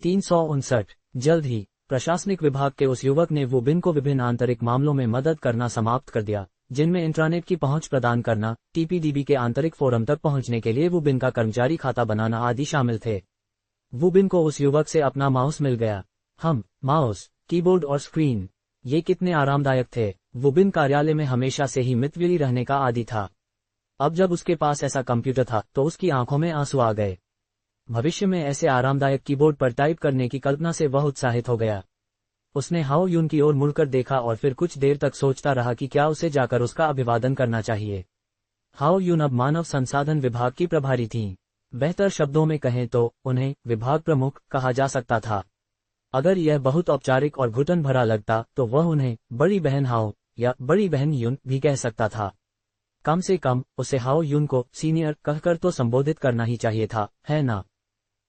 359। जल्द ही प्रशासनिक विभाग के उस युवक ने वो बिन को विभिन्न आंतरिक मामलों में मदद करना समाप्त कर दिया, जिनमें इंट्रानेट की पहुंच प्रदान करना, टीपीडीबी के आंतरिक फोरम तक पहुंचने के लिए वो बिन का कर्मचारी खाता बनाना आदि शामिल थे। वो बिन को उस युवक से अपना माउस मिल गया। माउस, कीबोर्ड और स्क्रीन, ये कितने आरामदायक थे। वो बिन कार्यालय में हमेशा से ही मितव्ययी रहने का आदी था। अब जब उसके पास ऐसा कंप्यूटर था तो उसकी आंखों में आंसू आ गए। भविष्य में ऐसे आरामदायक कीबोर्ड पर टाइप करने की कल्पना से वह उत्साहित हो गया। उसने हाओ यून की ओर मुड़कर देखा और फिर कुछ देर तक सोचता रहा कि क्या उसे जाकर उसका अभिवादन करना चाहिए। हाओ यून अब मानव संसाधन विभाग की प्रभारी थीं। बेहतर शब्दों में कहें तो उन्हें विभाग प्रमुख कहा जा सकता था। अगर यह बहुत औपचारिक और घुटन भरा लगता तो वह उन्हें बड़ी बहन हाओ या बड़ी बहन यून भी कह सकता था। कम से कम उसे हाओ यून को सीनियर कहकर तो संबोधित करना ही चाहिए था, है ना?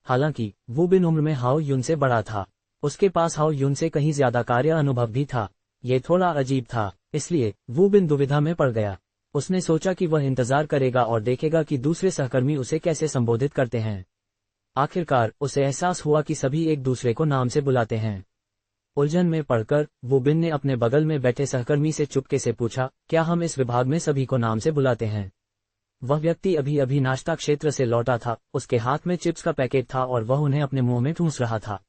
हालांकि वो बिन उम्र में हाओ यून से बड़ा था। उसके पास हाओ यून से कहीं ज्यादा कार्य अनुभव भी था। ये थोड़ा अजीब था, इसलिए वो बिन दुविधा में पड़ गया। उसने सोचा कि वह इंतजार करेगा और देखेगा कि दूसरे सहकर्मी उसे कैसे संबोधित करते हैं। आखिरकार उसे एहसास हुआ कि सभी एक दूसरे को नाम से बुलाते हैं। उलझन में पड़कर वो बिन ने अपने बगल में बैठे सहकर्मी से चुपके से पूछा, क्या हम इस विभाग में सभी को नाम से बुलाते हैं? वह व्यक्ति अभी अभी नाश्ता क्षेत्र से लौटा था। उसके हाथ में चिप्स का पैकेट था और वह उन्हें अपने मुंह में ठूंस रहा था।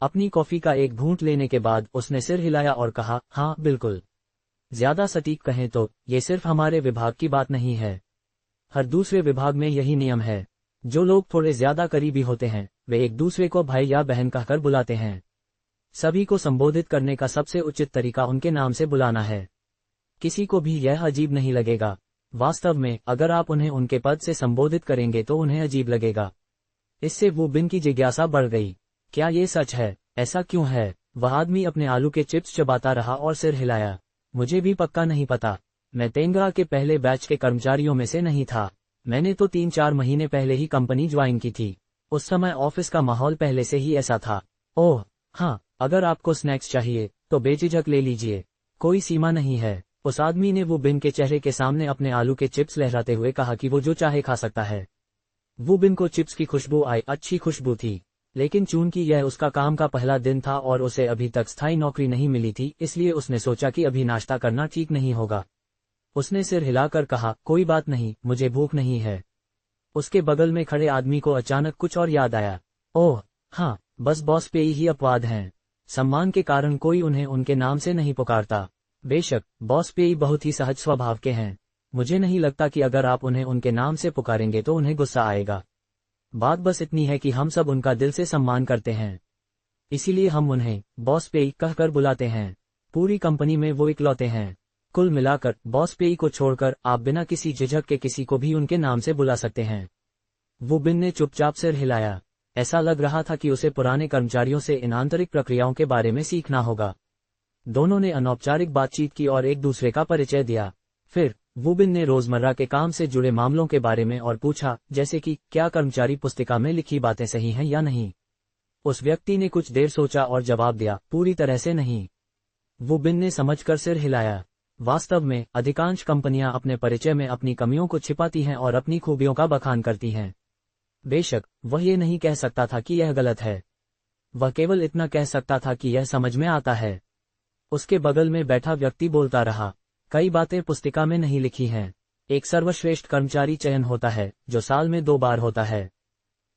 अपनी कॉफी का एक घूंट लेने के बाद उसने सिर हिलाया और कहा, हाँ बिल्कुल। ज्यादा सटीक कहें तो ये सिर्फ हमारे विभाग की बात नहीं है, हर दूसरे विभाग में यही नियम है। जो लोग थोड़े ज्यादा करीबी होते हैं वे एक दूसरे को भाई या बहन कहकर बुलाते हैं। सभी को संबोधित करने का सबसे उचित तरीका उनके नाम से बुलाना है। किसी को भी यह अजीब नहीं लगेगा। वास्तव में अगर आप उन्हें उनके पद से संबोधित करेंगे तो उन्हें अजीब लगेगा। इससे वो बिन की जिज्ञासा बढ़ गई। क्या ये सच है? ऐसा क्यों है? वह आदमी अपने आलू के चिप्स चबाता रहा और सिर हिलाया। मुझे भी पक्का नहीं पता। मैं तेंगा के पहले बैच के कर्मचारियों में से नहीं था। मैंने तो 3-4 महीने पहले ही कंपनी ज्वाइन की थी। उस समय ऑफिस का माहौल पहले से ही ऐसा था। ओह हाँ, अगर आपको स्नैक्स चाहिए तो बेझिझक ले लीजिए, कोई सीमा नहीं है। उस आदमी ने वो बिन के चेहरे के सामने अपने आलू के चिप्स लहराते हुए कहा कि वो जो चाहे खा सकता है। वो बिन को चिप्स की खुशबू आई। अच्छी खुशबू थी, लेकिन चूंकि यह उसका काम का पहला दिन था और उसे अभी तक स्थायी नौकरी नहीं मिली थी, इसलिए उसने सोचा कि अभी नाश्ता करना ठीक नहीं होगा। उसने सिर हिलाकर कहा, कोई बात नहीं, मुझे भूख नहीं है। उसके बगल में खड़े आदमी को अचानक कुछ और याद आया। ओह हाँ, बस बॉस पे ही अपवाद हैं। सम्मान के कारण कोई उन्हें उनके नाम से नहीं पुकारता। बेशक बॉस पे ही बहुत ही सहज स्वभाव के हैं। मुझे नहीं लगता कि अगर आप उन्हें उनके नाम से पुकारेंगे तो उन्हें गुस्सा आएगा। बात बस इतनी है कि हम सब उनका दिल से सम्मान करते हैं, इसीलिए हम उन्हें बॉस पे ही कहकर बुलाते हैं। पूरी कंपनी में वो इकलौते हैं। कुल मिलाकर बॉस पे ही को छोड़कर आप बिना किसी झिझक के किसी को भी उनके नाम से बुला सकते हैं। वो बिन ने चुपचाप सिर हिलाया। ऐसा लग रहा था कि उसे पुराने कर्मचारियों से इन आंतरिक प्रक्रियाओं के बारे में सीखना होगा। दोनों ने अनौपचारिक बातचीत की और एक दूसरे का परिचय दिया। फिर वो बिन ने रोजमर्रा के काम से जुड़े मामलों के बारे में और पूछा, जैसे कि क्या कर्मचारी पुस्तिका में लिखी बातें सही हैं या नहीं। उस व्यक्ति ने कुछ देर सोचा और जवाब दिया, पूरी तरह से नहीं। वो बिन ने समझकर सिर हिलाया। वास्तव में अधिकांश कंपनियां अपने परिचय में अपनी कमियों को छिपाती हैं और अपनी खूबियों का बखान करती हैं। बेशक वह ये नहीं कह सकता था कि यह गलत है, वह केवल इतना कह सकता था कि यह समझ में आता है। उसके बगल में बैठा व्यक्ति बोलता रहा, कई बातें पुस्तिका में नहीं लिखी हैं। एक सर्वश्रेष्ठ कर्मचारी चयन होता है जो साल में 2 बार होता है।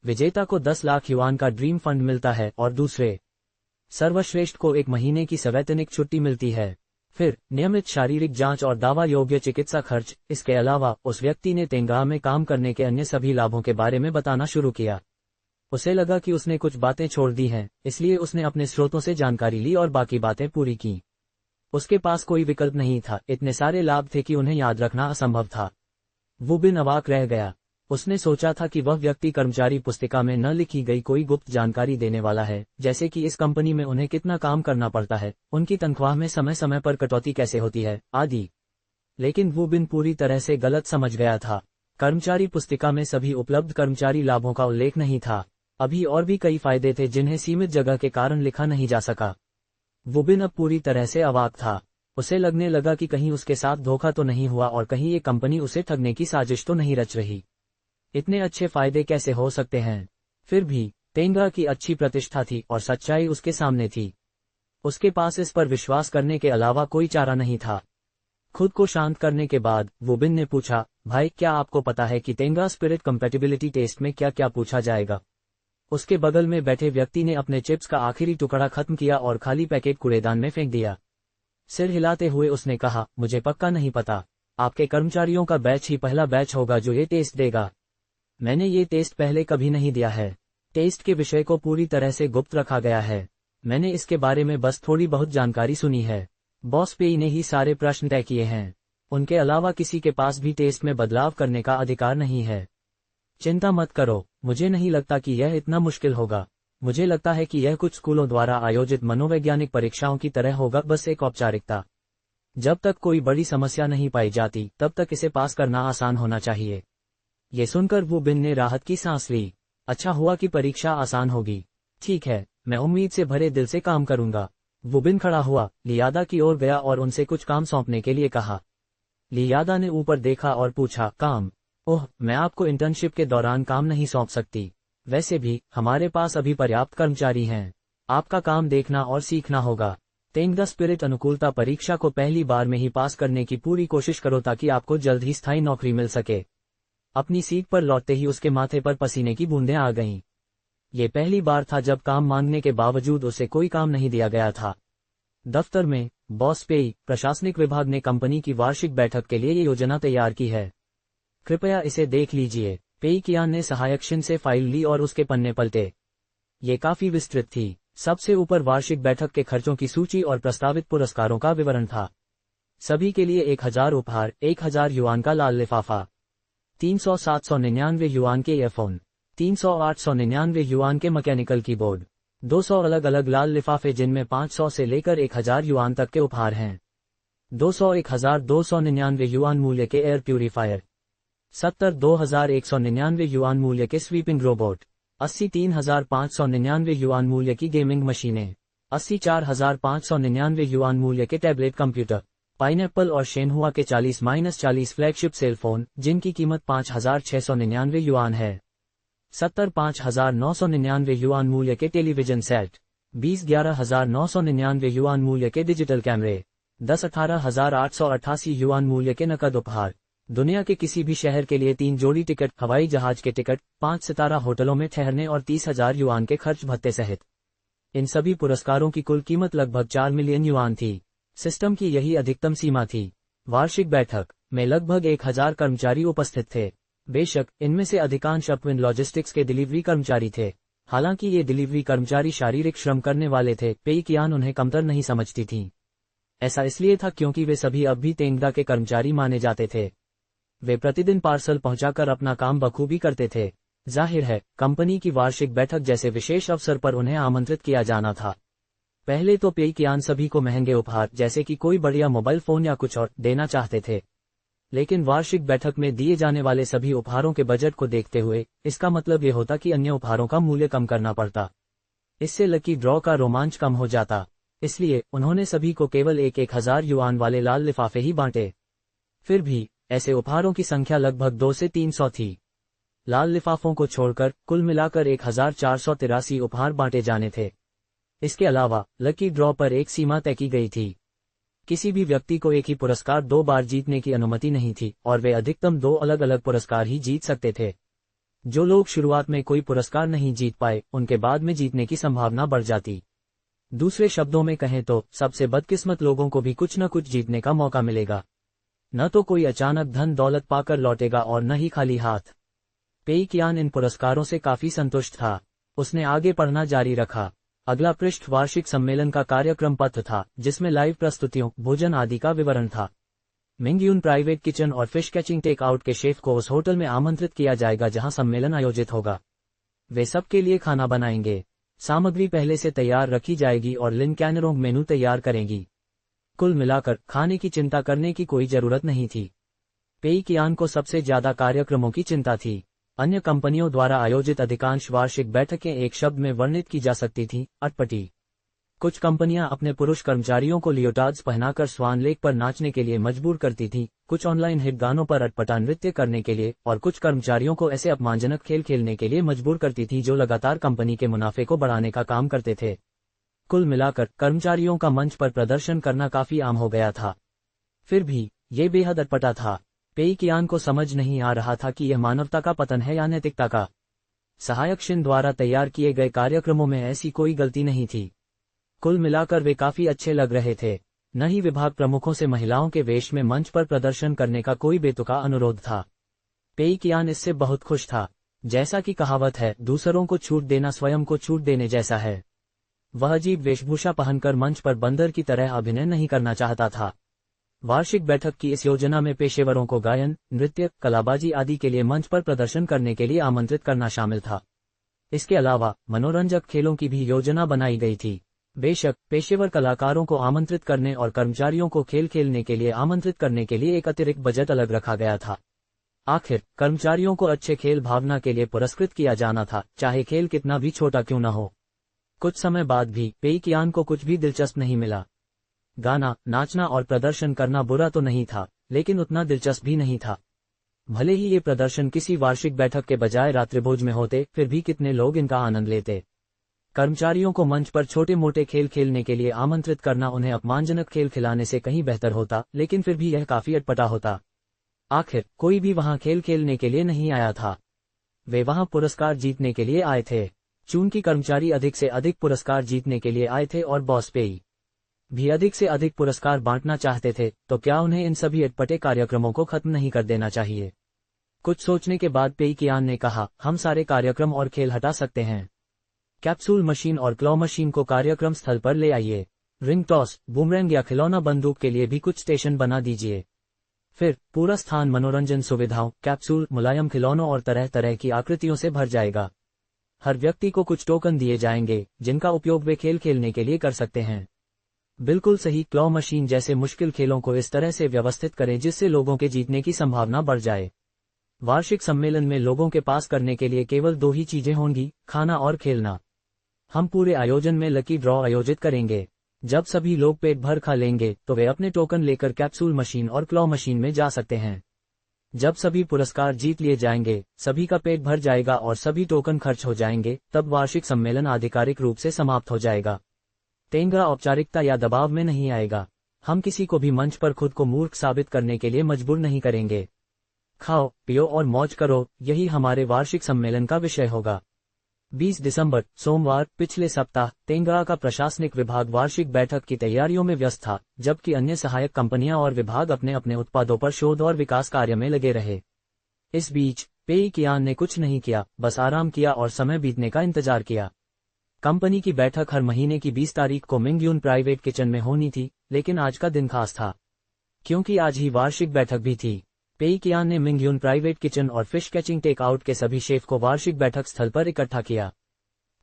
विजेता को 10 लाख युआन का ड्रीम फंड मिलता है और दूसरे सर्वश्रेष्ठ को 1 महीने की सवैतनिक छुट्टी मिलती है। फिर नियमित शारीरिक जांच और दावा योग्य चिकित्सा खर्च। इसके अलावा उस व्यक्ति ने तेंगा में काम करने के अन्य सभी लाभों के बारे में बताना शुरू किया। उसे लगा कि उसने कुछ बातें छोड़ दी हैं, इसलिए उसने अपने स्रोतों से जानकारी ली और बाकी बातें पूरी की। उसके पास कोई विकल्प नहीं था, इतने सारे लाभ थे कि उन्हें याद रखना असंभव था। वो बिन अवाक रह गया। उसने सोचा था कि वह व्यक्ति कर्मचारी पुस्तिका में न लिखी गई कोई गुप्त जानकारी देने वाला है, जैसे कि इस कंपनी में उन्हें कितना काम करना पड़ता है, उनकी तनख्वाह में समय समय पर कटौती कैसे होती है, आदि। लेकिन वो बिन पूरी तरह से गलत समझ गया था। कर्मचारी पुस्तिका में सभी उपलब्ध कर्मचारी लाभों का उल्लेख नहीं था। अभी और भी कई फायदे थे जिन्हें सीमित जगह के कारण लिखा नहीं जा सका। वो बिन अब पूरी तरह से अवाक था। उसे लगने लगा कि कहीं उसके साथ धोखा तो नहीं हुआ और कहीं ये कंपनी उसे ठगने की साजिश तो नहीं रच रही। इतने अच्छे फायदे कैसे हो सकते हैं? फिर भी तेंगा की अच्छी प्रतिष्ठा थी और सच्चाई उसके सामने थी। उसके पास इस पर विश्वास करने के अलावा कोई चारा नहीं था। खुद को शांत करने के बाद वो बिन ने पूछा, भाई क्या आपको पता है कि तेंगा स्पिरिट कंपैटिबिलिटी टेस्ट में क्या क्या पूछा जाएगा? उसके बगल में बैठे व्यक्ति ने अपने चिप्स का आखिरी टुकड़ा खत्म किया और खाली पैकेट कूड़ेदान में फेंक दिया। सिर हिलाते हुए उसने कहा, मुझे पक्का नहीं पता। आपके कर्मचारियों का बैच ही पहला बैच होगा जो ये टेस्ट देगा। मैंने ये टेस्ट पहले कभी नहीं दिया है। टेस्ट के विषय को पूरी तरह से गुप्त रखा गया है। मैंने इसके बारे में बस थोड़ी बहुत जानकारी सुनी है। बॉस पेई ने ही सारे प्रश्न तय किए हैं। उनके अलावा किसी के पास भी टेस्ट में बदलाव करने का अधिकार नहीं है। चिंता मत करो, मुझे नहीं लगता कि यह इतना मुश्किल होगा। मुझे लगता है कि यह कुछ स्कूलों द्वारा आयोजित मनोवैज्ञानिक परीक्षाओं की तरह होगा, बस एक औपचारिकता। जब तक कोई बड़ी समस्या नहीं पाई जाती तब तक इसे पास करना आसान होना चाहिए। ये सुनकर वो बिन ने राहत की सांस ली। अच्छा हुआ कि परीक्षा आसान होगी। ठीक है, मैं उम्मीद से भरे दिल से काम करूंगा। वो बिन खड़ा हुआ, लियादा की ओर गया और उनसे कुछ काम सौंपने के लिए कहा। लियादा ने ऊपर देखा और पूछा, काम? ओह, मैं आपको इंटर्नशिप के दौरान काम नहीं सौंप सकती। वैसे भी हमारे पास अभी पर्याप्त कर्मचारी हैं। आपका काम देखना और सीखना होगा। तेंगा स्पिरिट अनुकूलता परीक्षा को पहली बार में ही पास करने की पूरी कोशिश करो ताकि आपको जल्द ही स्थायी नौकरी मिल सके। अपनी सीट पर लौटते ही उसके माथे पर पसीने की बूंदें आ गईं। ये पहली बार था जब काम मांगने के बावजूद उसे कोई काम नहीं दिया गया था। दफ्तर में बॉस पेई, प्रशासनिक विभाग ने कंपनी की वार्षिक बैठक के लिए ये योजना तैयार की है। कृपया इसे देख लीजिए। पेई कियान ने सहायक शिन से फाइल ली और उसके पन्ने पलटे। ये काफी विस्तृत थी। सबसे ऊपर वार्षिक बैठक के खर्चों की सूची और प्रस्तावित पुरस्कारों का विवरण था। सभी के लिए 1000 उपहार, 1000 युआन का लाल लिफाफा, 300-799 युआन के ईयरफोन, 300-899 युआन के मैकेनिकल कीबोर्ड, 200 अलग अलग लाल लिफाफे जिनमें 500 से लेकर 1000 युआन तक के उपहार हैं, 200-1299 युआन मूल्य के एयर प्यूरीफायर, 70-2199 युआन मूल्य के स्वीपिंग रोबोट, 80-3599 युआन मूल्य की गेमिंग मशीनें, 80-4599 युआन मूल्य के टैबलेट कंप्यूटर, पाइनएप्पल और शेनहुआ के 40-40 फ्लैगशिप सेलफोन जिनकी कीमत 5699 युआन है, 70-5999 युआन मूल्य के टेलीविजन सेट, 20-11999 युआन मूल्य के डिजिटल कैमरे, 10-18,888 युआन मूल्य के नकद उपहार, दुनिया के किसी भी शहर के लिए 3 जोड़ी टिकट, हवाई जहाज के टिकट, 5 सितारा होटलों में ठहरने और 30,000 युआन के खर्च भत्ते सहित। इन सभी पुरस्कारों की कुल कीमत लगभग 4 मिलियन युआन थी। सिस्टम की यही अधिकतम सीमा थी। वार्षिक बैठक में लगभग 1000 कर्मचारी उपस्थित थे। बेशक इनमें से अधिकांश अपविन लॉजिस्टिक्स के डिलीवरी कर्मचारी थे। हालांकि ये डिलीवरी कर्मचारी शारीरिक श्रम करने वाले थे, पेई कियान उन्हें कमतर नहीं समझती थीं। ऐसा इसलिए था क्योंकि वे सभी अब भी तेंगा के कर्मचारी माने जाते थे। वे प्रतिदिन पार्सल पहुंचाकर अपना काम बखूबी करते थे। जाहिर है, कंपनी की वार्षिक बैठक जैसे विशेष अवसर पर उन्हें आमंत्रित किया जाना था। पहले तो पेई कियान सभी को महंगे उपहार जैसे कि कोई बढ़िया मोबाइल फोन या कुछ और देना चाहते थे। लेकिन वार्षिक बैठक में दिए जाने वाले सभी उपहारों के बजट को देखते हुए इसका मतलब ये होता कि अन्य उपहारों का मूल्य कम करना पड़ता। इससे लकी ड्रॉ का रोमांच कम हो जाता। इसलिए उन्होंने सभी को केवल 1000 युआन वाले लाल लिफाफे ही बांटे। फिर भी ऐसे उपहारों की संख्या लगभग 2 से 300 थी। लाल लिफाफों को छोड़कर कुल मिलाकर 1483 उपहार बांटे जाने थे। इसके अलावा लकी ड्रॉ पर एक सीमा तय की गई थी। किसी भी व्यक्ति को एक ही पुरस्कार 2 बार जीतने की अनुमति नहीं थी और वे अधिकतम 2 अलग अलग पुरस्कार ही जीत सकते थे। जो लोग शुरुआत में कोई पुरस्कार नहीं जीत पाए, उनके बाद में जीतने की संभावना बढ़ जाती। दूसरे शब्दों में कहें तो सबसे बदकिस्मत लोगों को भी कुछ न कुछ जीतने का मौका मिलेगा। न तो कोई अचानक धन दौलत पाकर लौटेगा और न ही खाली हाथ। पेई कियान इन पुरस्कारों से काफी संतुष्ट था। उसने आगे पढ़ना जारी रखा। अगला पृष्ठ वार्षिक सम्मेलन का कार्यक्रम पत्र था, जिसमें लाइव प्रस्तुतियों, भोजन आदि का विवरण था। मिंगयून प्राइवेट किचन और फिश कैचिंग टेक आउट के शेफ को उस होटल में आमंत्रित किया जाएगा जहां सम्मेलन आयोजित होगा। वे सबके लिए खाना बनाएंगे। सामग्री पहले से तैयार रखी जाएगी और लिन कैनरोंग मेनू तैयार करेंगी। कुल मिलाकर खाने की चिंता करने की कोई जरूरत नहीं थी। पेई कियान को सबसे ज्यादा कार्यक्रमों की चिंता थी। अन्य कंपनियों द्वारा आयोजित अधिकांश वार्षिक बैठकें एक शब्द में वर्णित की जा सकती थीं, अटपटी। कुछ कंपनियां अपने पुरुष कर्मचारियों को लियोटार्ड्स पहनाकर स्वान लेक पर नाचने के लिए मजबूर करती थीं, कुछ ऑनलाइन हिट गानों पर अटपटा नृत्य करने के लिए और कुछ कर्मचारियों को ऐसे अपमानजनक खेल खेलने के लिए मजबूर करती थी जो लगातार कंपनी के मुनाफे को बढ़ाने का काम करते थे। कुल मिलाकर कर्मचारियों का मंच पर प्रदर्शन करना काफी आम हो गया था। फिर भी ये बेहद अटपटा था। पेई कियान को समझ नहीं आ रहा था कि यह मानवता का पतन है या नैतिकता का। सहायक शिन द्वारा तैयार किए गए कार्यक्रमों में ऐसी कोई गलती नहीं थी। कुल मिलाकर वे काफी अच्छे लग रहे थे। न ही विभाग प्रमुखों से महिलाओं के वेश में मंच पर प्रदर्शन करने का कोई बेतुका अनुरोध था। पेई कियान इससे बहुत खुश था। जैसा कि कहावत है, दूसरों को छूट देना स्वयं को छूट देने जैसा है। वह अजीब वेशभूषा पहनकर मंच पर बंदर की तरह अभिनय नहीं करना चाहता था। वार्षिक बैठक की इस योजना में पेशेवरों को गायन, नृत्य, कलाबाजी आदि के लिए मंच पर प्रदर्शन करने के लिए आमंत्रित करना शामिल था। इसके अलावा मनोरंजक खेलों की भी योजना बनाई गई थी। बेशक पेशेवर कलाकारों को आमंत्रित करने और कर्मचारियों को खेल खेलने के लिए आमंत्रित करने के लिए एक अतिरिक्त बजट अलग रखा गया था। आखिर कर्मचारियों को अच्छे खेल भावना के लिए पुरस्कृत किया जाना था, चाहे खेल कितना भी छोटा क्यों न हो। कुछ समय बाद भी पेई कियान को कुछ भी दिलचस्प नहीं मिला। गाना, नाचना और प्रदर्शन करना बुरा तो नहीं था, लेकिन उतना दिलचस्प भी नहीं था। भले ही ये प्रदर्शन किसी वार्षिक बैठक के बजाय रात्रिभोज में होते, फिर भी कितने लोग इनका आनंद लेते। कर्मचारियों को मंच पर छोटे मोटे खेल खेलने के लिए आमंत्रित करना उन्हें अपमानजनक खेल खिलाने से कहीं बेहतर होता, लेकिन फिर भी यह काफी अटपटा होता। आखिर कोई भी वहां खेल खेलने के लिए नहीं आया था। वे वहां पुरस्कार जीतने के लिए आए थे। चूंकि कर्मचारी अधिक से अधिक पुरस्कार जीतने के लिए आए थे और बॉस पेई भी अधिक से अधिक पुरस्कार बांटना चाहते थे, तो क्या उन्हें इन सभी अटपटे कार्यक्रमों को खत्म नहीं कर देना चाहिए? कुछ सोचने के बाद पेई कियान ने कहा, हम सारे कार्यक्रम और खेल हटा सकते हैं। कैप्सूल मशीन और क्लॉ मशीन को कार्यक्रम स्थल पर ले आइए। रिंग टॉस, बूमरैंग या खिलौना बंदूक के लिए भी कुछ स्टेशन बना दीजिए। फिर पूरा स्थान मनोरंजन सुविधाओं, कैप्सूल, मुलायम खिलौनों और तरह तरह की आकृतियों से भर जाएगा। हर व्यक्ति को कुछ टोकन दिए जाएंगे, जिनका उपयोग वे खेल खेलने के लिए कर सकते हैं। बिल्कुल सही, क्लॉ मशीन जैसे मुश्किल खेलों को इस तरह से व्यवस्थित करें जिससे लोगों के जीतने की संभावना बढ़ जाए। वार्षिक सम्मेलन में लोगों के पास करने के लिए केवल 2 ही चीजें होंगी, खाना और खेलना। हम पूरे आयोजन में लकी ड्रॉ आयोजित करेंगे। जब सभी लोग पेट भर खा लेंगे तो वे अपने टोकन लेकर कैप्सूल मशीन और क्लॉ मशीन में जा सकते हैं। जब सभी पुरस्कार जीत लिए जाएंगे, सभी का पेट भर जाएगा और सभी टोकन खर्च हो जाएंगे, तब वार्षिक सम्मेलन आधिकारिक रूप से समाप्त हो जाएगा। तेंगा औपचारिकता या दबाव में नहीं आएगा। हम किसी को भी मंच पर खुद को मूर्ख साबित करने के लिए मजबूर नहीं करेंगे। खाओ, पियो और मौज करो, यही हमारे वार्षिक सम्मेलन का विषय होगा। 20 दिसंबर, सोमवार, पिछले सप्ताह तेंगा का प्रशासनिक विभाग वार्षिक बैठक की तैयारियों में व्यस्त था, जबकि अन्य सहायक कंपनियां और विभाग अपने अपने उत्पादों पर शोध और विकास कार्य में लगे रहे। इस बीच पेई कियान ने कुछ नहीं किया, बस आराम किया और समय बीतने का इंतजार किया। कंपनी की बैठक हर महीने की 20 तारीख को मिंगयून प्राइवेट किचन में होनी थी, लेकिन आज का दिन खास था, क्योंकि आज ही वार्षिक बैठक भी थी। पेई कियान ने मिंगयून प्राइवेट किचन और फिश कैचिंग टेक आउट के सभी शेफ को वार्षिक बैठक स्थल पर इकट्ठा किया।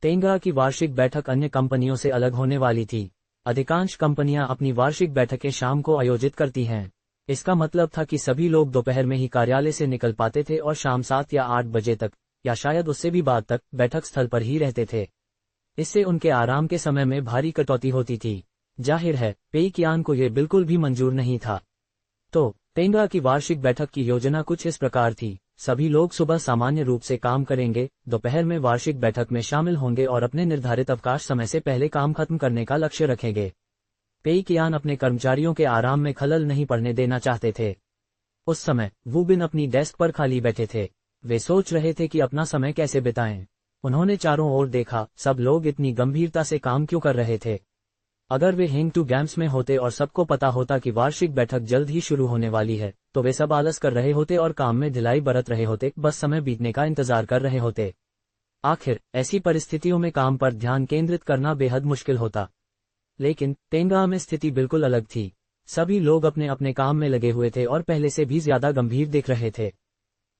तेंगा की वार्षिक बैठक अन्य कंपनियों से अलग होने वाली थी। अधिकांश कंपनियां अपनी वार्षिक बैठकें शाम को आयोजित करती हैं। इसका मतलब था कि सभी लोग दोपहर में ही कार्यालय से निकल पाते थे और शाम 7 या 8 बजे तक, या शायद उससे भी बाद तक, बैठक स्थल पर ही रहते थे। इससे उनके आराम के समय में भारी कटौती होती थी। जाहिर है पेई कियान को यह बिल्कुल भी मंजूर नहीं था। तो तेंगा की वार्षिक बैठक की योजना कुछ इस प्रकार थी। सभी लोग सुबह सामान्य रूप से काम करेंगे, दोपहर में वार्षिक बैठक में शामिल होंगे और अपने निर्धारित अवकाश समय से पहले काम खत्म करने का लक्ष्य रखेंगे। पेई कियान अपने कर्मचारियों के आराम में खलल नहीं पड़ने देना चाहते थे। उस समय वू बिन अपनी डेस्क पर खाली बैठे थे। वे सोच रहे थे कि अपना समय कैसे बिताएं। उन्होंने चारों ओर देखा, सब लोग इतनी गंभीरता से काम क्यों कर रहे थे। अगर वे हेंग टू गेम्स में होते और सबको पता होता कि वार्षिक बैठक जल्द ही शुरू होने वाली है, तो वे सब आलस कर रहे होते और काम में ढिलाई बरत रहे होते, बस समय बीतने का इंतजार कर रहे होते। आखिर ऐसी परिस्थितियों में काम पर ध्यान केंद्रित करना बेहद मुश्किल होता। लेकिन तेंगा में स्थिति बिल्कुल अलग थी। सभी लोग अपने अपने काम में लगे हुए थे और पहले से भी ज्यादा गंभीर दिख रहे थे।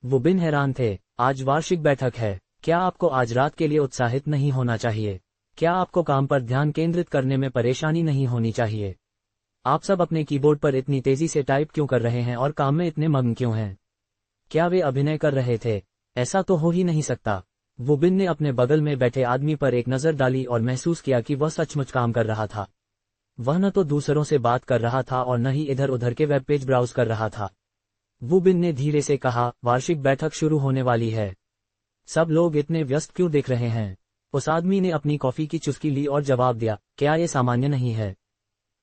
वो बिन हैरान थे। आज वार्षिक बैठक है, क्या आपको आज रात के लिए उत्साहित नहीं होना चाहिए? क्या आपको काम पर ध्यान केंद्रित करने में परेशानी नहीं होनी चाहिए? आप सब अपने कीबोर्ड पर इतनी तेजी से टाइप क्यों कर रहे हैं और काम में इतने मग्न क्यों हैं? क्या वे अभिनय कर रहे थे? ऐसा तो हो ही नहीं सकता। वो बिन ने अपने बगल में बैठे आदमी पर एक नजर डाली और महसूस किया कि वह सचमुच काम कर रहा था। वह न तो दूसरों से बात कर रहा था और न ही इधर उधर के वेब पेज ब्राउज कर रहा था। वू बिन ने धीरे से कहा, वार्षिक बैठक शुरू होने वाली है। सब लोग इतने व्यस्त क्यों दिख रहे हैं? उस आदमी ने अपनी कॉफी की चुस्की ली और जवाब दिया, क्या ये सामान्य नहीं है?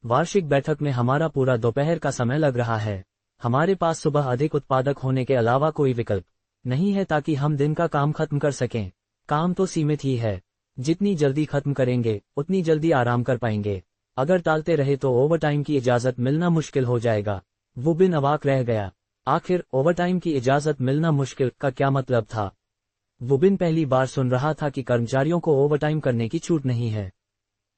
वार्षिक बैठक में हमारा पूरा दोपहर का समय लग रहा है। हमारे पास सुबह अधिक उत्पादक होने के अलावा कोई विकल्प नहीं है ताकि हम दिन का काम खत्म कर सकें। काम तो सीमित ही है। जितनी जल्दी खत्म करेंगे उतनी जल्दी आराम कर पाएंगे। अगर टालते रहे तो ओवरटाइम की इजाजत मिलना मुश्किल हो जाएगा। वो बिन अवाक रह गया। आखिर ओवरटाइम की इजाजत मिलना मुश्किल का क्या मतलब था? वो बिन पहली बार सुन रहा था कि कर्मचारियों को ओवरटाइम करने की छूट नहीं है।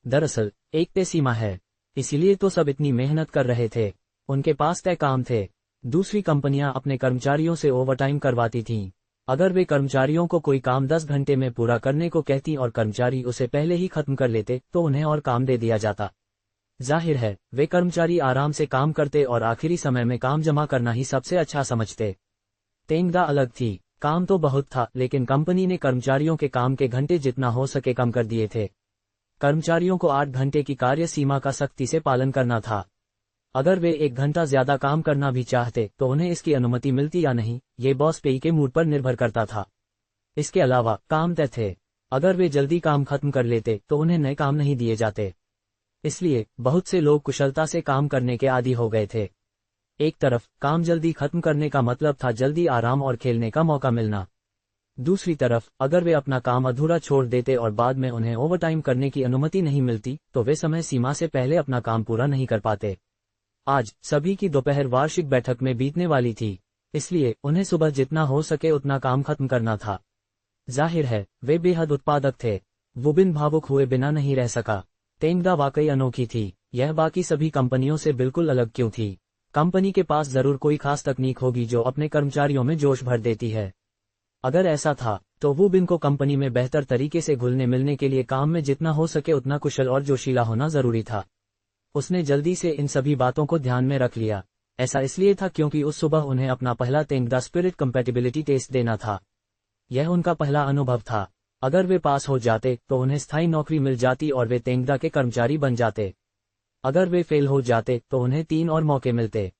दरअसल एक तय सीमा है, इसीलिए तो सब इतनी मेहनत कर रहे थे। उनके पास तय काम थे। दूसरी कंपनियां अपने कर्मचारियों से ओवरटाइम करवाती थीं। अगर वे कर्मचारियों को कोई काम 10 घंटे में पूरा करने को कहती और कर्मचारी उसे पहले ही खत्म कर लेते तो उन्हें और काम दे दिया जाता। जाहिर है वे कर्मचारी आराम से काम करते और आखिरी समय में काम जमा करना ही सबसे अच्छा समझते। तेंगदा अलग थी। काम तो बहुत था, लेकिन कंपनी ने कर्मचारियों के काम के घंटे जितना हो सके कम कर दिए थे। कर्मचारियों को 8 घंटे की कार्य सीमा का सख्ती से पालन करना था। अगर वे 1 घंटा ज्यादा काम करना भी चाहते तो उन्हें इसकी अनुमति मिलती या नहीं, ये बॉस पे के मूड पर निर्भर करता था। इसके अलावा काम तय थे। अगर वे जल्दी काम खत्म कर लेते तो उन्हें नए काम नहीं दिए जाते। इसलिए बहुत से लोग कुशलता से काम करने के आदी हो गए थे। एक तरफ काम जल्दी खत्म करने का मतलब था जल्दी आराम और खेलने का मौका मिलना। दूसरी तरफ अगर वे अपना काम अधूरा छोड़ देते और बाद में उन्हें ओवरटाइम करने की अनुमति नहीं मिलती तो वे समय सीमा से पहले अपना काम पूरा नहीं कर पाते। आज सभी की दोपहर वार्षिक बैठक में बीतने वाली थी, इसलिए उन्हें सुबह जितना हो सके उतना काम खत्म करना था। जाहिर है वे बेहद उत्पादक थे। वो बिन भावुक हुए बिना नहीं रह सका। तेंगदा वाकई अनोखी थी। यह बाकी सभी कंपनियों से बिल्कुल अलग क्यों थी? कंपनी के पास जरूर कोई खास तकनीक होगी जो अपने कर्मचारियों में जोश भर देती है। अगर ऐसा था तो वो बिन को कंपनी में बेहतर तरीके से घुलने मिलने के लिए काम में जितना हो सके उतना कुशल और जोशीला होना जरूरी था। उसने जल्दी से इन सभी बातों को ध्यान में रख लिया। ऐसा इसलिए था क्योंकि उस सुबह उन्हें अपना पहला तेंगदा स्पिरिट कंपैटिबिलिटी टेस्ट देना था। यह उनका पहला अनुभव था। अगर वे पास हो जाते तो उन्हें स्थायी नौकरी मिल जाती और वे तेंगदा के कर्मचारी बन जाते। अगर वे फेल हो जाते तो उन्हें 3 और मौके मिलते।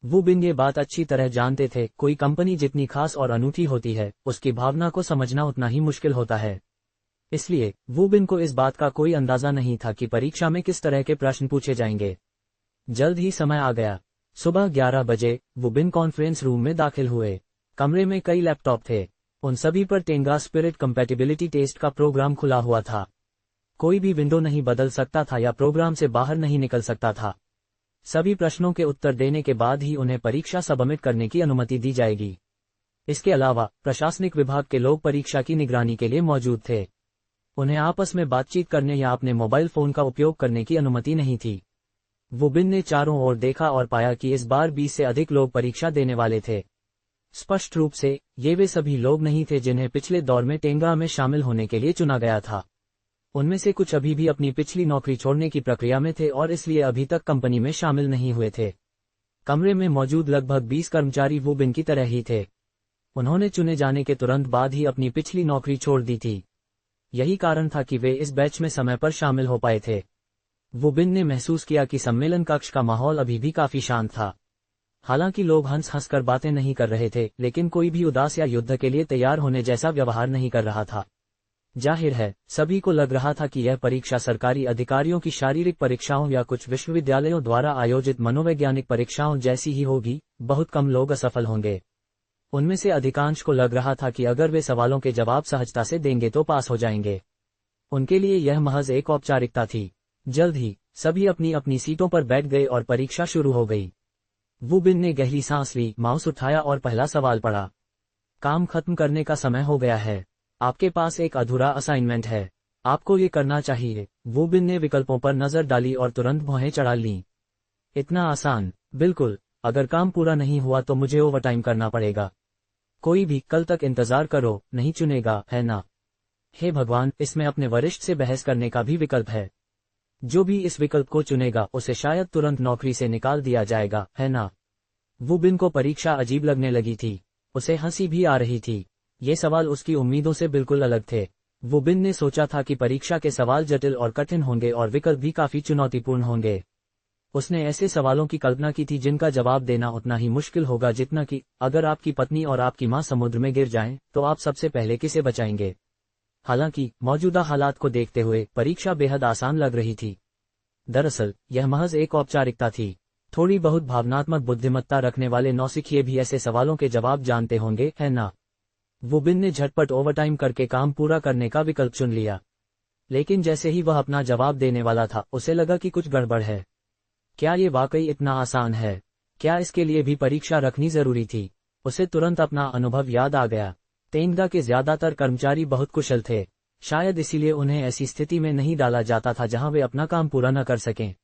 वो बिन ये बात अच्छी तरह जानते थे, कोई कंपनी जितनी खास और अनूठी होती है उसकी भावना को समझना उतना ही मुश्किल होता है। इसलिए वो बिन को इस बात का कोई अंदाजा नहीं था कि परीक्षा में किस तरह के प्रश्न पूछे जाएंगे। जल्द ही समय आ गया। सुबह 11 बजे वो बिन कॉन्फ्रेंस रूम में दाखिल हुए। कमरे में कई लैपटॉप थे। उन सभी पर तेंगा स्पिरिट कंपैटिबिलिटी टेस्ट का प्रोग्राम खुला हुआ था। कोई भी विंडो नहीं बदल सकता था या प्रोग्राम से बाहर नहीं निकल सकता था। सभी प्रश्नों के उत्तर देने के बाद ही उन्हें परीक्षा सबमिट करने की अनुमति दी जाएगी। इसके अलावा प्रशासनिक विभाग के लोग परीक्षा की निगरानी के लिए मौजूद थे। उन्हें आपस में बातचीत करने या अपने मोबाइल फोन का उपयोग करने की अनुमति नहीं थी। वो बिन ने चारों ओर देखा और पाया कि इस बार 20 से अधिक लोग परीक्षा देने वाले थे। स्पष्ट रूप से ये वे सभी लोग नहीं थे जिन्हें पिछले दौर में तेंगा में शामिल होने के लिए चुना गया था। उनमें से कुछ अभी भी अपनी पिछली नौकरी छोड़ने की प्रक्रिया में थे और इसलिए अभी तक कंपनी में शामिल नहीं हुए थे। कमरे में मौजूद लगभग 20 कर्मचारी वो बिन की तरह ही थे। उन्होंने चुने जाने के तुरंत बाद ही अपनी पिछली नौकरी छोड़ दी थी। यही कारण था कि वे इस बैच में समय पर शामिल हो पाए थे। वो बिन ने महसूस किया कि सम्मेलन कक्ष का माहौल अभी भी काफी शांत था। हालांकि लोग हंस हंस कर बातें नहीं कर रहे थे, लेकिन कोई भी उदास या युद्ध के लिए तैयार होने जैसा व्यवहार नहीं कर रहा था। जाहिर है सभी को लग रहा था कि यह परीक्षा सरकारी अधिकारियों की शारीरिक परीक्षाओं या कुछ विश्वविद्यालयों द्वारा आयोजित मनोवैज्ञानिक परीक्षाओं जैसी ही होगी। बहुत कम लोग असफल होंगे। उनमें से अधिकांश को लग रहा था कि अगर वे सवालों के जवाब सहजता से देंगे तो पास हो जाएंगे। उनके लिए यह महज एक औपचारिकता थी। जल्द ही सभी अपनी अपनी सीटों पर बैठ गए और परीक्षा शुरू हो गई। वो बिन ने गहरी सांस ली, माउस उठाया और पहला सवाल पढ़ा। काम खत्म करने का समय हो गया है। आपके पास एक अधूरा असाइनमेंट है। आपको ये करना चाहिए। वो बिन ने विकल्पों पर नजर डाली और तुरंत भौहें चढ़ा लीं। इतना आसान? बिल्कुल। अगर काम पूरा नहीं हुआ तो मुझे ओवरटाइम करना पड़ेगा। कोई भी कल तक इंतजार करो नहीं चुनेगा, है ना? हे भगवान, इसमें अपने वरिष्ठ से बहस करने का भी विकल्प है। जो भी इस विकल्प को चुनेगा उसे शायद तुरंत नौकरी से निकाल दिया जाएगा, है ना? वो बिन को परीक्षा अजीब लगने लगी थी। उसे हंसी भी आ रही थी। ये सवाल उसकी उम्मीदों से बिल्कुल अलग थे। वो बिन ने सोचा था कि परीक्षा के सवाल जटिल और कठिन होंगे और विकल्प भी काफी चुनौतीपूर्ण होंगे। उसने ऐसे सवालों की कल्पना की थी जिनका जवाब देना उतना ही मुश्किल होगा जितना कि अगर आपकी पत्नी और आपकी मां समुद्र में गिर जाएं, तो आप सबसे पहले किसे बचाएंगे। हालांकि मौजूदा हालात को देखते हुए परीक्षा बेहद आसान लग रही थी। दरअसल यह महज एक औपचारिकता थी। थोड़ी बहुत भावनात्मक बुद्धिमत्ता रखने वाले नौसिखिए भी ऐसे सवालों के जवाब जानते होंगे, है ना। वुबिन ने झटपट ओवरटाइम करके काम पूरा करने का विकल्प चुन लिया। लेकिन जैसे ही वह अपना जवाब देने वाला था, उसे लगा कि कुछ गड़बड़ है। क्या ये वाकई इतना आसान है? क्या इसके लिए भी परीक्षा रखनी जरूरी थी? उसे तुरंत अपना अनुभव याद आ गया। तेंगा के ज्यादातर कर्मचारी बहुत कुशल थे। शायद इसीलिए उन्हें ऐसी स्थिति में नहीं डाला जाता था जहां वे अपना काम पूरा न कर सकें।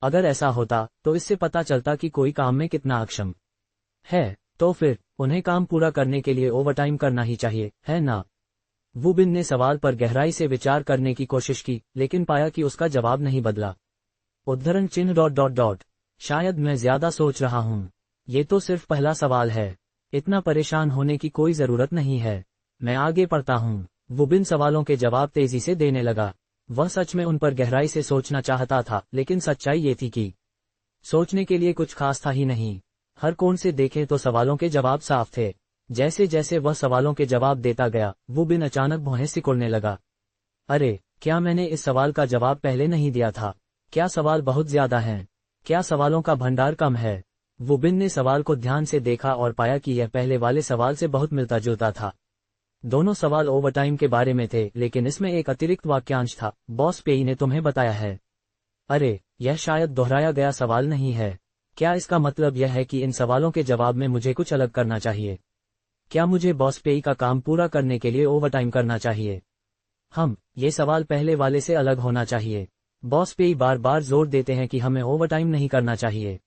अगर ऐसा होता तो इससे पता चलता कि कोई काम में कितना अक्षम है, तो फिर उन्हें काम पूरा करने के लिए ओवरटाइम करना ही चाहिए, है ना। वुबिन ने सवाल पर गहराई से विचार करने की कोशिश की, लेकिन पाया कि उसका जवाब नहीं बदला। उद्धरण चिन्ह ... शायद मैं ज्यादा सोच रहा हूँ। ये तो सिर्फ पहला सवाल है। इतना परेशान होने की कोई जरूरत नहीं है। मैं आगे पढ़ता हूँ। वुबिन सवालों के जवाब तेजी से देने लगा। वह सच में उन पर गहराई से सोचना चाहता था, लेकिन सच्चाई ये थी कि सोचने के लिए कुछ खास था ही नहीं। हर कोण से देखें तो सवालों के जवाब साफ थे। जैसे जैसे वह सवालों के जवाब देता गया, वुबिन अचानक भौहें सिकुड़ने लगा। अरे, क्या मैंने इस सवाल का जवाब पहले नहीं दिया था? क्या सवाल बहुत ज्यादा हैं? क्या सवालों का भंडार कम है? वुबिन ने सवाल को ध्यान से देखा और पाया कि यह पहले वाले सवाल से बहुत मिलता जुलता था। दोनों सवाल ओवरटाइम के बारे में थे, लेकिन इसमें एक अतिरिक्त वाक्यांश था, बॉस पेई ने तुम्हें बताया है। अरे, यह शायद दोहराया गया सवाल नहीं है। क्या इसका मतलब यह है कि इन सवालों के जवाब में मुझे कुछ अलग करना चाहिए? क्या मुझे बॉस पेई का काम पूरा करने के लिए ओवरटाइम करना चाहिए? ये सवाल पहले वाले से अलग होना चाहिए। बॉस पेई बार बार जोर देते हैं कि हमें ओवरटाइम नहीं करना चाहिए।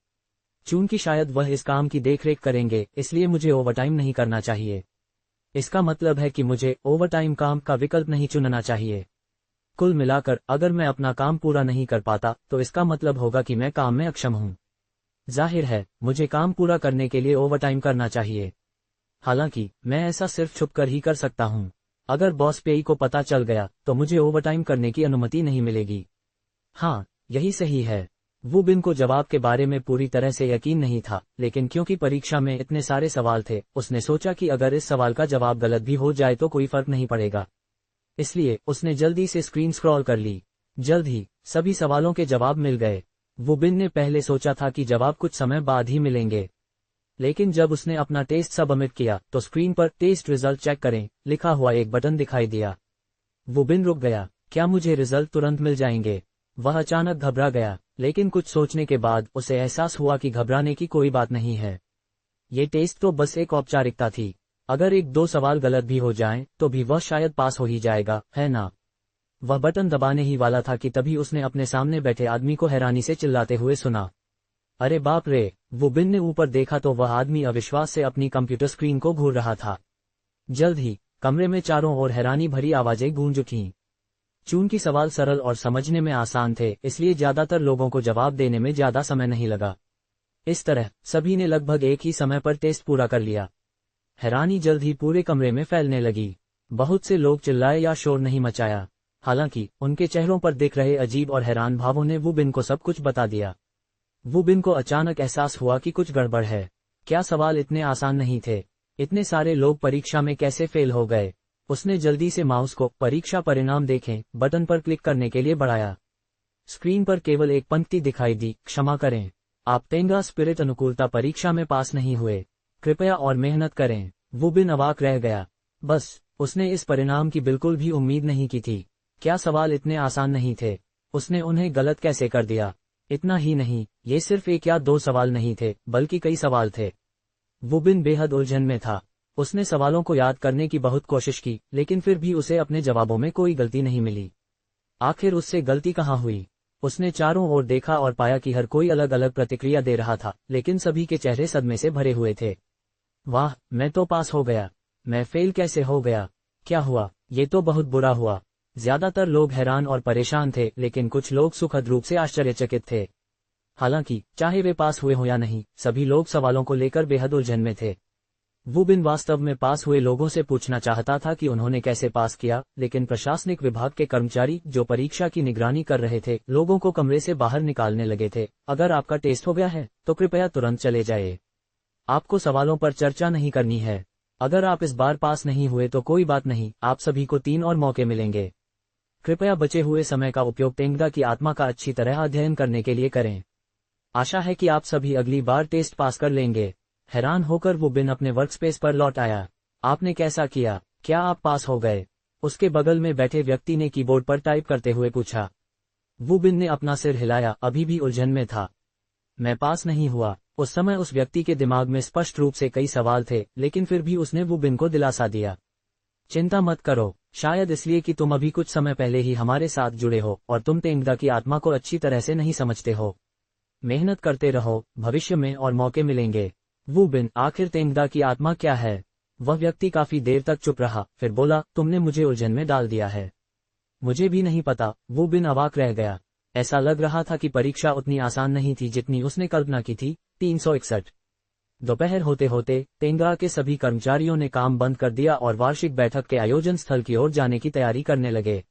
चूंकि शायद वह इस काम की देखरेख करेंगे, इसलिए मुझे ओवरटाइम नहीं करना चाहिए। इसका मतलब है कि मुझे ओवरटाइम काम का विकल्प नहीं चुनना चाहिए। कुल मिलाकर अगर मैं अपना काम पूरा नहीं कर पाता, तो इसका मतलब होगा कि मैं काम में अक्षम हूँ। जाहिर है, मुझे काम पूरा करने के लिए ओवरटाइम करना चाहिए। हालांकि मैं ऐसा सिर्फ छुपकर ही कर सकता हूँ। अगर बॉस पेई को पता चल गया तो मुझे ओवरटाइम करने की अनुमति नहीं मिलेगी। हाँ, यही सही है। वुबिन को जवाब के बारे में पूरी तरह से यकीन नहीं था, लेकिन क्योंकि परीक्षा में इतने सारे सवाल थे, उसने सोचा कि अगर इस सवाल का जवाब गलत भी हो जाए तो कोई फर्क नहीं पड़ेगा। इसलिए उसने जल्दी से स्क्रीन स्क्रॉल कर ली। जल्द ही सभी सवालों के जवाब मिल गए। वुबिन ने पहले सोचा था कि जवाब कुछ समय बाद ही मिलेंगे, लेकिन जब उसने अपना टेस्ट सबमिट किया तो स्क्रीन पर टेस्ट रिजल्ट चेक करें लिखा हुआ एक बटन दिखाई दिया। वुबिन रुक गया। क्या मुझे रिजल्ट तुरंत मिल जाएंगे? वह अचानक घबरा गया, लेकिन कुछ सोचने के बाद उसे एहसास हुआ कि घबराने की कोई बात नहीं है। ये टेस्ट तो बस एक औपचारिकता थी। अगर एक दो सवाल गलत भी हो जाएं, तो भी वह शायद पास हो ही जाएगा, है ना। वह बटन दबाने ही वाला था कि तभी उसने अपने सामने बैठे आदमी को हैरानी से चिल्लाते हुए सुना। अरे बाप रे! वुबिन ने ऊपर देखा तो वह आदमी अविश्वास से अपनी कंप्यूटर स्क्रीन को घूर रहा था। जल्द ही कमरे में चारों ओर हैरानी भरी आवाजें गूंज उठीं। चूंकि सवाल सरल और समझने में आसान थे, इसलिए ज्यादातर लोगों को जवाब देने में ज्यादा समय नहीं लगा। इस तरह सभी ने लगभग एक ही समय पर टेस्ट पूरा कर लिया। हैरानी जल्द ही पूरे कमरे में फैलने लगी। बहुत से लोग चिल्लाए या शोर नहीं मचाया। हालांकि उनके चेहरों पर दिख रहे अजीब और हैरान भावों ने वुबिन को सब कुछ बता दिया। वुबिन को अचानक एहसास हुआ कि कुछ गड़बड़ है। क्या सवाल इतने आसान नहीं थे? इतने सारे लोग परीक्षा में कैसे फेल हो गए? उसने जल्दी से माउस को परीक्षा परिणाम देखें बटन पर क्लिक करने के लिए बढ़ाया। स्क्रीन पर केवल एक पंक्ति दिखाई दी, क्षमा करें, आप तेंगा स्पिरिट अनुकूलता परीक्षा में पास नहीं हुए, कृपया और मेहनत करें। वुबिन अवाक रह गया। बस, उसने इस परिणाम की बिल्कुल भी उम्मीद नहीं की थी। क्या सवाल इतने आसान नहीं थे? उसने उन्हें गलत कैसे कर दिया? इतना ही नहीं, ये सिर्फ एक या दो सवाल नहीं थे, बल्कि कई सवाल थे। वुबिन बेहद उलझन में था। उसने सवालों को याद करने की बहुत कोशिश की, लेकिन फिर भी उसे अपने जवाबों में कोई गलती नहीं मिली। आखिर उससे गलती कहाँ हुई? उसने चारों ओर देखा और पाया कि हर कोई अलग अलग प्रतिक्रिया दे रहा था, लेकिन सभी के चेहरे सदमे से भरे हुए थे। वाह, मैं तो पास हो गया, मैं फेल कैसे हो गया? क्या हुआ? ये तो बहुत बुरा हुआ। ज्यादातर लोग हैरान और परेशान थे, लेकिन कुछ लोग सुखद रूप से आश्चर्यचकित थे। हालांकि चाहे वे पास हुए हो या नहीं, सभी लोग सवालों को लेकर बेहद उलझन में थे। वू बिन वास्तव में पास हुए लोगों से पूछना चाहता था कि उन्होंने कैसे पास किया, लेकिन प्रशासनिक विभाग के कर्मचारी जो परीक्षा की निगरानी कर रहे थे लोगों को कमरे से बाहर निकालने लगे थे। अगर आपका टेस्ट हो गया है तो कृपया तुरंत चले जाइए। आपको सवालों पर चर्चा नहीं करनी है। अगर आप इस बार पास नहीं हुए तो कोई बात नहीं, आप सभी को 3 और मौके मिलेंगे। कृपया बचे हुए समय का उपयोग तेंगदा की आत्मा का अच्छी तरह अध्ययन करने के लिए करें। आशा है कि आप सभी अगली बार टेस्ट पास कर लेंगे। हैरान होकर वो बिन अपने वर्कस्पेस पर लौट आया। आपने कैसा किया? क्या आप पास हो गए? उसके बगल में बैठे व्यक्ति ने कीबोर्ड पर टाइप करते हुए पूछा। वो बिन ने अपना सिर हिलाया, अभी भी उलझन में था। मैं पास नहीं हुआ। उस समय उस व्यक्ति के दिमाग में स्पष्ट रूप से कई सवाल थे, लेकिन फिर भी उसने वो बिन को दिलासा दिया। चिंता मत करो, शायद इसलिए कि तुम अभी कुछ समय पहले ही हमारे साथ जुड़े हो और तुम तेंगदा की आत्मा को अच्छी तरह से नहीं समझते हो। मेहनत करते रहो, भविष्य में और मौके मिलेंगे। वो बिन, आखिर तेंगदा की आत्मा क्या है? वह व्यक्ति काफी देर तक चुप रहा, फिर बोला, तुमने मुझे उलझन में डाल दिया है। मुझे भी नहीं पता। वो बिन अवाक रह गया। ऐसा लग रहा था कि परीक्षा उतनी आसान नहीं थी जितनी उसने कल्पना की थी। 361 दोपहर होते होते तेंगदा के सभी कर्मचारियों ने काम बंद कर दिया और वार्षिक बैठक के आयोजन स्थल की ओर जाने की तैयारी करने लगे।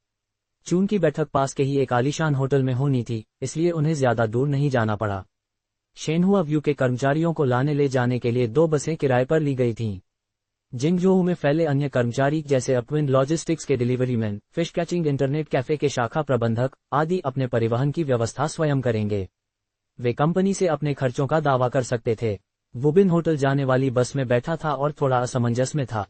चूंकि बैठक पास के ही एक आलीशान होटल में होनी थी, इसलिए उन्हें ज्यादा दूर नहीं जाना पड़ा। शेनहुआ व्यू के कर्मचारियों को लाने ले जाने के लिए 2 बसें किराए पर ली गई थीं। जिंगजोऊ में फैले अन्य कर्मचारी जैसे अपविंड लॉजिस्टिक्स के delivery man, fish catching internet cafe के शाखा प्रबंधक आदि अपने परिवहन की व्यवस्था स्वयं करेंगे। वे कंपनी से अपने खर्चों का दावा कर सकते थे। वो बिन होटल जाने वाली बस में बैठा था और थोड़ा असमंजस में था।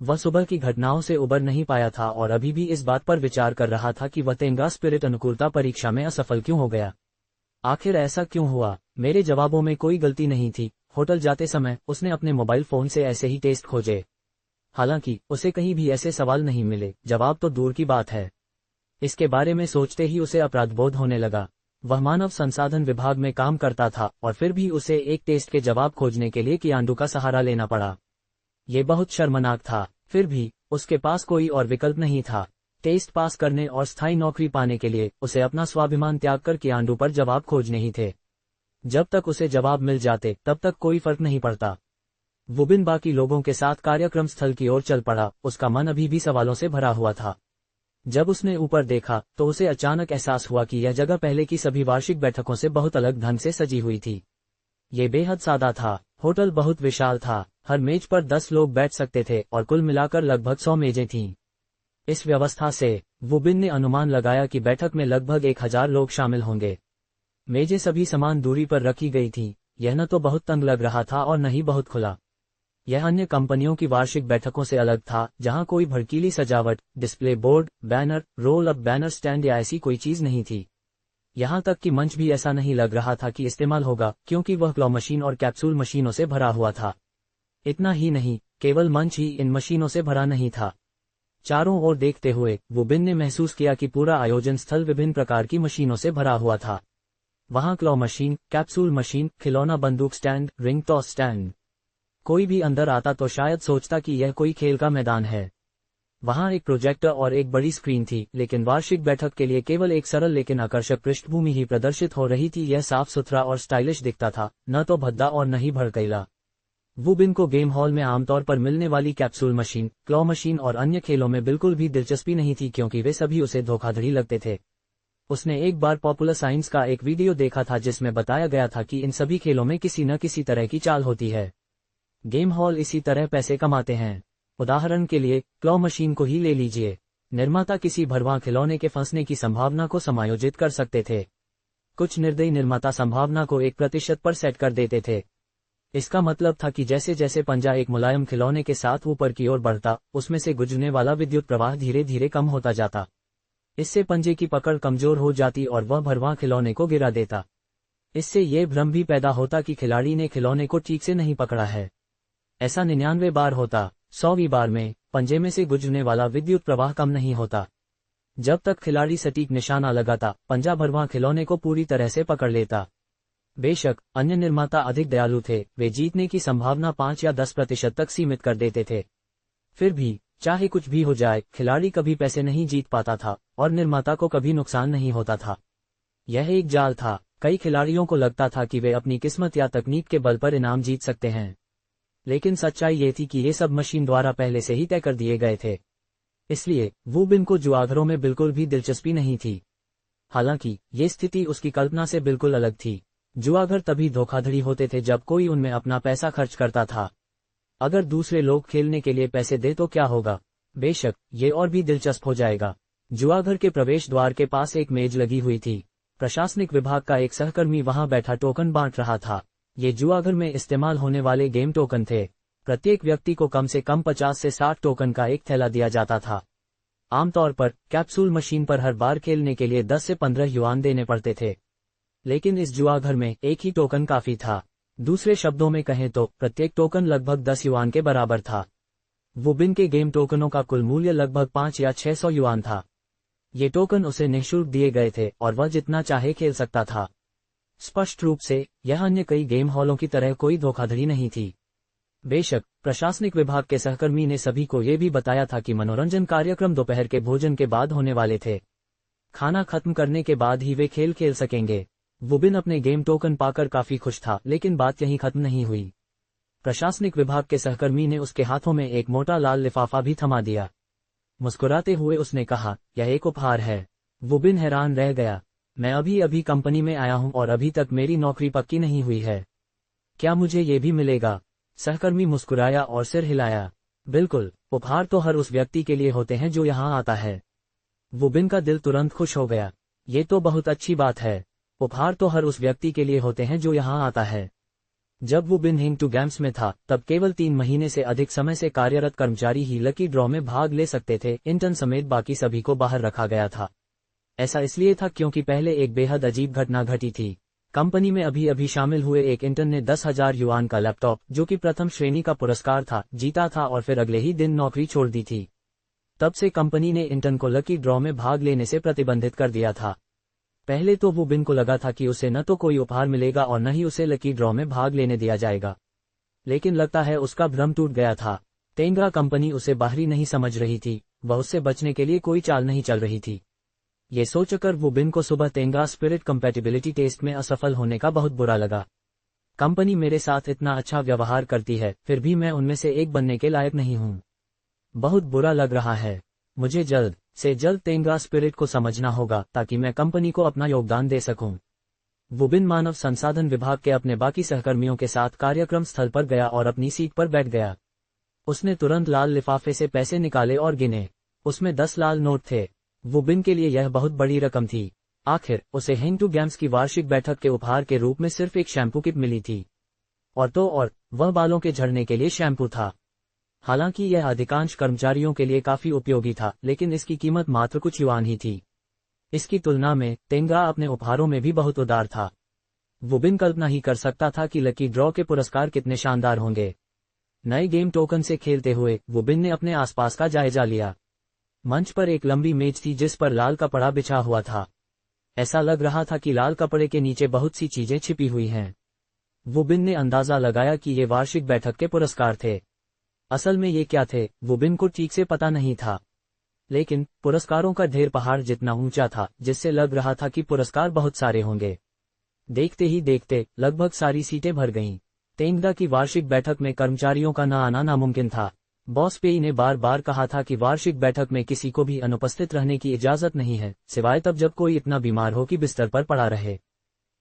वह सुबह की घटनाओं से उबर नहीं पाया था और अभी भी इस बात पर विचार कर रहा था कि वह तेंगा स्पिरिट अनुकूलता परीक्षा में असफल क्यों हो गया। आखिर ऐसा क्यों हुआ? मेरे जवाबों में कोई गलती नहीं थी। होटल जाते समय उसने अपने मोबाइल फोन से ऐसे ही टेस्ट खोजे। हालांकि उसे कहीं भी ऐसे सवाल नहीं मिले, जवाब तो दूर की बात है। इसके बारे में सोचते ही उसे अपराधबोध होने लगा। वह मानव संसाधन विभाग में काम करता था और फिर भी उसे एक टेस्ट के जवाब खोजने के लिए कियांडू का सहारा लेना पड़ा। ये बहुत शर्मनाक था। फिर भी उसके पास कोई और विकल्प नहीं था। टेस्ट पास करने और स्थायी नौकरी पाने के लिए उसे अपना स्वाभिमान त्याग कर कियांडू पर जवाब खोजने ही थे। जब तक उसे जवाब मिल जाते तब तक कोई फर्क नहीं पड़ता। वो बिन बाकी लोगों के साथ कार्यक्रम स्थल की ओर चल पड़ा। उसका मन अभी भी सवालों से भरा हुआ था। जब उसने ऊपर देखा तो उसे अचानक एहसास हुआ कि यह जगह पहले की सभी वार्षिक बैठकों से बहुत अलग ढंग से सजी हुई थी। ये बेहद सादा था। होटल बहुत विशाल था। हर मेज पर 10 लोग बैठ सकते थे और कुल मिलाकर लगभग 100 मेजें थीं। इस व्यवस्था से वो बिन ने अनुमान लगाया कि बैठक में लगभग 1000 लोग शामिल होंगे। मेजें सभी समान दूरी पर रखी गई थीं। यह न तो बहुत तंग लग रहा था और न ही बहुत खुला। यह अन्य कंपनियों की वार्षिक बैठकों से अलग था, जहां कोई भड़कीली सजावट, display board, banner, roll up banner stand या ऐसी कोई चीज नहीं थी। यहां तक कि मंच भी ऐसा नहीं लग रहा था कि इस्तेमाल होगा, क्योंकि वह क्लॉ मशीन और कैप्सूल मशीनों से भरा हुआ था। इतना ही नहीं, केवल मंच ही इन मशीनों से भरा नहीं था। चारों ओर देखते हुए वो बिन ने महसूस किया कि पूरा आयोजन स्थल विभिन्न प्रकार की मशीनों से भरा हुआ था। वहां क्लॉ मशीन, कैप्सूल मशीन, खिलौना बंदूक स्टैंड, रिंग टॉस स्टैंड। कोई भी अंदर आता तो शायद सोचता कि यह कोई खेल का मैदान है। वहां एक प्रोजेक्टर और एक बड़ी स्क्रीन थी, लेकिन वार्षिक बैठक के लिए केवल एक सरल लेकिन आकर्षक पृष्ठभूमि ही प्रदर्शित हो रही थी। यह साफ सुथरा और स्टाइलिश दिखता था, न तो भद्दा और न ही भड़कीला। वो बिन को गेम हॉल में आमतौर पर मिलने वाली कैप्सूल मशीन, क्लॉ मशीन और अन्य खेलों में बिल्कुल भी दिलचस्पी नहीं थी, क्योंकि वे सभी उसे धोखाधड़ी लगते थे। उसने एक बार पॉपुलर साइंस का एक वीडियो देखा था जिसमें बताया गया था कि इन सभी खेलों में किसी न किसी तरह की चाल होती है। गेम हॉल इसी तरह पैसे कमाते हैं। उदाहरण के लिए क्लॉ मशीन को ही ले लीजिए। निर्माता किसी भरवां खिलौने के फंसने की संभावना को समायोजित कर सकते थे। कुछ निर्दयी निर्माता संभावना को 1% पर सेट कर देते थे। इसका मतलब था कि जैसे जैसे पंजा एक मुलायम खिलौने के साथ ऊपर की ओर बढ़ता, उसमें से गुजरने वाला विद्युत प्रवाह धीरे धीरे कम होता जाता। इससे पंजे की पकड़ कमजोर हो जाती और वह भरवां खिलौने को गिरा देता। इससे ये भ्रम भी पैदा होता कि खिलाड़ी ने खिलौने को ठीक से नहीं पकड़ा है। ऐसा 99 बार होता। 100वीं बार में पंजे में से गुजरने वाला विद्युत प्रवाह कम नहीं होता। जब तक खिलाड़ी सटीक निशाना लगाता, पंजा भरवां खिलौने को पूरी तरह से पकड़ लेता। बेशक अन्य निर्माता अधिक दयालु थे, वे जीतने की संभावना 5 या 10% तक सीमित कर देते थे। फिर भी चाहे कुछ भी हो जाए, खिलाड़ी कभी पैसे नहीं जीत पाता था और निर्माता को कभी नुकसान नहीं होता था। यह एक जाल था। कई खिलाड़ियों को लगता था कि वे अपनी किस्मत या तकनीक के बल पर इनाम जीत सकते हैं, लेकिन सच्चाई ये थी कि ये सब मशीन द्वारा पहले से ही तय कर दिए गए थे। इसलिए वू बिन को जुआघरों में बिल्कुल भी दिलचस्पी नहीं थी। हालांकि ये स्थिति उसकी कल्पना से बिल्कुल अलग थी। जुआघर तभी धोखाधड़ी होते थे जब कोई उनमें अपना पैसा खर्च करता था। अगर दूसरे लोग खेलने के लिए पैसे दे तो क्या होगा? बेशक ये और भी दिलचस्प हो जाएगा। जुआघर के प्रवेश द्वार के पास एक मेज लगी हुई थी। प्रशासनिक विभाग का एक सहकर्मी वहां बैठा टोकन बांट रहा था। ये जुआघर में इस्तेमाल होने वाले गेम टोकन थे। प्रत्येक व्यक्ति को कम से कम 50 से 60 टोकन का एक थैला दिया जाता था। आमतौर पर कैप्सूल मशीन पर हर बार खेलने के लिए 10 से 15 युआन देने पड़ते थे, लेकिन इस जुआघर में एक ही टोकन काफी था। दूसरे शब्दों में कहें तो प्रत्येक टोकन लगभग 10 युआन के बराबर था। वू बिन के गेम टोकनों का कुल मूल्य लगभग 5 या 600 युआन था। ये टोकन उसे निःशुल्क दिए गए थे और वह जितना चाहे खेल सकता था। स्पष्ट रूप से यह अन्य कई गेम हॉलों की तरह कोई धोखाधड़ी नहीं थी। बेशक प्रशासनिक विभाग के सहकर्मी ने सभी को यह भी बताया था कि मनोरंजन कार्यक्रम दोपहर के भोजन के बाद होने वाले थे। खाना खत्म करने के बाद ही वे खेल खेल सकेंगे। वू बिन अपने गेम टोकन पाकर काफी खुश था, लेकिन बात यहीं खत्म नहीं हुई। प्रशासनिक विभाग के सहकर्मी ने उसके हाथों में एक मोटा लाल लिफाफा भी थमा दिया। मुस्कुराते हुए उसने कहा, यह एक उपहार है। वू बिन हैरान रह गया। मैं अभी अभी कंपनी में आया हूं और अभी तक मेरी नौकरी पक्की नहीं हुई है। क्या मुझे ये भी मिलेगा? सहकर्मी मुस्कुराया और सिर हिलाया। बिल्कुल, उपहार तो हर उस व्यक्ति के लिए होते हैं जो यहाँ आता है। वू बिन का दिल तुरंत खुश हो गया। ये तो बहुत अच्छी बात है। उपहार तो हर उस व्यक्ति के लिए होते हैं जो यहाँ आता है। जब वू बिन हिंग टू गेम्स में था तब केवल 3 महीने से अधिक समय से कार्यरत कर्मचारी ही लकी ड्रॉ में भाग ले सकते थे। इंटर्न समेत बाकी सभी को बाहर रखा गया था। ऐसा इसलिए था क्योंकि पहले एक बेहद अजीब घटना घटी थी। कंपनी में अभी अभी शामिल हुए एक इंटर्न ने 10,000 युआन का लैपटॉप, जो कि प्रथम श्रेणी का पुरस्कार था, जीता था और फिर अगले ही दिन नौकरी छोड़ दी थी। तब से कंपनी ने इंटर्न को लकी ड्रॉ में भाग लेने से प्रतिबंधित कर दिया था। पहले तो वू बिन को लगा था कि उसे न तो कोई उपहार मिलेगा और न ही उसे लकी ड्रॉ में भाग लेने दिया जाएगा, लेकिन लगता है उसका भ्रम टूट गया था। तेंगा कंपनी उसे बाहरी नहीं समझ रही थी, वह उससे बचने के लिए कोई चाल नहीं चल रही थी। ये सोचकर वू बिन को सुबह तेंगा स्पिरिट कंपैटिबिलिटी टेस्ट में असफल होने का बहुत बुरा लगा। कंपनी मेरे साथ इतना अच्छा व्यवहार करती है, फिर भी मैं उनमें से एक बनने के लायक नहीं हूँ। बहुत बुरा लग रहा है। मुझे जल्द से जल्द तेंगा स्पिरिट को समझना होगा ताकि मैं कंपनी को अपना योगदान दे सकूं। वू बिन मानव संसाधन विभाग के अपने बाकी सहकर्मियों के साथ कार्यक्रम स्थल पर गया और अपनी सीट पर बैठ गया। उसने तुरंत लाल लिफाफे से पैसे निकाले और गिने। उसमें 10 लाल नोट थे। वू बिन के लिए यह बहुत बड़ी रकम थी। आखिर उसे हिंग टू गेम्स की वार्षिक बैठक के उपहार के रूप में सिर्फ एक शैम्पू किट मिली थी, और तो और वह बालों के झड़ने के लिए शैम्पू था। हालांकि यह अधिकांश कर्मचारियों के लिए काफी उपयोगी था, लेकिन इसकी कीमत मात्र कुछ युआन ही थी। इसकी तुलना में तेंगा अपने उपहारों में भी बहुत उदार था। वू बिन कल्पना ही कर सकता था कि लकी ड्रॉ के पुरस्कार कितने शानदार होंगे। नए गेम टोकन से खेलते हुए वू बिन ने अपने आसपास का जायजा लिया। मंच पर एक लंबी मेज थी जिस पर लाल कपड़ा बिछा हुआ था। ऐसा लग रहा था कि लाल कपड़े के नीचे बहुत सी चीजें छिपी हुई हैं। वू बिन ने अंदाजा लगाया कि ये वार्षिक बैठक के पुरस्कार थे। असल में ये क्या थे, वू बिन को ठीक से पता नहीं था, लेकिन पुरस्कारों का ढेर पहाड़ जितना ऊंचा था, जिससे लग रहा था कि पुरस्कार बहुत सारे होंगे। देखते ही देखते लगभग सारी सीटें भर गईं। तेंगा की वार्षिक बैठक में कर्मचारियों का न आना नामुमकिन था। बॉस पेई ने बार बार कहा था कि वार्षिक बैठक में किसी को भी अनुपस्थित रहने की इजाजत नहीं है, सिवाय तब जब कोई इतना बीमार हो कि बिस्तर पर पड़ा रहे।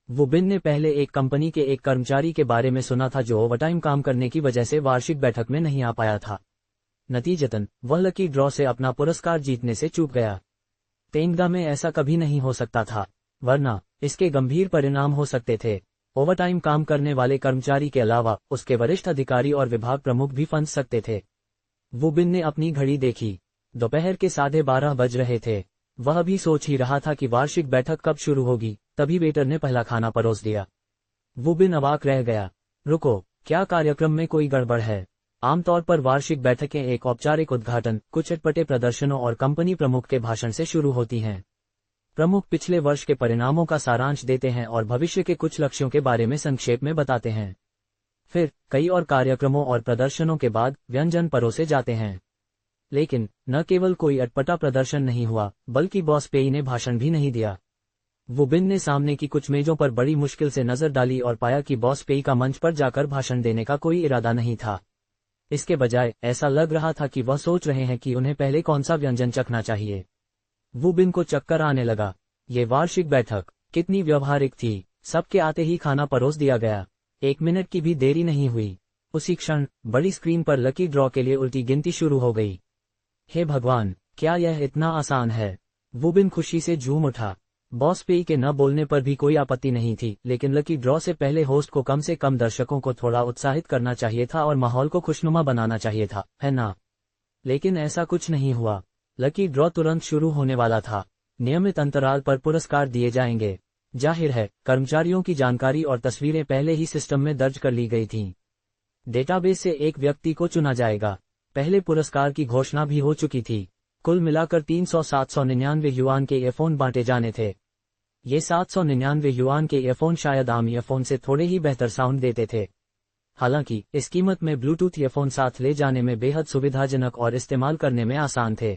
वू बिन ने पहले एक कंपनी के एक कर्मचारी के बारे में सुना था जो ओवरटाइम काम करने की वजह से वार्षिक बैठक में नहीं आ पाया था। नतीजतन वह लकी ड्रॉ से अपना पुरस्कार जीतने से चूक गया। तेंगा में ऐसा कभी नहीं हो सकता था, वरना इसके गंभीर परिणाम हो सकते थे। ओवरटाइम काम करने वाले कर्मचारी के अलावा उसके वरिष्ठ अधिकारी और विभाग प्रमुख भी फंस सकते थे। वू बिन ने अपनी घड़ी देखी। दोपहर के 12:30 बज रहे थे। वह भी सोच ही रहा था कि वार्षिक बैठक कब शुरू होगी, तभी वेटर ने पहला खाना परोस दिया। वू बिन अवाक रह गया। रुको, क्या कार्यक्रम में कोई गड़बड़ है? आमतौर पर वार्षिक बैठकें एक औपचारिक उद्घाटन, कुछ चटपटे प्रदर्शनों और कंपनी प्रमुख के भाषण से शुरू होती हैं। प्रमुख पिछले वर्ष के परिणामों का सारांश देते हैं और भविष्य के कुछ लक्ष्यों के बारे में संक्षेप में बताते हैं। फिर कई और कार्यक्रमों और प्रदर्शनों के बाद व्यंजन परोसे जाते हैं। लेकिन न केवल कोई अटपटा प्रदर्शन नहीं हुआ, बल्कि बॉस पेई ने भाषण भी नहीं दिया। वू बिन ने सामने की कुछ मेजों पर बड़ी मुश्किल से नजर डाली और पाया कि बॉस पेई का मंच पर जाकर भाषण देने का कोई इरादा नहीं था। इसके बजाय ऐसा लग रहा था कि वह सोच रहे हैं कि उन्हें पहले कौन सा व्यंजन चखना चाहिए। वू बिन को चक्कर आने लगा। ये वार्षिक बैठक कितनी व्यवहारिक थी। सबके आते ही खाना परोस दिया गया। 1 मिनट की भी देरी नहीं हुई। उसी क्षण बड़ी स्क्रीन पर लकी ड्रॉ के लिए उल्टी गिनती शुरू हो गई। हे भगवान, क्या यह इतना आसान है? वू बिन खुशी से झूम उठा। बॉस पेई के न बोलने पर भी कोई आपत्ति नहीं थी, लेकिन लकी ड्रॉ से पहले होस्ट को कम से कम दर्शकों को थोड़ा उत्साहित करना चाहिए था और माहौल को खुशनुमा बनाना चाहिए था, है ना? लेकिन ऐसा कुछ नहीं हुआ। लकी ड्रॉ तुरंत शुरू होने वाला था। नियमित अंतराल पर पुरस्कार दिए जाएंगे। जाहिर है, कर्मचारियों की जानकारी और तस्वीरें पहले ही सिस्टम में दर्ज कर ली गई थीं। डेटाबेस से एक व्यक्ति को चुना जाएगा। पहले पुरस्कार की घोषणा भी हो चुकी थी। कुल मिलाकर 300-799 युआन के ईयरफोन बांटे जाने थे। ये 799 युआन के ईयरफोन शायद आम ईयरफोन से थोड़े ही बेहतर साउंड देते थे। हालांकि इस कीमत में ब्लूटूथ ईयरफोन साथ ले जाने में बेहद सुविधाजनक और इस्तेमाल करने में आसान थे।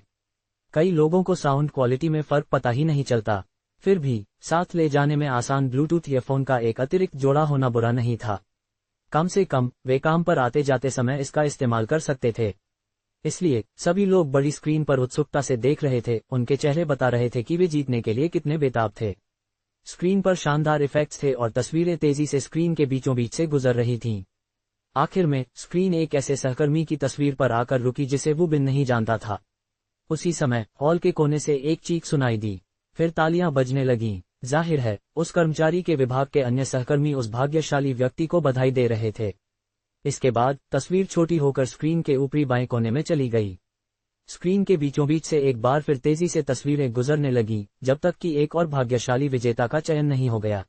कई लोगों को साउंड क्वालिटी में फर्क पता ही नहीं चलता। फिर भी साथ ले जाने में आसान ब्लूटूथ ईयरफोन का एक अतिरिक्त जोड़ा होना बुरा नहीं था। कम से कम वे काम पर आते जाते समय इसका इस्तेमाल कर सकते थे। इसलिए सभी लोग बड़ी स्क्रीन पर उत्सुकता से देख रहे थे। उनके चेहरे बता रहे थे कि वे जीतने के लिए कितने बेताब थे। स्क्रीन पर शानदार इफेक्ट्स थे और तस्वीरें तेजी से स्क्रीन के बीचों बीच से गुजर रही थीं। आखिर में स्क्रीन एक ऐसे सहकर्मी की तस्वीर पर आकर रुकी जिसे वो बिन नहीं जानता था। उसी समय हॉल के कोने से एक चीख सुनाई दी। फिर तालियां बजने लगीं। जाहिर है, उस कर्मचारी के विभाग के अन्य सहकर्मी उस भाग्यशाली व्यक्ति को बधाई दे रहे थे। इसके बाद तस्वीर छोटी होकर स्क्रीन के ऊपरी बाएं कोने में चली गई। स्क्रीन के बीचों बीच से एक बार फिर तेजी से तस्वीरें गुजरने लगीं, जब तक कि एक और भाग्यशाली विजेता का चयन नहीं हो गया।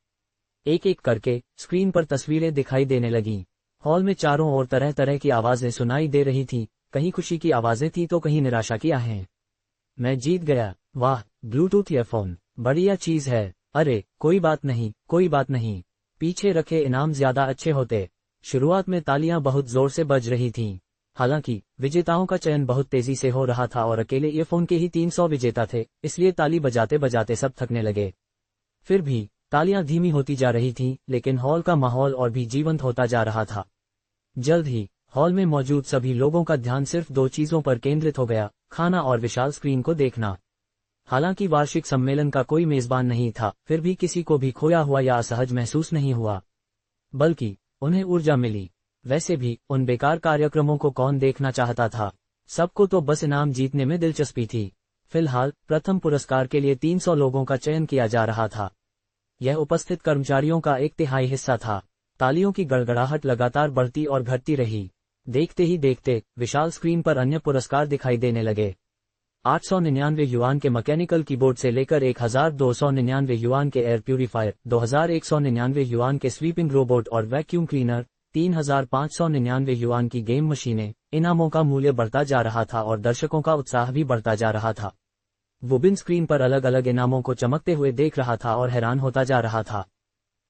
एक एक करके स्क्रीन पर तस्वीरें दिखाई देने लगीं। हॉल में चारों ओर तरह तरह की आवाजें सुनाई दे रही थीं। कहीं खुशी की आवाजें थीं तो कहीं निराशा की आहें। मैं जीत गया। वाह, ब्लूटूथ ईयरफोन बढ़िया चीज है। अरे कोई बात नहीं, कोई बात नहीं। पीछे रखे इनाम ज्यादा अच्छे होते। शुरुआत में तालियां बहुत जोर से बज रही थीं। हालांकि विजेताओं का चयन बहुत तेजी से हो रहा था और अकेले ईयरफोन के ही 300 विजेता थे, इसलिए ताली बजाते बजाते सब थकने लगे। फिर भी तालियां धीमी होती जा रही थीं, लेकिन हॉल का माहौल और भी जीवंत होता जा रहा था। जल्द ही हॉल में मौजूद सभी लोगों का ध्यान सिर्फ 2 चीजों पर केंद्रित हो गया, खाना और विशाल स्क्रीन को देखना। हालांकि वार्षिक सम्मेलन का कोई मेजबान नहीं था, फिर भी किसी को भी खोया हुआ या असहज महसूस नहीं हुआ, बल्कि उन्हें ऊर्जा मिली। वैसे भी उन बेकार कार्यक्रमों को कौन देखना चाहता था? सबको तो बस इनाम जीतने में दिलचस्पी थी। फिलहाल प्रथम पुरस्कार के लिए 300 लोगों का चयन किया जा रहा था। यह उपस्थित कर्मचारियों का 1/3 हिस्सा था। तालियों की गड़गड़ाहट लगातार बढ़ती और घटती रही। देखते ही देखते विशाल स्क्रीन पर अन्य पुरस्कार दिखाई देने लगे। 899 युआन के मैकेनिकल कीबोर्ड से लेकर 1299 युआन के एयर प्यूरीफायर, 2199 युआन के स्वीपिंग रोबोट और वैक्यूम क्लीनर, 3599 युआन की गेम मशीनें। इनामों का मूल्य बढ़ता जा रहा था और दर्शकों का उत्साह भी बढ़ता जा रहा था। वो बिन स्क्रीन पर अलग अलग इनामों को चमकते हुए देख रहा था और हैरान होता जा रहा था।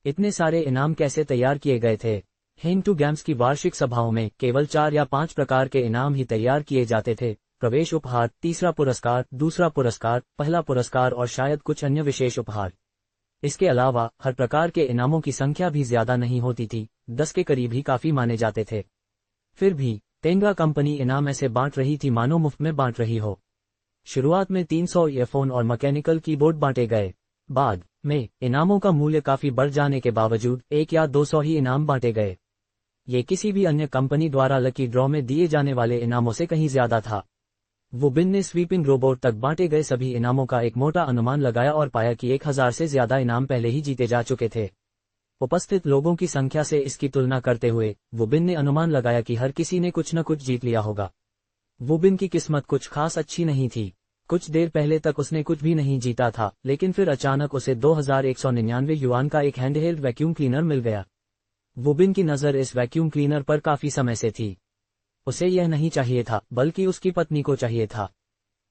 इतने सारे इनाम कैसे तैयार किए गए थे? हेंग2 गेम्स की वार्षिक सभाओं में केवल 4 या 5 प्रकार के इनाम ही तैयार किए जाते थे। प्रवेश उपहार, तीसरा पुरस्कार, दूसरा पुरस्कार, पहला पुरस्कार और शायद कुछ अन्य विशेष उपहार। इसके अलावा हर प्रकार के इनामों की संख्या भी ज्यादा नहीं होती थी, 10 के करीब ही काफी माने जाते थे। फिर भी तेंगा कंपनी इनाम ऐसे बांट रही थी मानो मुफ्त में बांट रही हो। शुरुआत में 300 ईयरफोन और मैकेनिकल कीबोर्ड बांटे गए। बाद में इनामों का मूल्य काफी बढ़ जाने के बावजूद 1 या 200 ही इनाम बांटे गए। ये किसी भी अन्य कंपनी द्वारा लकी ड्रॉ में दिए जाने वाले इनामों से कहीं ज्यादा था। वो बिन ने स्वीपिंग रोबोट तक बांटे गए सभी इनामों का एक मोटा अनुमान लगाया और पाया कि 1000 से ज्यादा इनाम पहले ही जीते जा चुके थे। उपस्थित लोगों की संख्या से इसकी तुलना करते हुए वो बिन ने अनुमान लगाया कि हर किसी ने कुछ न कुछ जीत लिया होगा। वो बिन की किस्मत कुछ खास अच्छी नहीं थी। कुछ देर पहले तक उसने कुछ भी नहीं जीता था, लेकिन फिर अचानक उसे 2199 युआन का एक हैंडहेल्ड वैक्यूम क्लीनर मिल गया। वो बिन की नजर इस वैक्यूम क्लीनर पर काफी समय से थी। उसे यह नहीं चाहिए था, बल्कि उसकी पत्नी को चाहिए था।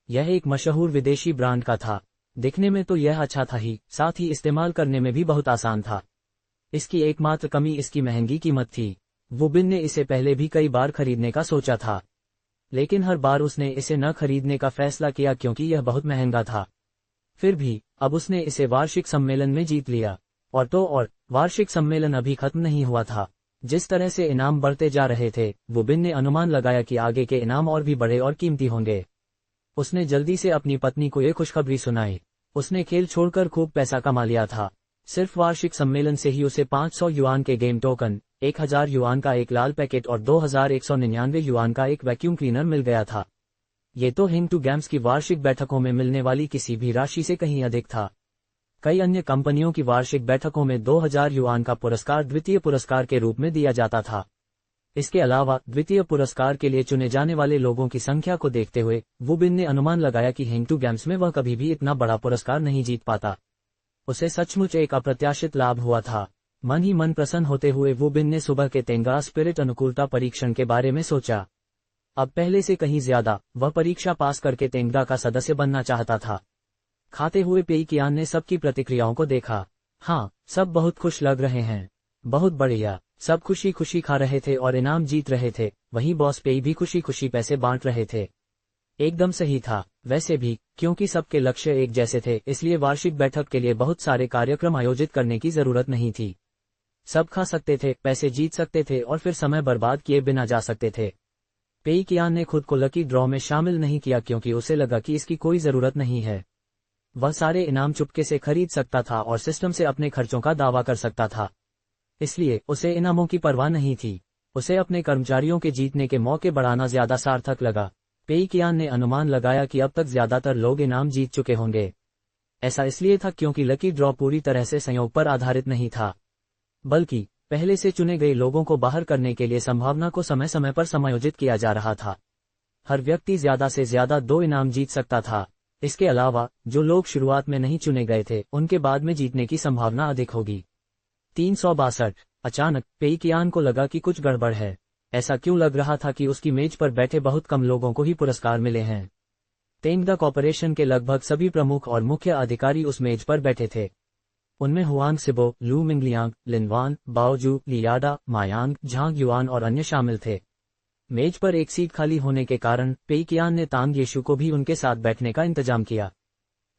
यह एक मशहूर विदेशी ब्रांड का था। दिखने में तो यह अच्छा था ही, साथ ही इस्तेमाल करने में भी बहुत आसान था। इसकी एकमात्र कमी इसकी महंगी कीमत थी। वो बिन ने इसे पहले भी कई बार खरीदने का सोचा था, लेकिन हर बार उसने इसे न खरीदने का फैसला किया क्योंकि यह बहुत महंगा था। फिर भी अब उसने इसे वार्षिक सम्मेलन में जीत लिया। और वार्षिक सम्मेलन अभी खत्म नहीं हुआ था। जिस तरह से इनाम बढ़ते जा रहे थे, वो बिन ने अनुमान लगाया कि आगे के इनाम और भी बड़े और कीमती होंगे। उसने जल्दी से अपनी पत्नी को ये खुशखबरी सुनाई। उसने खेल छोड़कर खूब पैसा कमा लिया था। सिर्फ वार्षिक सम्मेलन से ही उसे 500 युआन के गेम टोकन, 1000 युआन का एक लाल पैकेट और 2199 युआन का एक वैक्यूम क्लीनर मिल गया था। ये तो हिंग टू गेम्स की वार्षिक बैठकों में मिलने वाली किसी भी राशि से कहीं अधिक था। कई अन्य कंपनियों की वार्षिक बैठकों में 2000 युआन का पुरस्कार द्वितीय पुरस्कार के रूप में दिया जाता था। इसके अलावा द्वितीय पुरस्कार के लिए चुने जाने वाले लोगों की संख्या को देखते हुए वू बिन ने अनुमान लगाया कि हिंग टू गेम्स में वह कभी भी इतना बड़ा पुरस्कार नहीं जीत पाता। उसे सचमुच एक अप्रत्याशित लाभ हुआ था। मन ही मन प्रसन्न होते हुए वू बिन ने सुबह के तेंगा स्पिरिट अनुकूलता परीक्षण के बारे में सोचा। अब पहले से कहीं ज्यादा वह परीक्षा पास करके तेंगा का सदस्य बनना चाहता था। खाते हुए पेई कियान ने सबकी प्रतिक्रियाओं को देखा। हाँ, सब बहुत खुश लग रहे हैं। बहुत बढ़िया। सब खुशी खुशी खा रहे थे और इनाम जीत रहे थे। वहीं बॉस पेई भी खुशी खुशी पैसे बांट रहे थे। एकदम सही था। वैसे भी क्योंकि सबके लक्ष्य एक जैसे थे, इसलिए वार्षिक बैठक के लिए बहुत सारे कार्यक्रम आयोजित करने की जरूरत नहीं थी। सब खा सकते थे, पैसे जीत सकते थे और फिर समय बर्बाद किए बिना जा सकते थे। पेई कियान ने खुद को लकी ड्रॉ में शामिल नहीं किया क्योंकि उसे लगा कि इसकी कोई जरूरत नहीं है। वह सारे इनाम चुपके से खरीद सकता था और सिस्टम से अपने खर्चों का दावा कर सकता था। इसलिए उसे इनामों की परवाह नहीं थी। उसे अपने कर्मचारियों के जीतने के मौके बढ़ाना ज्यादा सार्थक लगा। पेई कियान ने अनुमान लगाया कि अब तक ज्यादातर लोग इनाम जीत चुके होंगे। ऐसा इसलिए था क्योंकि लकी ड्रॉ पूरी तरह से संयोग पर आधारित नहीं था, बल्कि पहले से चुने गए लोगों को बाहर करने के लिए संभावना को समय समय पर समायोजित किया जा रहा था। हर व्यक्ति ज्यादा से ज्यादा 2 इनाम जीत सकता था। इसके अलावा जो लोग शुरुआत में नहीं चुने गए थे, उनके बाद में जीतने की संभावना अधिक होगी। 362। अचानक पेई कियान को लगा कि कुछ गड़बड़ है। ऐसा क्यों लग रहा था कि उसकी मेज पर बैठे बहुत कम लोगों को ही पुरस्कार मिले हैं। तेंगा कॉर्पोरेशन के लगभग सभी प्रमुख और मुख्य अधिकारी उस मेज पर बैठे थे। उनमें हुआंग सिबो, लू मिंगलियांग, लिनवान, बाओजू, लियाडा, मायांग, झांग युआन और अन्य शामिल थे। मेज पर एक सीट खाली होने के कारण पेई कियान ने तांग येशु को भी उनके साथ बैठने का इंतजाम किया।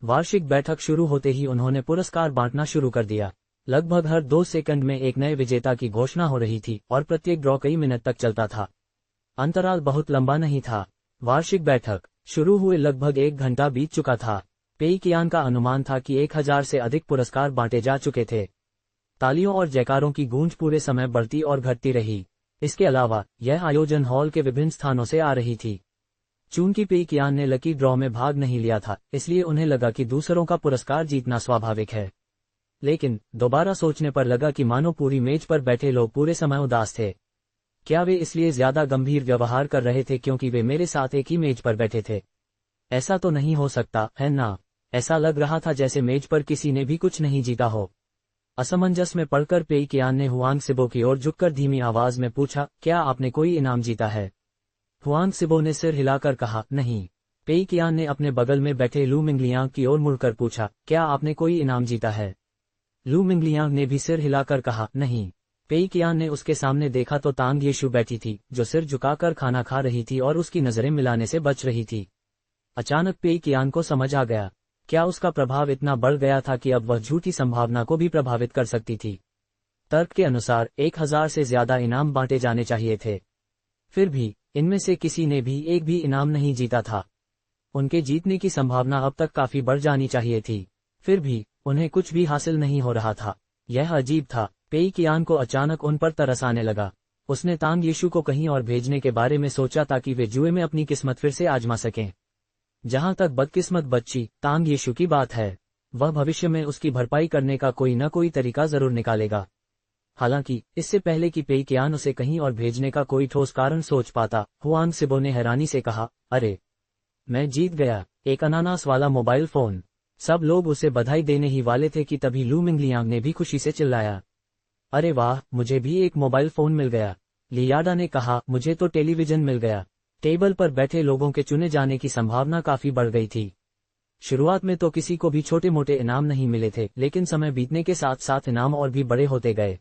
वार्षिक बैठक शुरू होते ही उन्होंने पुरस्कार बांटना शुरू कर दिया। लगभग हर 2 सेकंड में एक नए विजेता की घोषणा हो रही थी और प्रत्येक ड्रॉ कई मिनट तक चलता था। अंतराल बहुत लंबा नहीं था। वार्षिक बैठक शुरू हुए लगभग 1 घंटा बीत चुका था। पेई कियान का अनुमान था कि 1000 से अधिक पुरस्कार बांटे जा चुके थे। तालियों और जयकारों की गूंज पूरे समय बढ़ती और घटती रही। इसके अलावा यह आयोजन हॉल के विभिन्न स्थानों से आ रही थी। चूंकि पेई कियान ने लकी ड्रॉ में भाग नहीं लिया था, इसलिए उन्हें लगा कि दूसरों का पुरस्कार जीतना स्वाभाविक है। लेकिन दोबारा सोचने पर लगा कि मानो पूरी मेज पर बैठे लोग पूरे समय उदास थे। क्या वे इसलिए ज्यादा गंभीर व्यवहार कर रहे थे क्योंकि वे मेरे साथ एक ही मेज पर बैठे थे? ऐसा तो नहीं हो सकता है ना। ऐसा लग रहा था जैसे मेज पर किसी ने भी कुछ नहीं जीता हो। असमंजस में पड़कर पेई कियान ने हुआंग सिबो की ओर झुककर धीमी आवाज में पूछा, क्या आपने कोई इनाम जीता है? हुआंग सिबो ने सिर हिलाकर कहा, नहीं। पेई कियान ने अपने बगल में बैठे लू मिंगलियांग की ओर मुड़कर पूछा, क्या आपने कोई इनाम जीता है? लू मिंगलियांग ने भी सिर हिलाकर कहा, नहीं। पेई कियान ने उसके सामने देखा तो तांग येशु बैठी थी, जो सिर झुकाकर खाना खा रही थी और उसकी नजरें मिलाने से बच रही थी। अचानक पेई कियान को समझ आ गया। क्या उसका प्रभाव इतना बढ़ गया था कि अब वह झूठी संभावना को भी प्रभावित कर सकती थी? तर्क के अनुसार 1000 से ज्यादा इनाम बांटे जाने चाहिए थे। फिर भी इनमें से किसी ने भी एक भी इनाम नहीं जीता था। उनके जीतने की संभावना अब तक काफी बढ़ जानी चाहिए थी। फिर भी उन्हें कुछ भी हासिल नहीं हो रहा था। यह अजीब था। पेई कियान को अचानक उन पर तरस आने लगा। उसने तांग येशु को कहीं और भेजने के बारे में सोचा ताकि वे जुए में अपनी किस्मत फिर से आजमा सकें। जहां तक बदकिस्मत बच्ची तांग येशु की बात है, वह भविष्य में उसकी भरपाई करने का कोई न कोई तरीका जरूर निकालेगा। हालांकि इससे पहले कि पेई कियान उसे कहीं और भेजने का कोई ठोस कारण सोच पाता, हुआंग सिबो ने हैरानी से कहा, अरे, मैं जीत गया, एक अनानास वाला मोबाइल फोन। सब लोग उसे बधाई देने ही वाले थे कि तभी लू मिंगलियांग ने भी खुशी से चिल्लाया, अरे वाह, मुझे भी एक मोबाइल फोन मिल गया। लियाडा ने कहा, मुझे तो टेलीविजन मिल गया। टेबल पर बैठे लोगों के चुने जाने की संभावना काफी बढ़ गई थी। शुरुआत में तो किसी को भी छोटे मोटे इनाम नहीं मिले थे, लेकिन समय बीतने के साथ साथ इनाम और भी बड़े होते गए।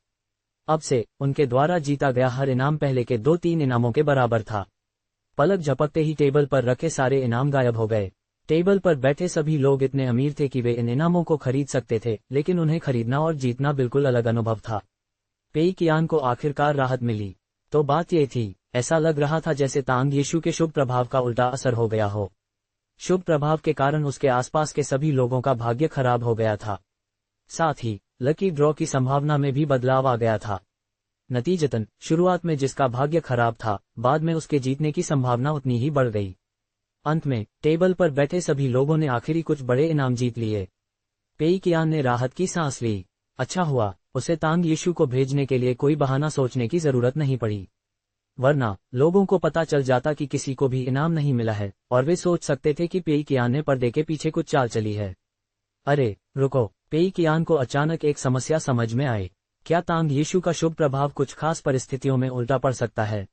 अब से उनके द्वारा जीता गया हर इनाम पहले के 2-3 इनामों के बराबर था। पलक झपकते ही टेबल पर रखे सारे इनाम गायब हो गए। टेबल पर बैठे सभी लोग इतने अमीर थे कि वे इन इनामों को खरीद सकते थे, लेकिन उन्हें खरीदना और जीतना बिल्कुल अलग अनुभव था। पेई कियान को आखिरकार राहत मिली। तो बात ये थी, ऐसा लग रहा था जैसे तांग यीशु के शुभ प्रभाव का उल्टा असर हो गया हो। शुभ प्रभाव के कारण उसके आसपास के सभी लोगों का भाग्य खराब हो गया था। साथ ही लकी ड्रॉ की संभावना में भी बदलाव आ गया था। नतीजतन शुरुआत में जिसका भाग्य खराब था, बाद में उसके जीतने की संभावना उतनी ही बढ़ गई। अंत में टेबल पर बैठे सभी लोगों ने आखिरी कुछ बड़े इनाम जीत लिए। पेई कियान ने राहत की सांस ली। अच्छा हुआ उसे तांग यीशु को भेजने के लिए कोई बहाना सोचने की जरूरत नहीं पड़ी, वरना लोगों को पता चल जाता कि किसी को भी इनाम नहीं मिला है और वे सोच सकते थे कि पेई कियान ने पर्दे के पीछे कुछ चाल चली है। अरे रुको, पेई कियान को अचानक एक समस्या समझ में आई। क्या तांग यीशु का शुभ प्रभाव कुछ खास परिस्थितियों में उल्टा पड़ सकता है?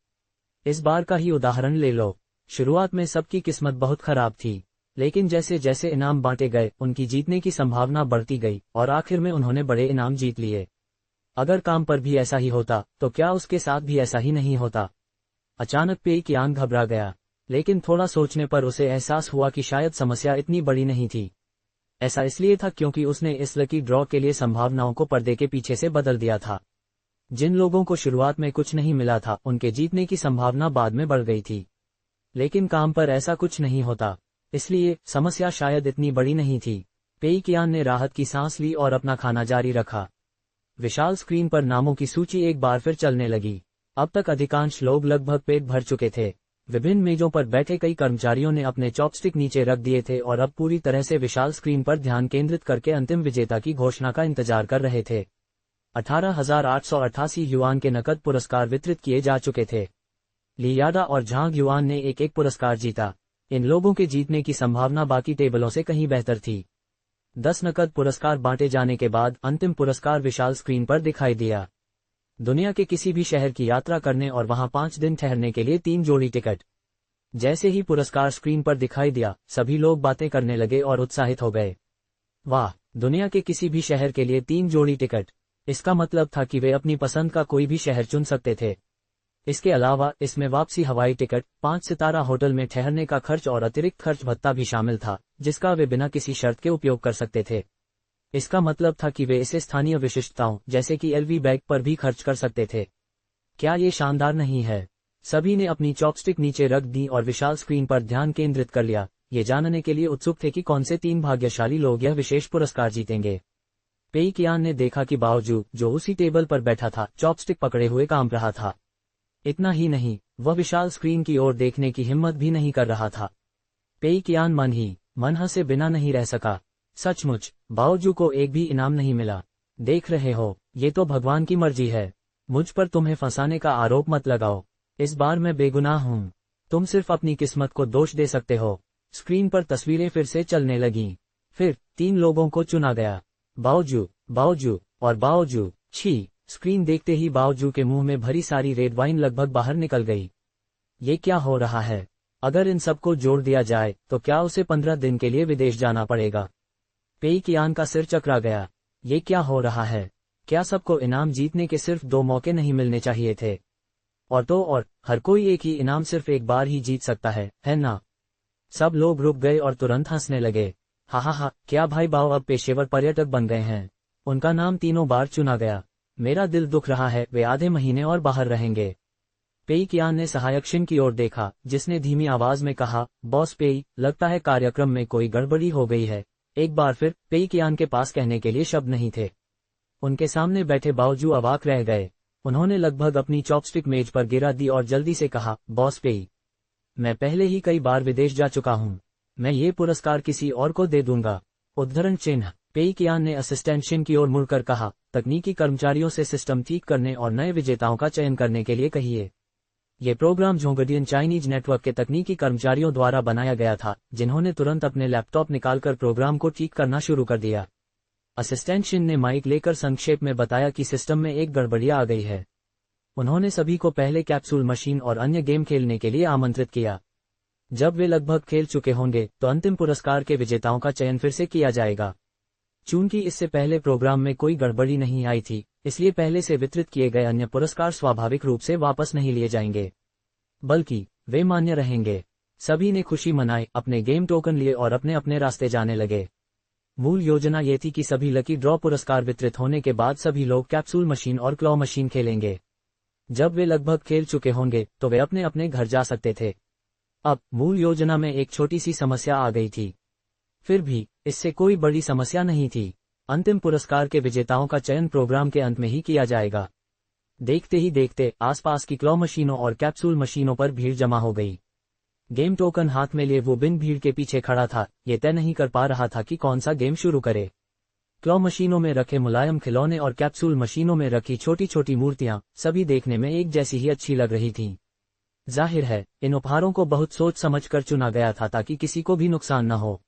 इस बार का ही उदाहरण ले लो। शुरुआत में सबकी किस्मत बहुत खराब थी, लेकिन जैसे जैसे इनाम बांटे गए उनकी जीतने की संभावना बढ़ती गई और आखिर में उन्होंने बड़े इनाम जीत लिए। अगर काम पर भी ऐसा ही होता तो क्या उसके साथ भी ऐसा ही नहीं होता? अचानक पेई कियान घबरा गया, लेकिन थोड़ा सोचने पर उसे एहसास हुआ कि शायद समस्या इतनी बड़ी नहीं थी। ऐसा इसलिए था क्योंकि उसने इस लकी ड्रॉ के लिए संभावनाओं को पर्दे के पीछे से बदल दिया था। जिन लोगों को शुरुआत में कुछ नहीं मिला था, उनके जीतने की संभावना बाद में बढ़ गई थी। लेकिन काम पर ऐसा कुछ नहीं होता, इसलिए समस्या शायद इतनी बड़ी नहीं थी। पेई कियान ने राहत की सांस ली और अपना खाना जारी रखा। विशाल स्क्रीन पर नामों की सूची एक बार फिर चलने लगी। अब तक अधिकांश लोग लगभग पेट भर चुके थे। विभिन्न मेजों पर बैठे कई कर्मचारियों ने अपने चॉपस्टिक नीचे रख दिए थे और अब पूरी तरह से विशाल स्क्रीन पर ध्यान केंद्रित करके अंतिम विजेता की घोषणा का इंतजार कर रहे थे। 18,888 युआन के नकद पुरस्कार वितरित किए जा चुके थे। लियाडा और झांग युआन ने एक एक पुरस्कार जीता। इन लोगों के जीतने की संभावना बाकी टेबलों से कहीं बेहतर थी। 10 नकद पुरस्कार बांटे जाने के बाद अंतिम पुरस्कार विशाल स्क्रीन पर दिखाई दिया। दुनिया के किसी भी शहर की यात्रा करने और वहां 5 दिन ठहरने के लिए 3 जोड़ी टिकट। जैसे ही पुरस्कार स्क्रीन पर दिखाई दिया, सभी लोग बातें करने लगे और उत्साहित हो गए। वाह, दुनिया के किसी भी शहर के लिए 3 जोड़ी टिकट। इसका मतलब था कि वे अपनी पसंद का कोई भी शहर चुन सकते थे। इसके अलावा इसमें वापसी हवाई टिकट, 5 सितारा होटल में ठहरने का खर्च और अतिरिक्त खर्च भत्ता भी शामिल था, जिसका वे बिना किसी शर्त के उपयोग कर सकते थे। इसका मतलब था कि वे इसे स्थानीय विशिष्टताओं जैसे कि एलवी बैग पर भी खर्च कर सकते थे। क्या ये शानदार नहीं है? सभी ने अपनी चॉपस्टिक नीचे रख दी और विशाल स्क्रीन पर ध्यान केंद्रित कर लिया, ये जानने के लिए उत्सुक थे कि कौन से 3 भाग्यशाली लोग यह विशेष पुरस्कार जीतेंगे। पेई कियान ने देखा कि बावजूद जो उसी टेबल पर बैठा था, चॉपस्टिक पकड़े हुए काम रहा था। इतना ही नहीं, वह विशाल स्क्रीन की ओर देखने की हिम्मत भी नहीं कर रहा था। पेई कियान मन से बिना नहीं रह सका। सचमुच बाओजू को एक भी इनाम नहीं मिला। देख रहे हो, ये तो भगवान की मर्जी है। मुझ पर तुम्हें फंसाने का आरोप मत लगाओ। इस बार मैं बेगुनाह हूँ। तुम सिर्फ अपनी किस्मत को दोष दे सकते हो। स्क्रीन पर तस्वीरें फिर से चलने लगीं। फिर 3 लोगों को चुना गया, बाओजू, बाओजू और बाओजू। छी! स्क्रीन देखते ही बाओजू के मुंह में भरी सारी रेड वाइन लगभग बाहर निकल गई। ये क्या हो रहा है? अगर इन सबको जोड़ दिया जाए तो क्या उसे 15 दिन के लिए विदेश जाना पड़ेगा? पेई कियान का सिर चकरा गया। ये क्या हो रहा है? क्या सबको इनाम जीतने के सिर्फ 2 मौके नहीं मिलने चाहिए थे? और तो और, हर कोई एक ही इनाम सिर्फ एक बार ही जीत सकता है ना? सब लोग रुक गए और तुरंत हंसने लगे। हा, क्या भाई बाओ अब पेशेवर पर्यटक बन गए हैं। उनका नाम 3 बार चुना गया। मेरा दिल दुख रहा है, वे आधे महीने और बाहर रहेंगे। पेई कियान ने सहायक शिन की ओर देखा, जिसने धीमी आवाज में कहा, बॉस पेई, लगता है कार्यक्रम में कोई गड़बड़ी हो गई है। एक बार फिर पेई कियान के पास कहने के लिए शब्द नहीं थे। उनके सामने बैठे बाओजू अवाक रह गए। उन्होंने लगभग अपनी चॉपस्टिक मेज पर गिरा दी और जल्दी से कहा, बॉस पेई, मैं पहले ही कई बार विदेश जा चुका हूँ। मैं ये पुरस्कार किसी और को दे दूंगा। उद्धरण चिन्ह। पेई कियान ने असिस्टेंट शिन की ओर मुड़कर कहा, तकनीकी कर्मचारियों से सिस्टम ठीक करने और नए विजेताओं का चयन करने के लिए कहिए। ये प्रोग्राम जोंगडियन चाइनीज नेटवर्क के तकनीकी कर्मचारियों द्वारा बनाया गया था, जिन्होंने तुरंत अपने लैपटॉप निकालकर प्रोग्राम को ठीक करना शुरू कर दिया। असिस्टेंट शिन ने माइक लेकर संक्षेप में बताया कि सिस्टम में एक गड़बड़ियां आ गई है। उन्होंने सभी को पहले कैप्सूल मशीन और अन्य गेम खेलने के लिए आमंत्रित किया। जब वे लगभग खेल चुके होंगे तो अंतिम पुरस्कार के विजेताओं का चयन फिर से किया जाएगा। चूंकि इससे पहले प्रोग्राम में कोई गड़बड़ी नहीं आई थी, इसलिए पहले से वितरित किए गए अन्य पुरस्कार स्वाभाविक रूप से वापस नहीं लिए जाएंगे, बल्कि वे मान्य रहेंगे। सभी ने खुशी मनाई, अपने गेम टोकन लिए और अपने अपने रास्ते जाने लगे। मूल योजना ये थी कि सभी लकी ड्रॉ पुरस्कार वितरित होने के बाद सभी लोग कैप्सूल मशीन और क्लॉ मशीन खेलेंगे। जब वे लगभग खेल चुके होंगे तो वे अपने अपने घर जा सकते थे। अब मूल योजना में एक छोटी सी समस्या आ गई थी। फिर भी इससे कोई बड़ी समस्या नहीं थी। अंतिम पुरस्कार के विजेताओं का चयन प्रोग्राम के अंत में ही किया जाएगा। देखते ही देखते आसपास की क्लॉ मशीनों और कैप्सूल मशीनों पर भीड़ जमा हो गई। गेम टोकन हाथ में लिए वो बिन भीड़ के पीछे खड़ा था, ये तय नहीं कर पा रहा था कि कौन सा गेम शुरू करे। क्लॉ मशीनों में रखे मुलायम खिलौने और कैप्सूल मशीनों में रखी छोटी छोटी मूर्तियां सभी देखने में एक जैसी ही अच्छी लग रही थीं। जाहिर है इन उपहारों को बहुत सोच समझ कर चुना गया था ताकि किसी को भी नुकसान न हो।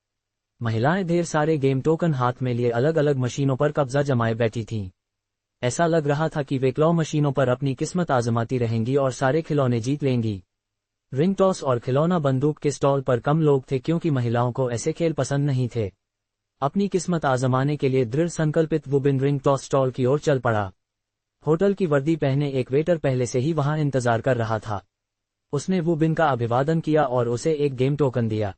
महिलाएं ढेर सारे गेम टोकन हाथ में लिए अलग अलग मशीनों पर कब्जा जमाए बैठी थीं। ऐसा लग रहा था कि वे क्लॉ मशीनों पर अपनी किस्मत आजमाती रहेंगी और सारे खिलौने जीत लेंगी। रिंग टॉस और खिलौना बंदूक के स्टॉल पर कम लोग थे क्योंकि महिलाओं को ऐसे खेल पसंद नहीं थे। अपनी किस्मत आजमाने के लिए दृढ़ संकल्पित वो बिन रिंग टॉस स्टॉल की ओर चल पड़ा। होटल की वर्दी पहने एक वेटर पहले से ही वहां इंतजार कर रहा था। उसने वो बिन का अभिवादन किया और उसे एक गेम टोकन दिया।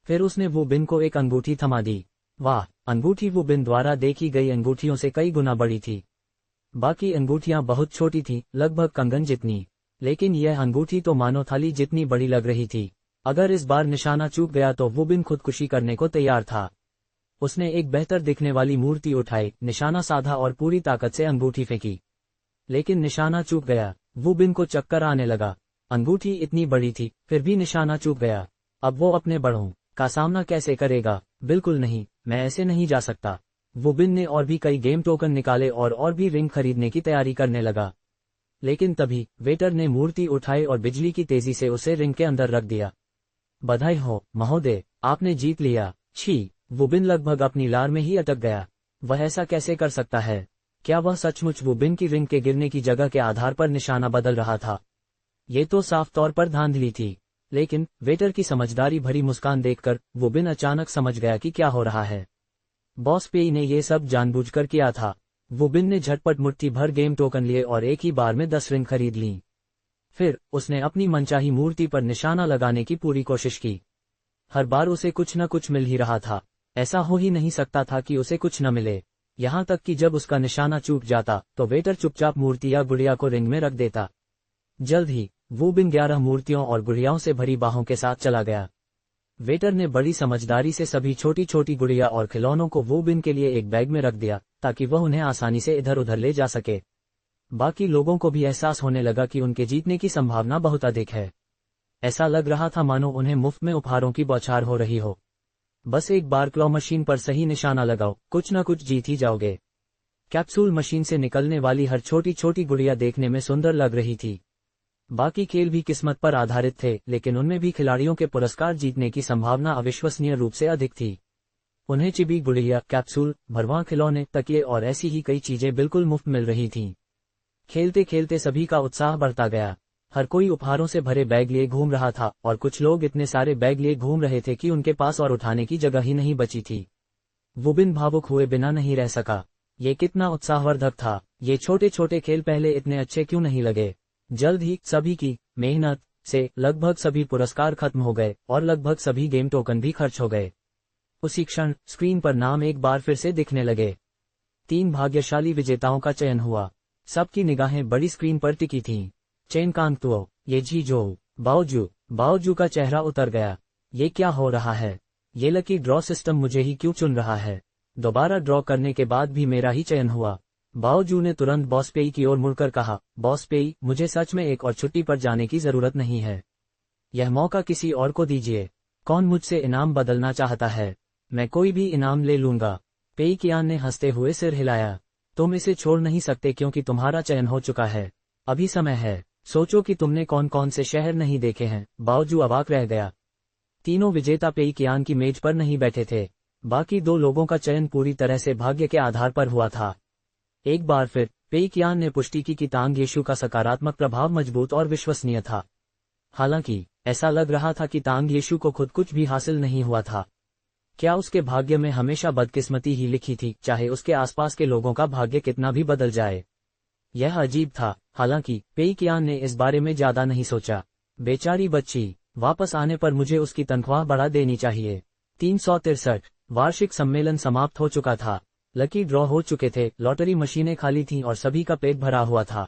फिर उसने वो बिन को एक अंगूठी थमा दी। वाह, अंगूठी वो बिन द्वारा देखी गई अंगूठियों से कई गुना बड़ी थी। बाकी अंगूठियां बहुत छोटी थीं, लगभग कंगन जितनी, लेकिन यह अंगूठी तो मानो थाली जितनी बड़ी लग रही थी। अगर इस बार निशाना चूक गया तो वो बिन खुदकुशी करने को तैयार था। उसने एक बेहतर दिखने वाली मूर्ति उठाई, निशाना साधा और पूरी ताकत से अंगूठी फेंकी। लेकिन निशाना चूक गया। वो बिन को चक्कर आने लगा। अंगूठी इतनी बड़ी थी, फिर भी निशाना चूक गया। अब वो अपने बड़ों का सामना कैसे करेगा? बिल्कुल नहीं, मैं ऐसे नहीं जा सकता। वो बिन ने और भी कई गेम टोकन निकाले और भी रिंग खरीदने की तैयारी करने लगा। लेकिन तभी वेटर ने मूर्ति उठाई और बिजली की तेजी से उसे रिंग के अंदर रख दिया। बधाई हो महोदय, आपने जीत लिया। छी, वो बिन लगभग अपनी लार में ही अटक गया। वह ऐसा कैसे कर सकता है? क्या वह सचमुच वो बिन की रिंग के गिरने की जगह के आधार पर निशाना बदल रहा था? ये तो साफ तौर पर धांधली थी। लेकिन वेटर की समझदारी भरी मुस्कान देखकर वो बिन अचानक समझ गया कि क्या हो रहा है। बॉस पेई ने ये सब जानबूझकर किया था। वो बिन ने झटपट मुट्ठी भर गेम टोकन लिए और एक ही बार में 10 रिंग खरीद लीं। फिर उसने अपनी मनचाही मूर्ति पर निशाना लगाने की पूरी कोशिश की। हर बार उसे कुछ न कुछ मिल ही रहा था। ऐसा हो ही नहीं सकता था कि उसे कुछ न मिले। यहाँ तक कि जब उसका निशाना चूक जाता तो वेटर चुपचाप मूर्ति या गुड़िया को रिंग में रख देता। जल्द ही वो बिन 11 मूर्तियों और गुड़ियाओं से भरी बाहों के साथ चला गया। वेटर ने बड़ी समझदारी से सभी छोटी छोटी गुड़िया और खिलौनों को वो बिन के लिए एक बैग में रख दिया ताकि वह उन्हें आसानी से इधर उधर ले जा सके। बाकी लोगों को भी एहसास होने लगा कि उनके जीतने की संभावना बहुत अधिक है। ऐसा लग रहा था मानो उन्हें मुफ्त में उपहारों की बौछार हो रही हो। बस एक बार क्लॉ मशीन पर सही निशाना लगाओ, कुछ न कुछ जीत ही जाओगे। कैप्सूल मशीन से निकलने वाली हर छोटी छोटी गुड़िया देखने में सुंदर लग रही थी। बाकी खेल भी किस्मत पर आधारित थे, लेकिन उनमें भी खिलाड़ियों के पुरस्कार जीतने की संभावना अविश्वसनीय रूप से अधिक थी। उन्हें चिबी गुड़िया, कैप्सूल, भरवां खिलौने, तकिए और ऐसी ही कई चीजें बिल्कुल मुफ्त मिल रही थीं। खेलते खेलते सभी का उत्साह बढ़ता गया। हर कोई उपहारों से भरे बैग लिए घूम रहा था और कुछ लोग इतने सारे बैग लिए घूम रहे थे कि उनके पास और उठाने की जगह ही नहीं बची थी। वो बिन भावुक हुए बिना नहीं रह सका। ये कितना उत्साहवर्धक था। ये छोटे छोटे खेल पहले इतने अच्छे क्यों नहीं लगे? जल्द ही सभी की मेहनत से लगभग सभी पुरस्कार खत्म हो गए और लगभग सभी गेम टोकन भी खर्च हो गए। उसी क्षण स्क्रीन पर नाम एक बार फिर से दिखने लगे। 3 भाग्यशाली विजेताओं का चयन हुआ। सबकी निगाहें बड़ी स्क्रीन पर टिकी थीं। चेन कांगतुओ, ये जीजो, बाओजू का चेहरा उतर गया। ये क्या हो रहा है? ये लकी ड्रॉ सिस्टम मुझे ही क्यों चुन रहा है? दोबारा ड्रॉ करने के बाद भी मेरा ही चयन हुआ। बाओजू ने तुरंत बॉस पेई की ओर मुड़कर कहा, बॉस पेई, मुझे सच में एक और छुट्टी पर जाने की जरूरत नहीं है। यह मौका किसी और को दीजिए। कौन मुझसे इनाम बदलना चाहता है? मैं कोई भी इनाम ले लूंगा। पेई कियान ने हंसते हुए सिर हिलाया। तुम इसे छोड़ नहीं सकते क्योंकि तुम्हारा चयन हो चुका है। अभी समय है। सोचो कि तुमने कौन कौन से शहर नहीं देखे हैं। बाओजू अवाक रह गया। तीनों विजेता पेई कियान की मेज पर नहीं बैठे थे। बाकी 2 लोगों का चयन पूरी तरह से भाग्य के आधार पर हुआ था। एक बार फिर पेई कियान ने पुष्टि की कि तांग येशु का सकारात्मक प्रभाव मजबूत और विश्वसनीय था। हालांकि ऐसा लग रहा था कि तांग येशु को खुद कुछ भी हासिल नहीं हुआ था। क्या उसके भाग्य में हमेशा बदकिस्मती ही लिखी थी, चाहे उसके आसपास के लोगों का भाग्य कितना भी बदल जाए? यह अजीब था। हालांकि पेई कियान ने इस बारे में ज्यादा नहीं सोचा। बेचारी बच्ची, वापस आने पर मुझे उसकी तनख्वाह बढ़ा देनी चाहिए। 363 वार्षिक सम्मेलन समाप्त हो चुका था। लकी ड्रॉ हो चुके थे, लॉटरी मशीनें खाली थीं और सभी का पेट भरा हुआ था।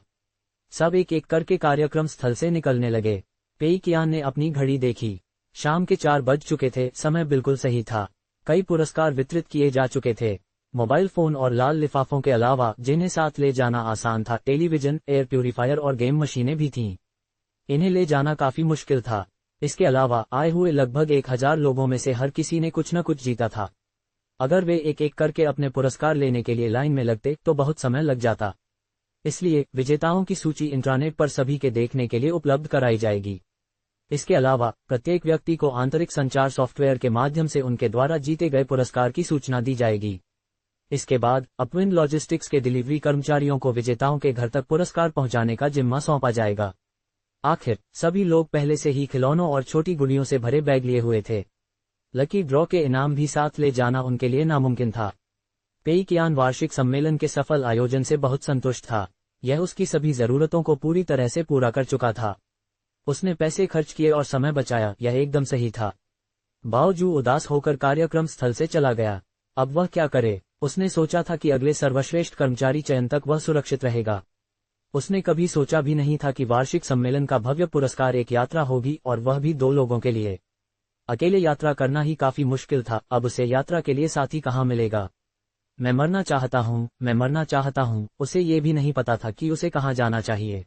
सब एक एक करके कार्यक्रम स्थल से निकलने लगे। पेई कियान ने अपनी घड़ी देखी। शाम के 4 बज चुके थे, समय बिल्कुल सही था। कई पुरस्कार वितरित किए जा चुके थे। मोबाइल फोन और लाल लिफाफों के अलावा जिन्हें साथ ले जाना आसान था, टेलीविजन, एयर प्यूरीफायर और गेम मशीनें भी थीं। इन्हें ले जाना काफी मुश्किल था। इसके अलावा आए हुए लगभग 1000 लोगों में से हर किसी ने कुछ न कुछ जीता था। अगर वे एक एक करके अपने पुरस्कार लेने के लिए लाइन में लगते तो बहुत समय लग जाता। इसलिए विजेताओं की सूची इंटरनेट पर सभी के देखने के लिए उपलब्ध कराई जाएगी। इसके अलावा प्रत्येक व्यक्ति को आंतरिक संचार सॉफ्टवेयर के माध्यम से उनके द्वारा जीते गए पुरस्कार की सूचना दी जाएगी। इसके बाद अपविंड लॉजिस्टिक्स के डिलीवरी कर्मचारियों को विजेताओं के घर तक पुरस्कार पहुंचाने का जिम्मा सौंपा जाएगा। आखिर सभी लोग पहले से ही खिलौनों और छोटी गुड़ियों से भरे बैग लिए हुए थे। लकी ड्रॉ के इनाम भी साथ ले जाना उनके लिए नामुमकिन था। पेई कियान वार्षिक सम्मेलन के सफल आयोजन से बहुत संतुष्ट था। यह उसकी सभी जरूरतों को पूरी तरह से पूरा कर चुका था। उसने पैसे खर्च किए और समय बचाया, यह एकदम सही था। बाओजू उदास होकर कार्यक्रम स्थल से चला गया। अब वह क्या करे? उसने सोचा था कि अगले सर्वश्रेष्ठ कर्मचारी चयन तक वह सुरक्षित रहेगा। उसने कभी सोचा भी नहीं था कि वार्षिक सम्मेलन का भव्य पुरस्कार एक यात्रा होगी, और वह भी 2 लोगों के लिए। अकेले यात्रा करना ही काफी मुश्किल था, अब उसे यात्रा के लिए साथी कहाँ मिलेगा? मैं मरना चाहता हूँ, मैं मरना चाहता हूँ। उसे ये भी नहीं पता था कि उसे कहाँ जाना चाहिए।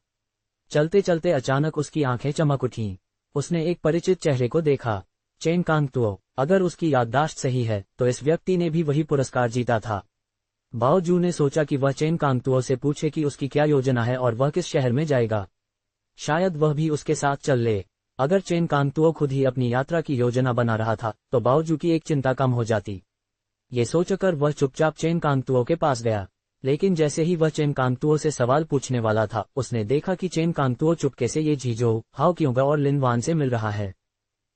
चलते चलते अचानक उसकी आंखें चमक उठीं। उसने एक परिचित चेहरे को देखा, चेन कांगतुओ। अगर उसकी याददाश्त सही है तो इस व्यक्ति ने भी वही पुरस्कार जीता था। बाओजू ने सोचा कि वह चेन कांगतुओ से पूछे कि उसकी क्या योजना है और वह किस शहर में जाएगा। शायद वह भी उसके साथ चल ले। अगर चेन कांगतुओ खुद ही अपनी यात्रा की योजना बना रहा था तो बाओजू की एक चिंता कम हो जाती। ये सोचकर वह चुपचाप चेन कांगतुओ के पास गया। लेकिन जैसे ही वह चेन कांगतुओ से सवाल पूछने वाला था, उसने देखा कि चेन कांगतुओ चुपके से ये जीजो, हाओ क्योंगा और लिन वान से मिल रहा है।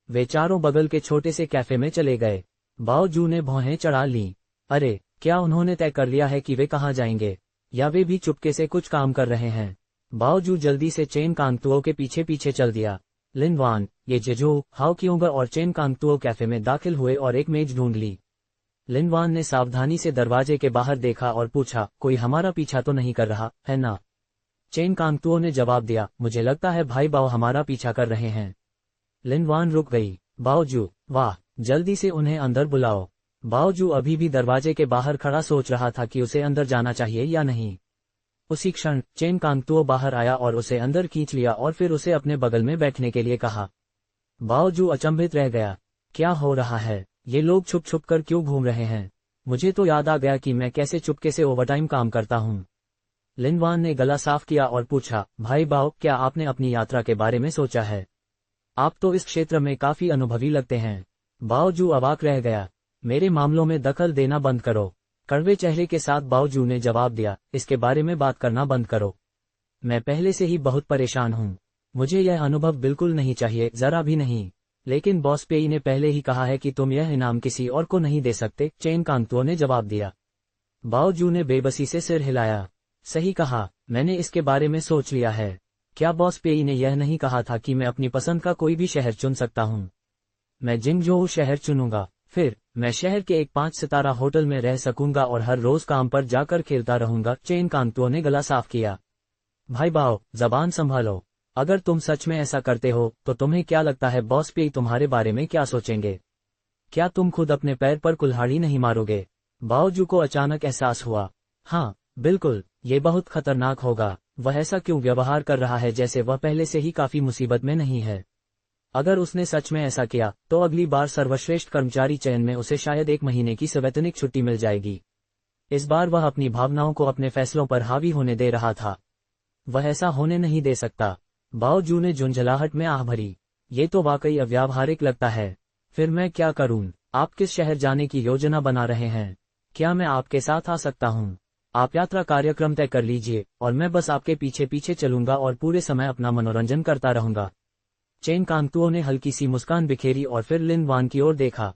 वे चारों बगल के छोटे से कैफे में चले गए। बाओजू ने भौहें चढ़ा लीं। अरे, क्या उन्होंने तय कर लिया है कि वे कहाँ जाएंगे, या वे भी चुपके से कुछ काम कर रहे हैं? बाओजू जल्दी से चेन कांगतुओ के पीछे पीछे चल दिया। लिन वान, ये जेजो, हाओ क्योंगा और चेन कांगतुओ कैफे में दाखिल हुए और एक मेज ढूंढ ली। लिन वान ने सावधानी से दरवाजे के बाहर देखा और पूछा, कोई हमारा पीछा तो नहीं कर रहा है ना? चेन कांगतुओ ने जवाब दिया, मुझे लगता है भाई बाओ हमारा पीछा कर रहे हैं। लिन वान रुक गई। बाओजू, वाह, जल्दी से उन्हें अंदर बुलाओ। बाओजू अभी भी दरवाजे के बाहर खड़ा सोच रहा था कि उसे अंदर जाना चाहिए या नहीं। उसी क्षण चेन कांगतुओ बाहर आया और उसे अंदर खींच लिया और फिर उसे अपने बगल में बैठने के लिए कहा। बाओजू अचंभित रह गया। क्या हो रहा है? ये लोग छुप छुप कर क्यों घूम रहे हैं? मुझे तो याद आ गया कि मैं कैसे चुपके से ओवरटाइम काम करता हूँ। लिन वान ने गला साफ किया और पूछा, भाई बाओ, क्या आपने अपनी यात्रा के बारे में सोचा है? आप तो इस क्षेत्र में काफी अनुभवी लगते हैं। बाओजू अवाक रह गया। मेरे मामलों में दखल देना बंद करो। कड़वे चेहरे के साथ बाओजू ने जवाब दिया, इसके बारे में बात करना बंद करो। मैं पहले से ही बहुत परेशान हूँ। मुझे यह अनुभव बिल्कुल नहीं चाहिए, जरा भी नहीं। लेकिन बॉस पेई ने पहले ही कहा है कि तुम यह इनाम किसी और को नहीं दे सकते, चेन कांगतुओ ने जवाब दिया। बाओजू ने बेबसी से सिर हिलाया। सही कहा, मैंने इसके बारे में सोच लिया है। क्या बॉस पेई ने यह नहीं कहा था कि मैं अपनी पसंद का कोई भी शहर चुन सकता हूँ? मैं जिंगजोऊ शहर चुनूंगा। फिर मैं शहर के एक 5 सितारा होटल में रह सकूंगा और हर रोज काम पर जाकर खेलता रहूंगा। चेन कांगतुओ ने गला साफ किया। भाई बाओ, जबान संभालो। अगर तुम सच में ऐसा करते हो तो तुम्हें क्या लगता है बॉस पेई तुम्हारे बारे में क्या सोचेंगे? क्या तुम खुद अपने पैर पर कुल्हाड़ी नहीं मारोगे? बाओजू को अचानक एहसास हुआ, हाँ बिल्कुल, ये बहुत खतरनाक होगा। वह ऐसा क्यों व्यवहार कर रहा है जैसे वह पहले से ही काफी मुसीबत में नहीं है? अगर उसने सच में ऐसा किया तो अगली बार सर्वश्रेष्ठ कर्मचारी चयन में उसे शायद 1 महीने की सवैतनिक छुट्टी मिल जाएगी। इस बार वह अपनी भावनाओं को अपने फैसलों पर हावी होने दे रहा था। वह ऐसा होने नहीं दे सकता। बाओजू ने झुंझलाहट में आह भरी। ये तो वाकई अव्यावहारिक लगता है। फिर मैं क्या करूं? आप किस शहर जाने की योजना बना रहे हैं? क्या मैं आपके साथ आ सकता हूं? आप यात्रा कार्यक्रम तय कर लीजिए और मैं बस आपके पीछे पीछे चलूंगा और पूरे समय अपना मनोरंजन करता रहूंगा। चेन कांगतुओ ने हल्की सी मुस्कान बिखेरी और फिर लिन वान की ओर देखा।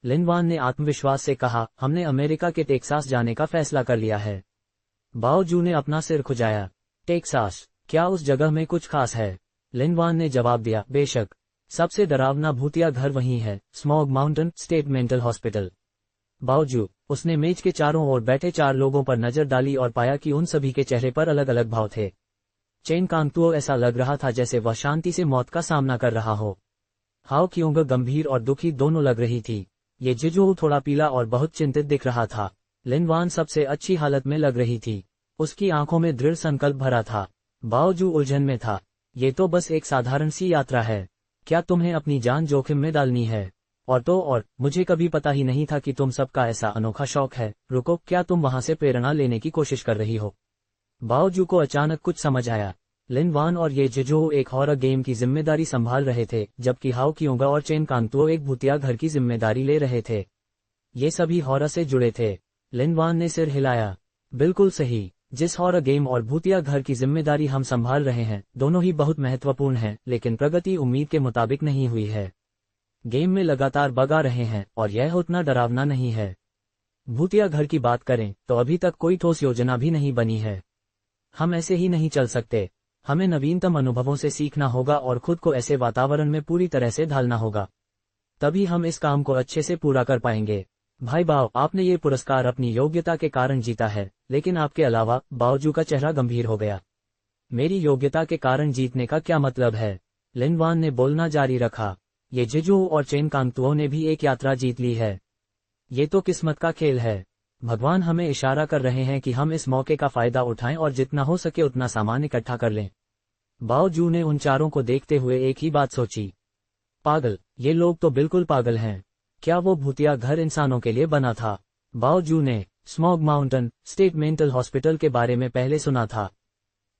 लिन वान ने आत्मविश्वास से कहा, हमने अमेरिका के टेक्सास जाने का फैसला कर लिया है। बाओजू ने अपना सिर खुजाया। टेक्सास? क्या उस जगह में कुछ खास है? लिन वान ने जवाब दिया, बेशक। सबसे डरावना भूतिया घर वहीं है, smog mountain state mental hospital. बावजूद उसने मेज के चारों ओर बैठे 4 लोगों पर नजर डाली और पाया कि उन सभी के चेहरे पर अलग अलग भाव थे। चेन कांगतुओ ऐसा लग रहा था जैसे वह शांति से मौत का सामना कर रहा हो। हाओ क्योंग गंभीर और दुखी दोनों लग रही थी। ये जिजू थोड़ा पीला और बहुत चिंतित दिख रहा था। लिन वान सबसे अच्छी हालत में लग रही थी। उसकी आंखों में दृढ़ संकल्प भरा था। बाओजू उलझन में था। ये तो बस एक साधारण सी यात्रा है। क्या तुम्हें अपनी जान जोखिम में डालनी है? और मुझे कभी पता ही नहीं था कि तुम सबका ऐसा अनोखा शौक है। रुको, क्या तुम वहां से प्रेरणा लेने की कोशिश कर रही हो? बाओजू को अचानक कुछ समझ आया। लिन वान और ये जिजो एक हॉरर गेम की जिम्मेदारी संभाल रहे थे, जबकि हाओ क्योंग और चेन कांगतुओ एक भूतिया घर की जिम्मेदारी ले रहे थे। ये सभी हॉरर से जुड़े थे। लिन वान ने सिर हिलाया। बिल्कुल सही। जिस हॉरर गेम और भूतिया घर की जिम्मेदारी हम संभाल रहे हैं, दोनों ही बहुत महत्वपूर्ण हैं, लेकिन प्रगति उम्मीद के मुताबिक नहीं हुई है। गेम में लगातार बग आ रहे हैं और यह उतना डरावना नहीं है। भूतिया घर की बात करें तो अभी तक कोई ठोस योजना भी नहीं बनी है। हम ऐसे ही नहीं चल सकते। हमें नवीनतम अनुभवों से सीखना होगा और खुद को ऐसे वातावरण में पूरी तरह से ढालना होगा। तभी हम इस काम को अच्छे से पूरा कर पाएंगे। भाई बाव, आपने ये पुरस्कार अपनी योग्यता के कारण जीता है, लेकिन आपके अलावा। बाओजू का चेहरा गंभीर हो गया। मेरी योग्यता के कारण जीतने का क्या मतलब है? लिन वान ने बोलना जारी रखा। ये जिजू और चेन कांगतुओ ने भी एक यात्रा जीत ली है। ये तो किस्मत का खेल है। भगवान हमें इशारा कर रहे हैं कि हम इस मौके का फायदा उठाएं और जितना हो सके उतना सामान इकट्ठा कर लें। बाओजू ने उन चारों को देखते हुए एक ही बात सोची। पागल, ये लोग तो बिल्कुल पागल हैं। क्या वो भूतिया घर इंसानों के लिए बना था? बाओजू ने smog mountain state mental hospital के बारे में पहले सुना था।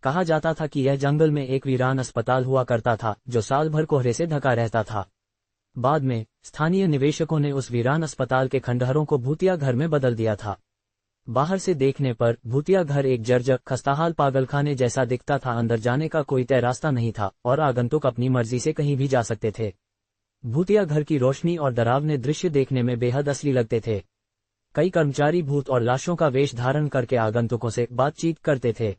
कहा जाता था कि यह जंगल में एक वीरान अस्पताल हुआ करता था जो साल भर कोहरे से ढका रहता था। बाद में स्थानीय निवेशकों ने उस वीरान अस्पताल के खंडहरों को भूतिया घर में बदल दिया था। बाहर से देखने पर भूतिया घर एक जर्जर खस्ताहाल पागलखाने जैसा दिखता था। अंदर जाने का कोई तय रास्ता नहीं था और आगंतुक अपनी मर्जी से कहीं भी जा सकते थे। भूतिया घर की रोशनी और डरावने दृश्य देखने में बेहद असली लगते थे। कई कर्मचारी भूत और लाशों का वेश धारण करके आगंतुकों से बातचीत करते थे।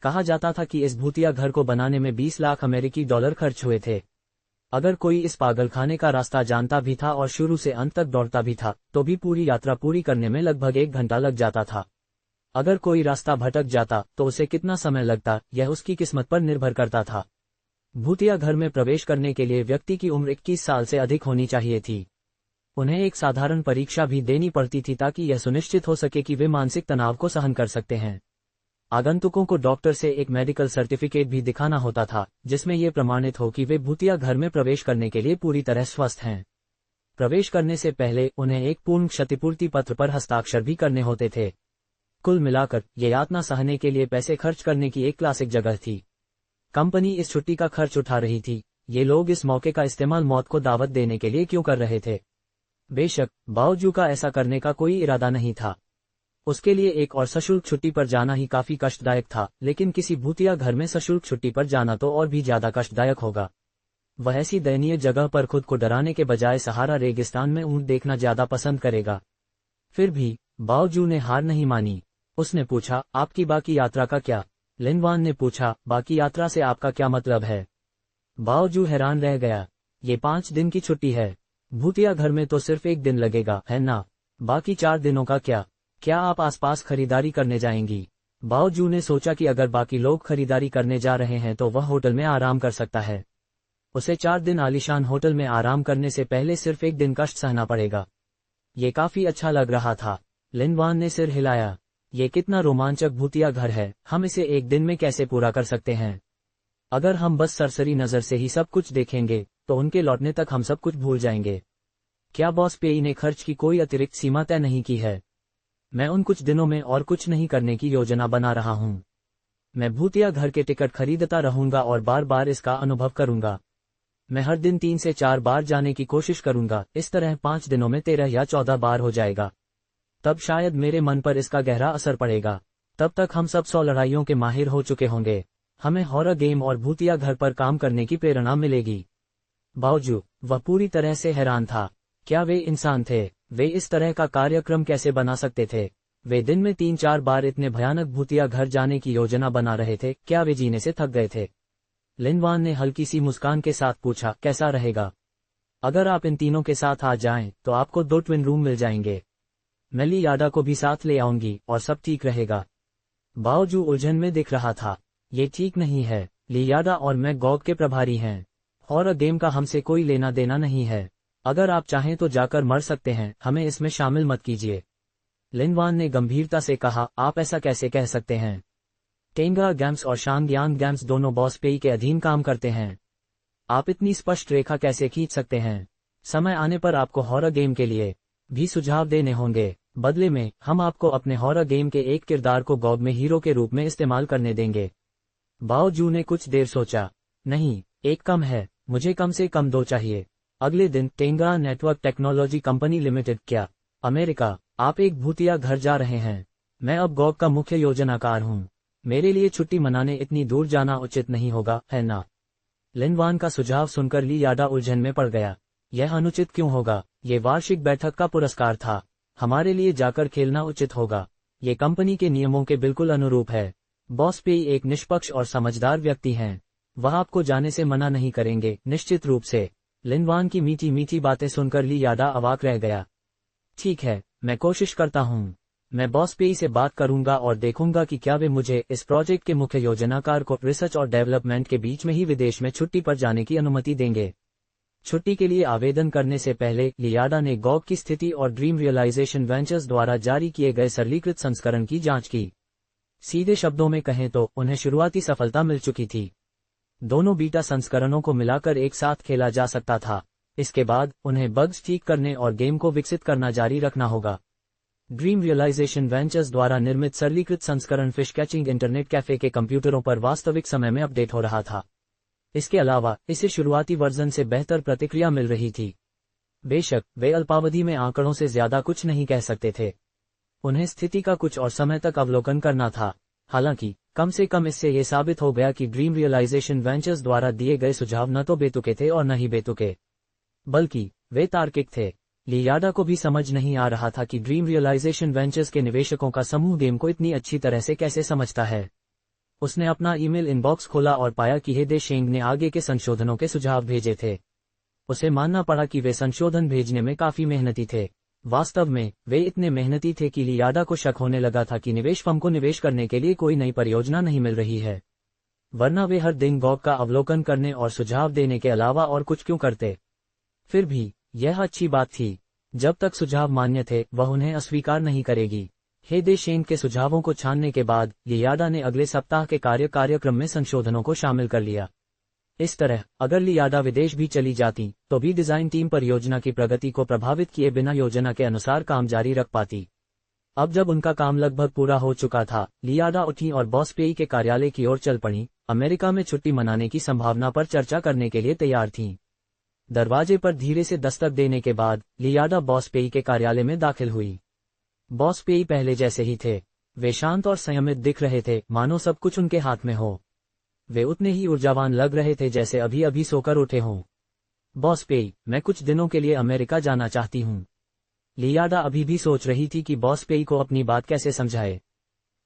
कहा जाता था कि इस भूतिया घर को बनाने में 20 लाख अमेरिकी डॉलर खर्च हुए थे। अगर कोई इस पागलखाने का रास्ता जानता भी था और शुरू से अंत तक दौड़ता भी था, तो भी पूरी यात्रा पूरी करने में लगभग 1 घंटा लग जाता था। अगर कोई रास्ता भटक जाता तो उसे कितना समय लगता, यह उसकी किस्मत पर निर्भर करता था। भूतिया घर में प्रवेश करने के लिए व्यक्ति की उम्र 21 साल से अधिक होनी चाहिए थी। उन्हें एक साधारण परीक्षा भी देनी पड़ती थी ताकि यह सुनिश्चित हो सके कि वे मानसिक तनाव को सहन कर सकते हैं। आगंतुकों को डॉक्टर से एक मेडिकल सर्टिफिकेट भी दिखाना होता था, जिसमें यह प्रमाणित हो कि वे भूतिया घर में प्रवेश करने के लिए पूरी तरह स्वस्थ हैं। प्रवेश करने से पहले उन्हें एक पूर्ण क्षतिपूर्ति पत्र पर हस्ताक्षर भी करने होते थे। कुल मिलाकर ये यातना सहने के लिए पैसे खर्च करने की एक क्लासिक जगह थी। कंपनी इस छुट्टी का खर्च उठा रही थी। ये लोग इस मौके का इस्तेमाल मौत को दावत देने के लिए क्यों कर रहे थे? बेशक बाओजू का ऐसा करने का कोई इरादा नहीं था। उसके लिए एक और सशुल्क छुट्टी पर जाना ही काफी कष्टदायक था, लेकिन किसी भूतिया घर में सशुल्क छुट्टी पर जाना तो और भी ज्यादा कष्टदायक होगा। वह ऐसी दयनीय जगह पर खुद को डराने के बजाय सहारा रेगिस्तान में ऊंट देखना ज्यादा पसंद करेगा। फिर भी बाओजू ने हार नहीं मानी। उसने पूछा, आपकी बाकी यात्रा का क्या? लिन वान ने पूछा, बाकी यात्रा से आपका क्या मतलब है? बाओजू हैरान रह गया। ये 5 दिन की छुट्टी है। भूतिया घर में तो सिर्फ 1 दिन लगेगा, है ना? बाकी 4 दिनों का क्या? क्या आप आसपास खरीदारी करने जाएंगी? बाओजू ने सोचा कि अगर बाकी लोग खरीदारी करने जा रहे हैं तो वह होटल में आराम कर सकता है। उसे 4 दिन आलीशान होटल में आराम करने से पहले सिर्फ 1 दिन कष्ट सहना पड़ेगा। ये काफी अच्छा लग रहा था। लिन वान ने सिर हिलाया। ये कितना रोमांचक भूतिया घर है। हम इसे 1 दिन में कैसे पूरा कर सकते हैं? अगर हम बस सरसरी नजर से ही सब कुछ देखेंगे तो उनके लौटने तक हम सब कुछ भूल जाएंगे। क्या बॉस पेई ने खर्च की कोई अतिरिक्त सीमा तय नहीं की है? मैं उन कुछ दिनों में और कुछ नहीं करने की योजना बना रहा हूँ। मैं भूतिया घर के टिकट खरीदता रहूंगा और बार बार इसका अनुभव करूंगा। मैं हर दिन 3 से 4 बार जाने की कोशिश करूंगा। इस तरह 5 दिनों में 13 या 14 बार हो जाएगा। तब शायद मेरे मन पर इसका गहरा असर पड़ेगा। तब तक हम सब 100 लड़ाइयों के माहिर हो चुके होंगे। हमें हॉरर गेम और भूतिया घर पर काम करने की प्रेरणा मिलेगी। बावजूद वह पूरी तरह से हैरान था। क्या वे इंसान थे? वे इस तरह का कार्यक्रम कैसे बना सकते थे? वे दिन में 3-4 बार इतने भयानक भूतिया घर जाने की योजना बना रहे थे। क्या वे जीने से थक गए थे? लिन वान ने हल्की सी मुस्कान के साथ पूछा, कैसा रहेगा? अगर आप इन तीनों के साथ आ जाएं, तो आपको 2 ट्विन रूम मिल जाएंगे। मैं ली याडा को भी साथ ले आऊंगी और सब ठीक रहेगा। बाओजू उलझन में दिख रहा था। ये ठीक नहीं है, ली याडा और मैं गॉग के प्रभारी हैं। हॉरर गेम का हमसे कोई लेना देना नहीं है। अगर आप चाहें तो जाकर मर सकते हैं, हमें इसमें शामिल मत कीजिए। लिन वान ने गंभीरता से कहा, आप ऐसा कैसे कह सकते हैं? टेंगा गेम्स और शांगयांग गेम्स दोनों बॉस पेई के अधीन काम करते हैं। आप इतनी स्पष्ट रेखा कैसे खींच सकते हैं? समय आने पर आपको हॉरर गेम के लिए भी सुझाव देने होंगे। बदले में हम आपको अपने हॉरर गेम के एक किरदार को गॉग में हीरो के रूप में इस्तेमाल करने देंगे। बाओ जू ने कुछ देर सोचा। नहीं, एक कम है, मुझे कम से कम 2 चाहिए। अगले दिन टेंगा नेटवर्क टेक्नोलॉजी कंपनी लिमिटेड, क्या अमेरिका? आप एक भूतिया घर जा रहे हैं। मैं अब गॉग का मुख्य योजनाकार हूँ। मेरे लिए छुट्टी मनाने इतनी दूर जाना उचित नहीं होगा, है ना? लिन वान का सुझाव सुनकर ली याडा उलझन में पड़ गया। यह अनुचित क्यों होगा? ये वार्षिक बैठक का पुरस्कार था। हमारे लिए जाकर खेलना उचित होगा। ये कंपनी के नियमों के बिल्कुल अनुरूप है। बॉस पेई एक निष्पक्ष और समझदार व्यक्ति हैं। वह आपको जाने से मना नहीं करेंगे, निश्चित रूप से। लिन वान की मीठी मीठी बातें सुनकर ली याडा अवाक रह गया। ठीक है, मैं कोशिश करता हूँ। मैं बॉस पेई से बात करूंगा और देखूंगा कि क्या वे मुझे इस प्रोजेक्ट के मुख्य योजनाकार को रिसर्च और डेवलपमेंट के बीच में ही विदेश में छुट्टी पर जाने की अनुमति देंगे। छुट्टी के लिए आवेदन करने से पहले ली याडा ने गॉग की स्थिति और ड्रीम रियलाइजेशन वेंचर्स द्वारा जारी किए गए सरलीकृत संस्करण की जांच की। सीधे शब्दों में कहें तो उन्हें शुरुआती सफलता मिल चुकी थी। दोनों बीटा संस्करणों को मिलाकर एक साथ खेला जा सकता था। इसके बाद उन्हें बग्स ठीक करने और गेम को विकसित करना जारी रखना होगा। ड्रीम रियलाइजेशन वेंचर्स द्वारा निर्मित सरलीकृत संस्करण फिश कैचिंग इंटरनेट कैफे के कंप्यूटरों पर वास्तविक समय में अपडेट हो रहा था। इसके अलावा इसे शुरुआती वर्जन से बेहतर प्रतिक्रिया मिल रही थी। बेशक वे अल्पावधि में आंकड़ों से ज्यादा कुछ नहीं कह सकते थे। उन्हें स्थिति का कुछ और समय तक अवलोकन करना था। हालांकि कम से कम इससे ये साबित हो गया कि ड्रीम रियलाइजेशन वेंचर्स द्वारा दिए गए सुझाव न तो बेतुके थे और न ही बेतुके, बल्कि वे तार्किक थे। ली याडा को भी समझ नहीं आ रहा था कि ड्रीम रियलाइजेशन वेंचर्स के निवेशकों का समूह गेम को इतनी अच्छी तरह से कैसे समझता है। उसने अपना ईमेल इनबॉक्स खोला और पाया कि हेदे शेंग ने आगे के संशोधनों के सुझाव भेजे थे। उसे मानना पड़ा कि वे संशोधन भेजने में काफी मेहनती थे। वास्तव में वे इतने मेहनती थे कि ली याडा को शक होने लगा था कि निवेश फर्म को निवेश करने के लिए कोई नई परियोजना नहीं मिल रही है, वरना वे हर दिन गॉग का अवलोकन करने और सुझाव देने के अलावा और कुछ क्यों करते। फिर भी यह अच्छी बात थी। जब तक सुझाव मान्य थे वह उन्हें अस्वीकार नहीं करेगी। हेदे शेंग के सुझावों को छानने के बाद ली याडा ने अगले सप्ताह के कार्यक्रम में संशोधनों को शामिल कर लिया। इस तरह अगर ली याडा विदेश भी चली जाती तो भी डिजाइन टीम परियोजना की प्रगति को प्रभावित किए बिना योजना के अनुसार काम जारी रख पाती। अब जब उनका काम लगभग पूरा हो चुका था, ली याडा उठी और बॉस पेई के कार्यालय की ओर चल पड़ी। अमेरिका में छुट्टी मनाने की संभावना पर चर्चा करने के लिए तैयार थीं। दरवाजे पर धीरे से दस्तक देने के बाद ली याडा बॉस पेई के कार्यालय में दाखिल हुई। बॉस पेई पहले जैसे ही थे। वे शांत और संयमित दिख रहे थे, मानो सब कुछ उनके हाथ में हो। वे उतने ही ऊर्जावान लग रहे थे जैसे अभी अभी सोकर उठे हों। बॉस पेई, मैं कुछ दिनों के लिए अमेरिका जाना चाहती हूँ। ली याडा अभी भी सोच रही थी कि बॉस पेई को अपनी बात कैसे समझाए।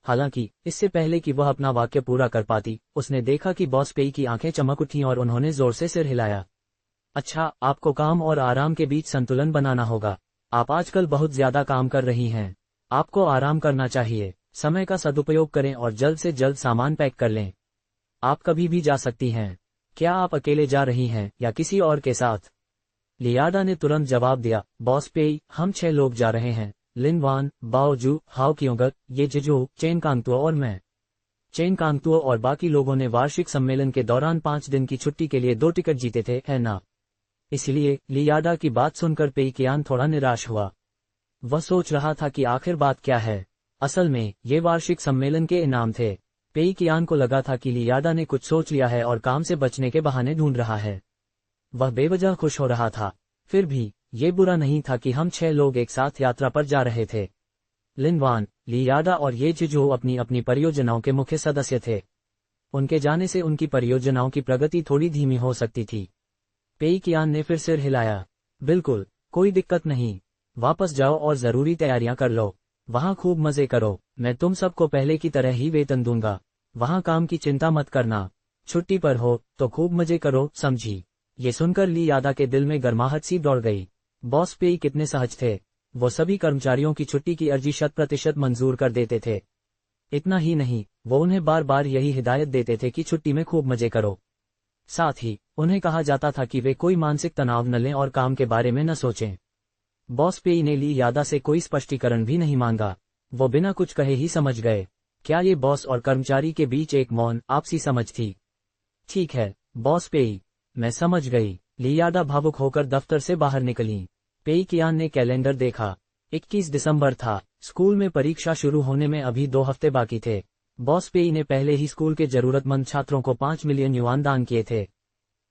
हालांकि इससे पहले कि वह अपना वाक्य पूरा कर पाती, उसने देखा कि बॉस पेई की आंखें चमक उठीं और उन्होंने जोर से सिर हिलाया। अच्छा, आपको काम और आराम के बीच संतुलन बनाना होगा। आप आजकल बहुत ज्यादा काम कर रही हैं। आपको आराम करना चाहिए। समय का सदुपयोग करें और जल्द से जल्द सामान पैक कर लें। आप कभी भी जा सकती हैं। क्या आप अकेले जा रही हैं या किसी और के साथ? ली याडा ने तुरंत जवाब दिया, बॉस पेई, हम 6 लोग जा रहे हैं। लिन वान, बाओ जू, हाओ क्योंगक, ये जिजो, चेन कांगतुओ और मैं। चेन कांगतुओ और बाकी लोगों ने वार्षिक सम्मेलन के दौरान 5 दिन की छुट्टी के लिए 2 टिकट जीते थे, है ना? इसलिए ली याडा की बात सुनकर पेई कियान थोड़ा निराश हुआ। वह सोच रहा था कि आखिर बात क्या है। असल में ये वार्षिक सम्मेलन के इनाम थे। पेई कियान को लगा था कि ली याडा ने कुछ सोच लिया है और काम से बचने के बहाने ढूंढ रहा है। वह बेवजह खुश हो रहा था। फिर भी ये बुरा नहीं था कि हम 6 लोग एक साथ यात्रा पर जा रहे थे। लिन वान, ली याडा और ये जिजो अपनी अपनी परियोजनाओं के मुख्य सदस्य थे। उनके जाने से उनकी परियोजनाओं की प्रगति थोड़ी धीमी हो सकती थी। पेई कियान ने फिर सिर हिलाया। बिल्कुल, कोई दिक्कत नहीं। वापस जाओ और जरूरी तैयारियां कर लो। वहां खूब मजे करो। मैं तुम सबको पहले की तरह ही वेतन दूंगा। वहां काम की चिंता मत करना। छुट्टी पर हो तो खूब मजे करो, समझी? ये सुनकर ली याडा के दिल में गर्माहट सी दौड़ गई। बॉस पेई कितने सहज थे। वो सभी कर्मचारियों की छुट्टी की अर्जी 100% मंजूर कर देते थे। इतना ही नहीं, वो उन्हें बार बार यही हिदायत देते थे कि छुट्टी में खूब मजे करो। साथ ही उन्हें कहा जाता था कि वे कोई मानसिक तनाव न लें और काम के बारे में न सोचें। बॉस पेई ने ली यादा से कोई स्पष्टीकरण भी नहीं मांगा। वो बिना कुछ कहे ही समझ गए। क्या ये बॉस और कर्मचारी के बीच एक मौन आपसी समझ थी? ठीक है बॉस पेई, मैं समझ गई। ली यादा भावुक होकर दफ्तर से बाहर निकली। पेई कियान ने कैलेंडर देखा। 21 दिसंबर था। स्कूल में परीक्षा शुरू होने में अभी 2 हफ्ते बाकी थे। बॉस पेई ने पहले ही स्कूल के जरूरतमंद छात्रों को 5 मिलियन युआन दान किए थे।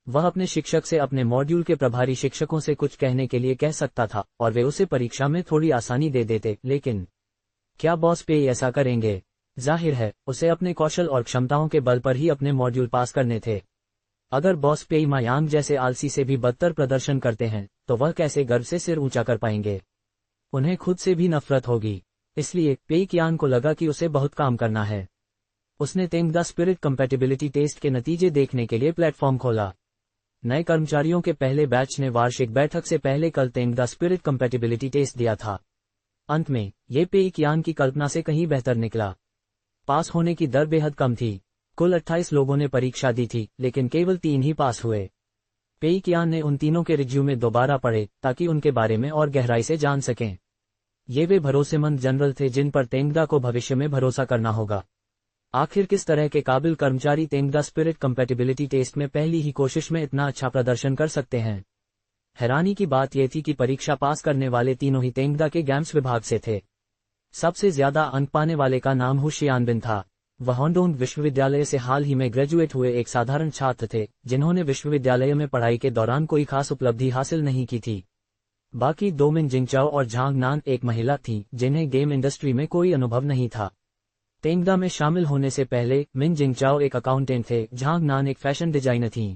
वह अपने शिक्षक से अपने मॉड्यूल के प्रभारी शिक्षकों से कुछ कहने के लिए कह सकता था और वे उसे परीक्षा में थोड़ी आसानी दे देते, लेकिन क्या बॉस पेई ऐसा करेंगे? जाहिर है उसे अपने कौशल और क्षमताओं के बल पर ही अपने मॉड्यूल पास करने थे। अगर बॉस पेई मायांग जैसे आलसी से भी बदतर प्रदर्शन करते हैं तो वह कैसे गर्व से सिर ऊंचा कर पाएंगे? उन्हें खुद से भी नफरत होगी। इसलिए पेई कियान को लगा कि उसे बहुत काम करना है। उसने Teng the spirit compatibility test के नतीजे देखने के लिए प्लेटफॉर्म खोला। नए कर्मचारियों के पहले बैच ने वार्षिक बैठक से पहले कल Teng the spirit compatibility test दिया था। अंत में ये पेई कियान की कल्पना से कहीं बेहतर निकला। पास होने की दर बेहद कम थी। कुल 28 लोगों ने परीक्षा दी थी, लेकिन केवल 3 ही पास हुए। पेई कियान ने उन तीनों के रिज्यूमे दोबारा पढ़े ताकि उनके बारे में और गहराई से जान सकें। ये वे भरोसेमंद जनरल थे जिन पर तेंगदा को भविष्य में भरोसा करना होगा। आखिर किस तरह के काबिल कर्मचारी Teng the spirit compatibility test में पहली ही कोशिश में इतना अच्छा प्रदर्शन कर सकते हैं? हैरानी की बात यह थी कि परीक्षा पास करने वाले तीनों ही तेंगदा के गेम्स विभाग से थे। सबसे ज्यादा अंक पाने वाले का नाम हु शियानबिन था। वह होंडोंग विश्वविद्यालय से हाल ही में ग्रेजुएट हुए एक साधारण छात्र थे जिन्होंने विश्वविद्यालय में पढ़ाई के दौरान कोई खास उपलब्धि हासिल नहीं की थी। बाकी 2 मिन जिंगचाओ और झांग नान एक महिला थीं जिन्हें गेम इंडस्ट्री में कोई अनुभव नहीं था। तेंगदा में शामिल होने से पहले मिन जिंगचाओ एक अकाउंटेंट थे, झांग नान एक फैशन डिजाइनर थीं।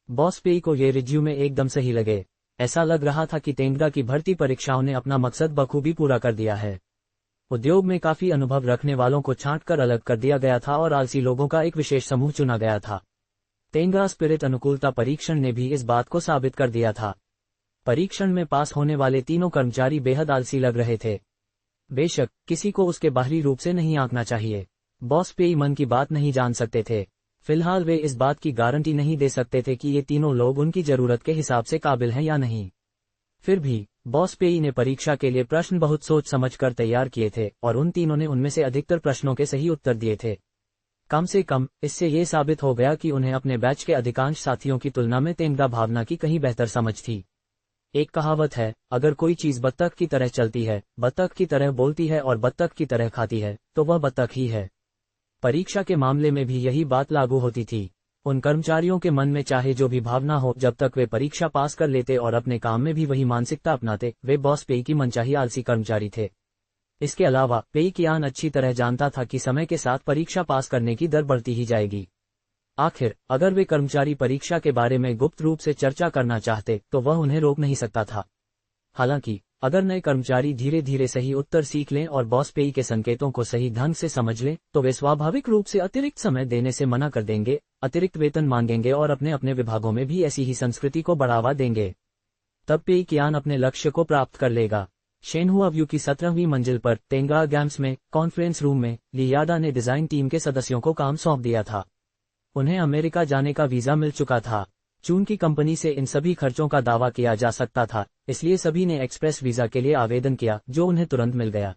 बॉस पेई को ये रिज्यूमे एकदम सही लगे। ऐसा लग रहा था कि तेंगदा की भर्ती परीक्षाओं ने अपना मकसद बखूबी पूरा कर दिया है। उद्योग में काफी अनुभव रखने वालों को छांटकर अलग कर दिया गया था और आलसी लोगों का एक विशेष समूह चुना गया था। तेंगा स्पिरिट अनुकूलता परीक्षण ने भी इस बात को साबित कर दिया था। परीक्षण में पास होने वाले तीनों कर्मचारी बेहद आलसी लग रहे थे। बेशक किसी को उसके बाहरी रूप से नहीं आंकना चाहिए। बॉस पेई मन की बात नहीं जान सकते थे। फिलहाल वे इस बात की गारंटी नहीं दे सकते थे कि ये तीनों लोग उनकी जरूरत के हिसाब से काबिल हैं या नहीं। फिर भी बॉस पेई ने परीक्षा के लिए प्रश्न बहुत सोच समझ कर तैयार किए थे और उन तीनों ने उनमें से अधिकतर प्रश्नों के सही उत्तर दिए थे। कम से कम इससे ये साबित हो गया कि उन्हें अपने बैच के अधिकांश साथियों की तुलना में तेंगा भावना की कहीं बेहतर समझ थी। एक कहावत है, अगर कोई चीज बत्तख की तरह चलती है, बत्तख की तरह बोलती है और बत्तख की तरह खाती है, तो वह बत्तख ही है। परीक्षा के मामले में भी यही बात लागू होती थी। उन कर्मचारियों के मन में चाहे जो भी भावना हो, जब तक वे परीक्षा पास कर लेते और अपने काम में भी वही मानसिकता अपनाते, वे बॉस पेई की मनचाही आलसी कर्मचारी थे। इसके अलावा पेई कियान अच्छी तरह जानता था कि समय के साथ परीक्षा पास करने की दर बढ़ती ही जाएगी। आखिर अगर वे कर्मचारी परीक्षा के बारे में गुप्त रूप से चर्चा करना चाहते तो वह उन्हें रोक नहीं सकता था। हालांकि अगर नए कर्मचारी धीरे धीरे सही उत्तर सीख लें और बॉस पेई के संकेतों को सही ढंग से समझ लें तो वे स्वाभाविक रूप से अतिरिक्त समय देने से मना कर देंगे, अतिरिक्त वेतन मांगेंगे और अपने अपने विभागों में भी ऐसी ही संस्कृति को बढ़ावा देंगे। तब पेई कियान अपने लक्ष्य को प्राप्त कर लेगा। शेनहुआ व्यू की 17वीं मंजिल पर तेंगा गैम्स में कॉन्फ्रेंस रूम में लियाडा ने डिजाइन टीम के सदस्यों को काम सौंप दिया था। उन्हें अमेरिका जाने का वीजा मिल चुका था। चून की कंपनी से इन सभी खर्चों का दावा किया जा सकता था, इसलिए सभी ने एक्सप्रेस वीजा के लिए आवेदन किया, जो उन्हें तुरंत मिल गया।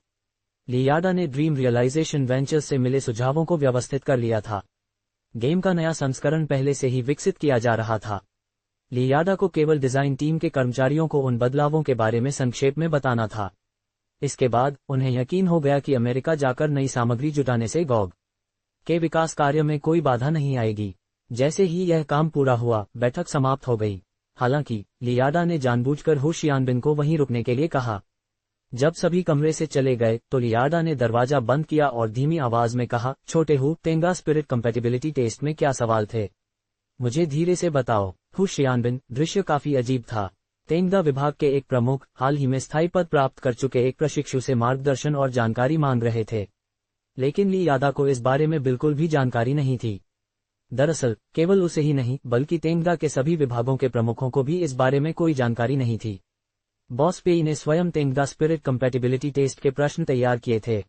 लियाडा ने ड्रीम रियलाइजेशन वेंचर्स से मिले सुझावों को व्यवस्थित कर लिया था। गेम का नया संस्करण पहले से ही विकसित किया जा रहा था। लियाडा को केवल डिजाइन टीम के कर्मचारियों को उन बदलावों के बारे में संक्षेप में बताना था। इसके बाद उन्हें यकीन हो गया कि अमेरिका जाकर नई सामग्री जुटाने से गॉग के विकास कार्य में कोई बाधा नहीं आएगी। जैसे ही यह काम पूरा हुआ, बैठक समाप्त हो गई। हालांकि लियाडा ने जानबूझकर हु शियानबिन को वहीं रुकने के लिए कहा। जब सभी कमरे से चले गए तो लियाडा ने दरवाजा बंद किया और धीमी आवाज में कहा, छोटे who, Tenga spirit compatibility test में क्या सवाल थे? मुझे धीरे से बताओ। हु शियानबिन, दृश्य काफी अजीब था। तेंगा विभाग के एक प्रमुख हाल ही में स्थायी पद प्राप्त कर चुके एक प्रशिक्षु से मार्गदर्शन और जानकारी मांग रहे थे, लेकिन लियाडा को इस बारे में बिल्कुल भी जानकारी नहीं थी। दरअसल केवल उसे ही नहीं बल्कि तेंगा के सभी विभागों के प्रमुखों को भी इस बारे में कोई जानकारी नहीं थी। बॉस पेई ने स्वयं Teng the spirit compatibility test के प्रश्न तैयार किए थे।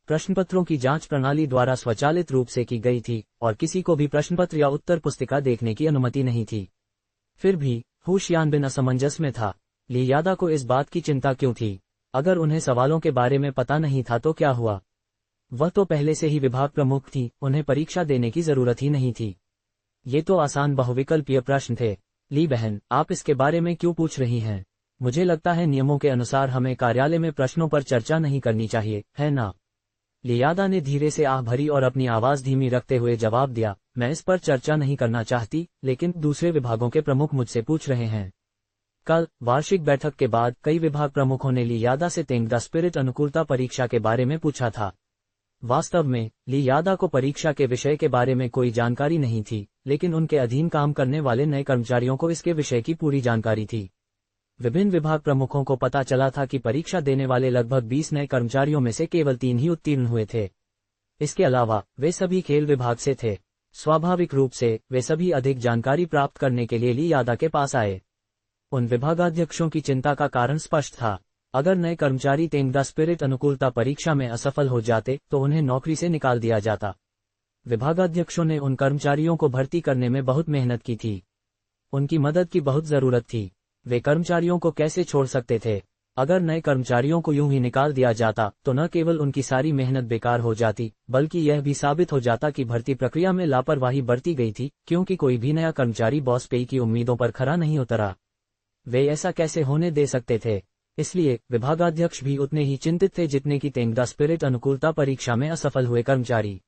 प्रश्नपत्रों की जांच प्रणाली द्वारा स्वचालित रूप से की गई थी और किसी को भी प्रश्नपत्र या उत्तर पुस्तिका देखने की अनुमति नहीं थी। फिर भी हू शियानबिन असमंजस में था। ली यादा को इस बात की चिंता क्यों थी? अगर उन्हें सवालों के बारे में पता नहीं था तो क्या हुआ? वह तो पहले से ही विभाग प्रमुख थी, उन्हें परीक्षा देने की जरूरत ही नहीं थी। ये तो आसान बहुविकल्पीय प्रश्न थे। ली बहन, आप इसके बारे में क्यों पूछ रही हैं? मुझे लगता है नियमों के अनुसार हमें कार्यालय में प्रश्नों पर चर्चा नहीं करनी चाहिए, है ना? ली यादा ने धीरे से आह भरी और अपनी आवाज धीमी रखते हुए जवाब दिया, मैं इस पर चर्चा नहीं करना चाहती, लेकिन दूसरे विभागों के प्रमुख मुझसे पूछ रहे हैं। कल वार्षिक बैठक के बाद कई विभाग प्रमुखों ने ली यादा से तेंग द स्पिरिट अनुकूलता परीक्षा के बारे में पूछा था। वास्तव में ली यादा को परीक्षा के विषय के बारे में कोई जानकारी नहीं थी, लेकिन उनके अधीन काम करने वाले नए कर्मचारियों को इसके विषय की पूरी जानकारी थी। विभिन्न विभाग प्रमुखों को पता चला था कि परीक्षा देने वाले लगभग 20 नए कर्मचारियों में से केवल 3 ही उत्तीर्ण हुए थे। इसके अलावा वे सभी खेल विभाग से थे। स्वाभाविक रूप से वे सभी अधिक जानकारी प्राप्त करने के लिए ली यादा के पास आए। उन विभागाध्यक्षों की चिंता का कारण स्पष्ट था। अगर नए कर्मचारी तेंग द स्पिरिट अनुकूलता परीक्षा में असफल हो जाते तो उन्हें नौकरी से निकाल दिया जाता। विभागाध्यक्षों ने उन कर्मचारियों को भर्ती करने में बहुत मेहनत की थी। उनकी मदद की बहुत जरूरत थी। वे कर्मचारियों को कैसे छोड़ सकते थे? अगर नए कर्मचारियों को यूं ही निकाल दिया जाता तो न केवल उनकी सारी मेहनत बेकार हो जाती, बल्कि यह भी साबित हो जाता कि भर्ती प्रक्रिया में लापरवाही बरती गई थी, क्योंकि कोई भी नया कर्मचारी बॉस पेई की उम्मीदों पर खरा नहीं उतरा। वे ऐसा कैसे होने दे सकते थे? इसलिए विभागाध्यक्ष भी उतने ही चिंतित थे जितने कि तेंग द स्पिरिट अनुकूलता परीक्षा में असफल हुए कर्मचारी।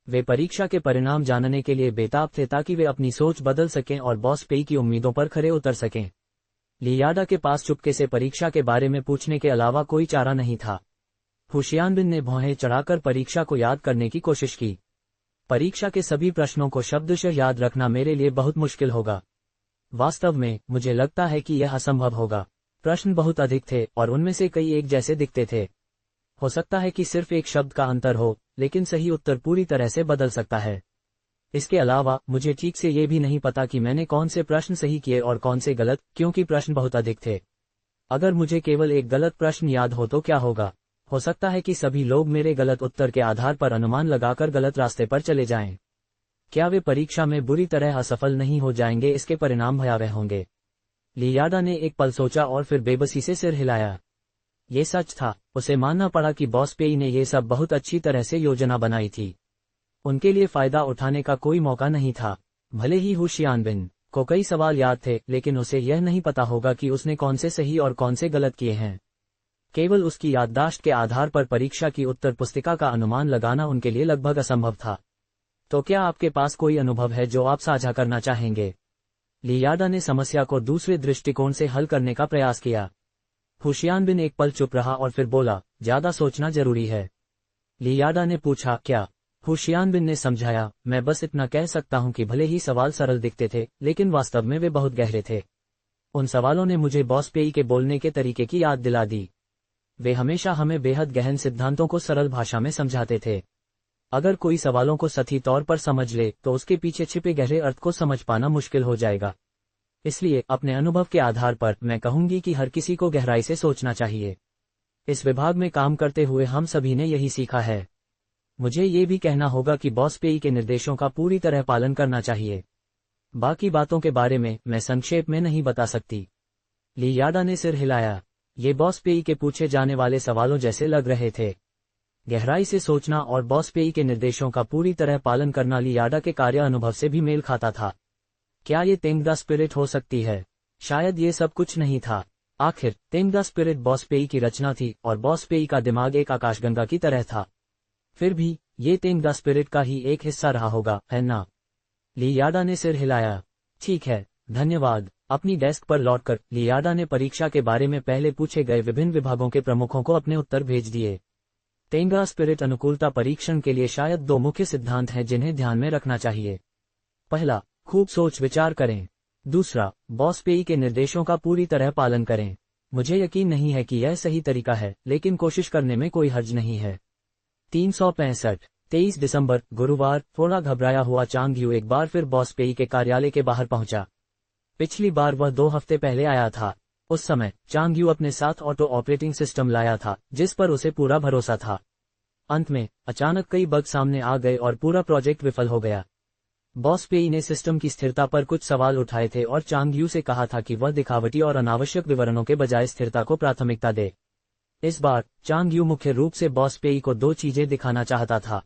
वे परीक्षा के परिणाम जानने के लिए बेताब थे ताकि वे अपनी सोच बदल सकें और बॉस पेई की उम्मीदों पर खरे उतर सकें। ली यादा के पास चुपके से परीक्षा के बारे में पूछने के अलावा कोई चारा नहीं था। हू शियानबिन ने भौहें चढ़ाकर परीक्षा को याद करने की कोशिश की। परीक्षा के सभी प्रश्नों को शब्दशः याद रखना मेरे लिए बहुत मुश्किल होगा। वास्तव में मुझे लगता है कि यह असंभव होगा। प्रश्न बहुत अधिक थे और उनमें से कई एक जैसे दिखते थे। हो सकता है कि सिर्फ एक शब्द का अंतर हो, लेकिन सही उत्तर पूरी तरह से बदल सकता है। इसके अलावा मुझे ठीक से ये भी नहीं पता कि मैंने कौन से प्रश्न सही किए और कौन से गलत, क्योंकि प्रश्न बहुत अधिक थे। अगर मुझे केवल एक गलत प्रश्न याद हो तो क्या होगा? हो सकता है कि सभी लोग मेरे गलत उत्तर के आधार पर अनुमान लगाकर गलत रास्ते पर चले जाएं। क्या वे परीक्षा में बुरी तरह असफल नहीं हो जाएंगे? इसके परिणाम भयावह होंगे। ली यादा ने एक पल सोचा और फिर बेबसी से सिर हिलाया। ये सच था। उसे मानना पड़ा कि बॉस पेई ने ये सब बहुत अच्छी तरह से योजना बनाई थी। उनके लिए फायदा उठाने का कोई मौका नहीं था। भले ही हू शियानबिन को कई सवाल याद थे, लेकिन उसे यह नहीं पता होगा कि उसने कौन से सही और कौन से गलत किए हैं। केवल उसकी याददाश्त के आधार पर परीक्षा की उत्तर पुस्तिका का अनुमान लगाना उनके लिए लगभग असंभव था। तो क्या आपके पास कोई अनुभव है जो आप साझा करना चाहेंगे? ली यादा ने समस्या को दूसरे दृष्टिकोण से हल करने का प्रयास किया। हू शियानबिन एक पल चुप रहा और फिर बोला, ज्यादा सोचना जरूरी है। ली यादा ने पूछा, क्या? हू शियानबिन ने समझाया, मैं बस इतना कह सकता हूं कि भले ही सवाल सरल दिखते थे, लेकिन वास्तव में वे बहुत गहरे थे। उन सवालों ने मुझे बॉस पेई के बोलने के तरीके की याद दिला दी। वे हमेशा हमें बेहद गहन सिद्धांतों को सरल भाषा में समझाते थे। अगर कोई सवालों को सही तौर पर समझ ले तो उसके पीछे छिपे गहरे अर्थ को समझ पाना मुश्किल हो जाएगा। इसलिए अपने अनुभव के आधार पर मैं कहूंगी कि हर किसी को गहराई से सोचना चाहिए। इस विभाग में काम करते हुए हम सभी ने यही सीखा है। मुझे ये भी कहना होगा कि बॉस पेई के निर्देशों का पूरी तरह पालन करना चाहिए। बाकी बातों के बारे में मैं संक्षेप में नहीं बता सकती। ली यादा ने सिर हिलाया। ये बॉस पेई के पूछे जाने वाले सवालों जैसे लग रहे थे। गहराई से सोचना और बॉस पेई के निर्देशों का पूरी तरह पालन करना ली यादा के कार्य अनुभव से भी मेल खाता था। क्या ये तेंग द स्पिरिट हो सकती है? शायद ये सब कुछ नहीं था। आखिर तेंग द स्पिरिट बॉस पेई की रचना थी और बॉस पेई का दिमाग एक आकाशगंगा की तरह था। फिर भी ये तेंग द स्पिरिट का ही एक हिस्सा रहा होगा, है ना? ली यादा ने सिर हिलाया। ठीक है, धन्यवाद। अपनी डेस्क पर लौटकर ली यादा ने परीक्षा के बारे में पहले पूछे गए विभिन्न विभागों के प्रमुखों को अपने उत्तर भेज दिए। तेंग द स्पिरिट अनुकूलता परीक्षण के लिए शायद 2 मुख्य सिद्धांत हैं जिन्हें ध्यान में रखना चाहिए। पहला, खूब सोच विचार करें। दूसरा, बॉस पेई के निर्देशों का पूरी तरह पालन करें। मुझे यकीन नहीं है कि यह सही तरीका है, लेकिन कोशिश करने में कोई हर्ज नहीं है। 365 23 दिसंबर गुरुवार। थोड़ा घबराया हुआ चांग यू एक बार फिर बॉस पेई के कार्यालय के बाहर पहुंचा। पिछली बार वह 2 हफ्ते पहले आया था। उस समय चांग यू अपने साथ ऑटो ऑपरेटिंग सिस्टम लाया था जिस पर उसे पूरा भरोसा था। अंत में अचानक कई बग सामने आ गए और पूरा प्रोजेक्ट विफल हो गया। बॉस पेई ने सिस्टम की स्थिरता पर कुछ सवाल उठाए थे और चांग यू से कहा था कि वह दिखावटी और अनावश्यक विवरणों के बजाय स्थिरता को प्राथमिकता दे। इस बार चांग यू मुख्य रूप से बॉस पेई को दो चीजें दिखाना चाहता था।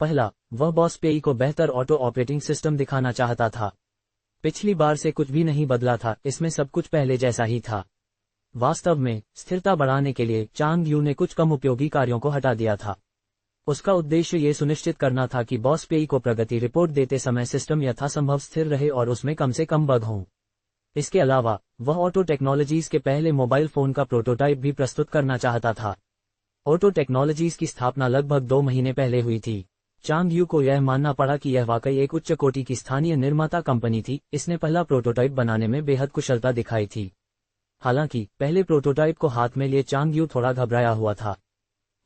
पहला, वह बॉस पेई को बेहतर ऑटो ऑपरेटिंग सिस्टम दिखाना चाहता था। पिछली बार से कुछ भी नहीं बदला था, इसमें सब कुछ पहले जैसा ही था। वास्तव में स्थिरता बढ़ाने के लिए चांग यू ने कुछ कम उपयोगी कार्यों को हटा दिया था। उसका उद्देश्य ये सुनिश्चित करना था कि बॉस पेई को प्रगति रिपोर्ट देते समय सिस्टम यथासंभव स्थिर रहे और उसमें कम से कम बग हों। इसके अलावा वह ऑटो टेक्नोलॉजीज के पहले मोबाइल फोन का प्रोटोटाइप भी प्रस्तुत करना चाहता था। ऑटो टेक्नोलॉजीज की स्थापना लगभग 2 महीने पहले हुई थी। चांग यू को यह मानना पड़ा कि यह वाकई एक उच्च कोटि की स्थानीय निर्माता कंपनी थी। इसने पहला प्रोटोटाइप बनाने में बेहद कुशलता दिखाई थी। हालांकि पहले प्रोटोटाइप को हाथ में लिए चांग यू थोड़ा घबराया हुआ था।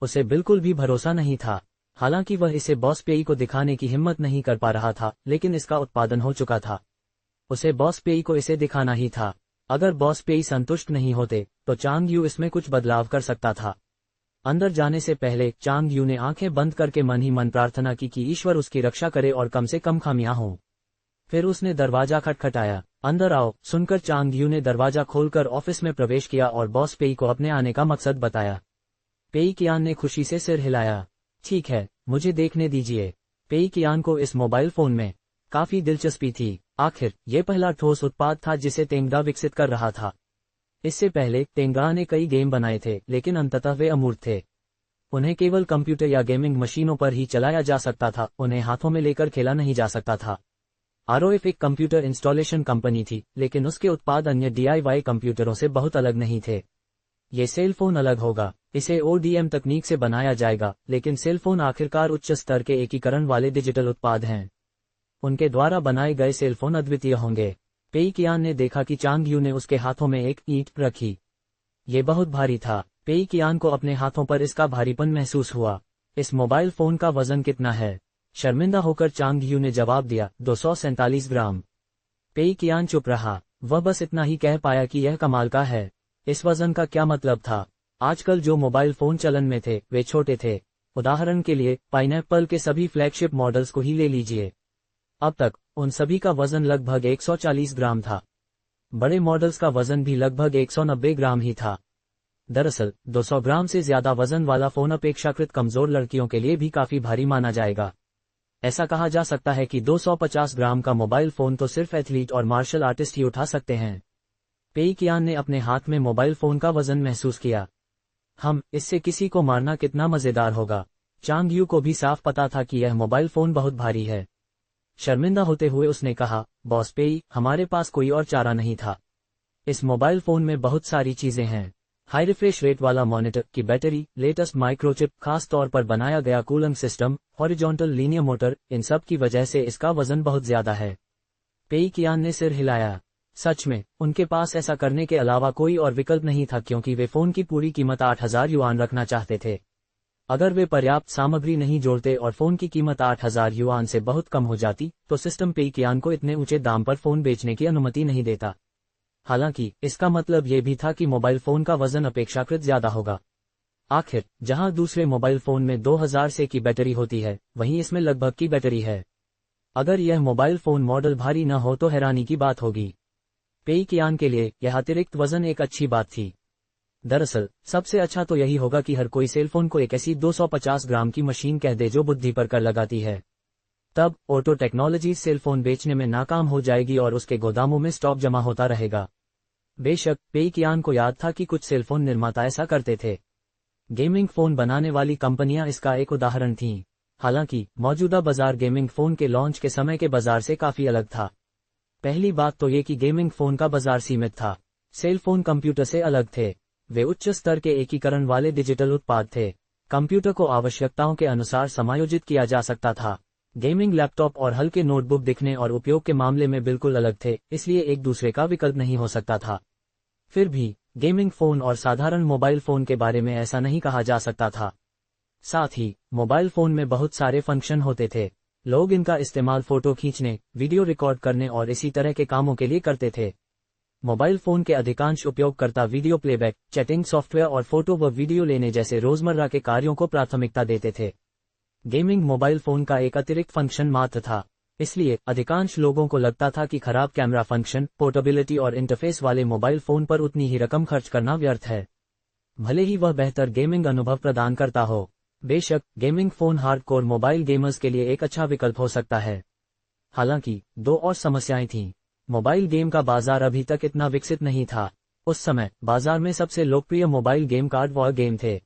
उसे बिल्कुल भी भरोसा नहीं था। हालांकि वह इसे बॉस पेई को दिखाने की हिम्मत नहीं कर पा रहा था, लेकिन इसका उत्पादन हो चुका था। उसे बॉस पेई को इसे दिखाना ही था। अगर बॉस पेई संतुष्ट नहीं होते तो चांग यू इसमें कुछ बदलाव कर सकता था। अंदर जाने से पहले चांग यू ने आंखें बंद करके मन ही मन प्रार्थना की कि ईश्वर उसकी रक्षा करे और कम से कम खामियां हों। फिर उसने दरवाजा खटखटाया। अंदर आओ सुनकर चांग यू ने दरवाजा खोलकर ऑफिस में प्रवेश किया और बॉस पेई को अपने आने का मकसद बताया। पेई कियान ने खुशी से सिर हिलाया। ठीक है, मुझे देखने दीजिए। पेई कियान को इस मोबाइल फोन में काफी दिलचस्पी थी। आखिर ये पहला ठोस उत्पाद था जिसे तेंगा विकसित कर रहा था। इससे पहले तेंगा ने कई गेम बनाए थे, लेकिन अंततः वे अमूर्त थे। उन्हें केवल कंप्यूटर या गेमिंग मशीनों पर ही चलाया जा सकता था, उन्हें हाथों में लेकर खेला नहीं जा सकता था। आरओएफ एक कंप्यूटर इंस्टॉलेशन कंपनी थी, लेकिन उसके उत्पाद अन्य डीआईवाई कंप्यूटरों से बहुत अलग नहीं थे। ये सेल फोन अलग होगा। इसे ओडीएम तकनीक से बनाया जाएगा, लेकिन सेल फोन आखिरकार उच्च स्तर के एकीकरण वाले डिजिटल उत्पाद हैं। उनके द्वारा बनाए गए सेल फोन अद्वितीय होंगे। पेई कियान ने देखा कि चांग यू ने उसके हाथों में एक ईंट रखी। ये बहुत भारी था। पेई कियान को अपने हाथों पर इसका भारीपन महसूस हुआ। इस मोबाइल फोन का वजन कितना है? शर्मिंदा होकर चांग यू ने जवाब दिया, 247 ग्राम। पेई कियान चुप रहा। वह बस इतना ही कह पाया कि यह कमाल का है। इस वजन का क्या मतलब था? आजकल जो मोबाइल फोन चलन में थे वे छोटे थे। उदाहरण के लिए पाइनएप्पल के सभी फ्लैगशिप मॉडल्स को ही ले लीजिए। अब तक उन सभी का वजन लगभग 140 ग्राम था। बड़े मॉडल्स का वजन भी लगभग 190 ग्राम ही था। दरअसल 200 ग्राम से ज्यादा वजन वाला फोन अपेक्षाकृत कमजोर लड़कियों के लिए भी काफी भारी माना जाएगा। ऐसा कहा जा सकता है कि 250 ग्राम का मोबाइल फोन तो सिर्फ एथलीट और मार्शल आर्टिस्ट ही उठा सकते हैं। पेई कियान ने अपने हाथ में मोबाइल फोन का वजन महसूस किया। इससे किसी को मारना कितना मजेदार होगा। चांग यू को भी साफ पता था कि यह मोबाइल फोन बहुत भारी है। शर्मिंदा होते हुए उसने कहा, बॉस पेई, हमारे पास कोई और चारा नहीं था। इस मोबाइल फोन में बहुत सारी चीजें हैं। हाई रिफ्रेश रेट वाला मॉनिटर की बैटरी, लेटेस्ट माइक्रोचिप, खास तौर पर बनाया गया cooling system, horizontal linear motor, इन सब की वजह से इसका वजन बहुत ज्यादा है। पेई कियान ने सिर हिलाया। सच में उनके पास ऐसा करने के अलावा कोई और विकल्प नहीं था, क्योंकि वे फोन की पूरी कीमत 8000 युआन रखना चाहते थे। अगर वे पर्याप्त सामग्री नहीं जोड़ते और फोन की कीमत 8000 युआन से बहुत कम हो जाती तो सिस्टम पेई कियान को इतने ऊंचे दाम पर फोन बेचने की अनुमति नहीं देता। हालांकि इसका मतलब ये भी था कि मोबाइल फोन का वजन अपेक्षाकृत ज्यादा होगा। आखिर जहां दूसरे मोबाइल फोन में 2000 से की बैटरी होती है, वहीं इसमें लगभग की बैटरी है। अगर यह मोबाइल फोन मॉडल भारी न हो तो हैरानी की बात होगी। पेई कियान के लिए यह अतिरिक्त वजन एक अच्छी बात थी। दरअसल सबसे अच्छा तो यही होगा कि हर कोई सेलफोन को एक ऐसी 250 ग्राम की मशीन कह दे जो बुद्धि पर कर लगाती है। तब ऑटो टेक्नोलॉजी सेलफोन बेचने में नाकाम हो जाएगी और उसके गोदामों में स्टॉक जमा होता रहेगा। बेशक पेई कियान को याद था कि कुछ सेलफोन निर्माता ऐसा करते थे। गेमिंग फोन बनाने वाली कंपनियां इसका एक उदाहरण थीं। हालांकि मौजूदा बाजार गेमिंग फोन के लॉन्च के समय के बाजार से काफी अलग था। पहली बात तो ये कि गेमिंग फोन का बाजार सीमित था। सेलफोन कंप्यूटर से अलग थे। वे उच्च स्तर के एकीकरण वाले डिजिटल उत्पाद थे। कंप्यूटर को आवश्यकताओं के अनुसार समायोजित किया जा सकता था। गेमिंग लैपटॉप और हल्के नोटबुक दिखने और उपयोग के मामले में बिल्कुल अलग थे, इसलिए एक दूसरे का विकल्प नहीं हो सकता था। फिर भी गेमिंग फोन और साधारण मोबाइल फोन के बारे में ऐसा नहीं कहा जा सकता था। साथ ही मोबाइल फोन में बहुत सारे फंक्शन होते थे। लोग इनका इस्तेमाल फोटो खींचने, वीडियो रिकॉर्ड करने और इसी तरह के कामों के लिए करते थे। मोबाइल फोन के अधिकांश उपयोगकर्ता वीडियो प्लेबैक, चैटिंग सॉफ्टवेयर और फोटो व वीडियो लेने जैसे रोजमर्रा के कार्यों को प्राथमिकता देते थे। गेमिंग मोबाइल फोन का एक अतिरिक्त फंक्शन मात्र था, इसलिए अधिकांश लोगों को लगता था कि खराब कैमरा फंक्शन, पोर्टेबिलिटी और इंटरफेस वाले मोबाइल फोन पर उतनी ही रकम खर्च करना व्यर्थ है, भले ही वह बेहतर गेमिंग अनुभव प्रदान करता हो। बेशक, gaming phone hardcore mobile gamers के लिए एक अच्छा विकल्प हो सकता है। हालांकि, दो और समस्याएं थीं। मोबाइल गेम का बाजार अभी तक इतना विकसित नहीं था। उस समय, बाजार में सबसे लोकप्रिय mobile game card war game थे।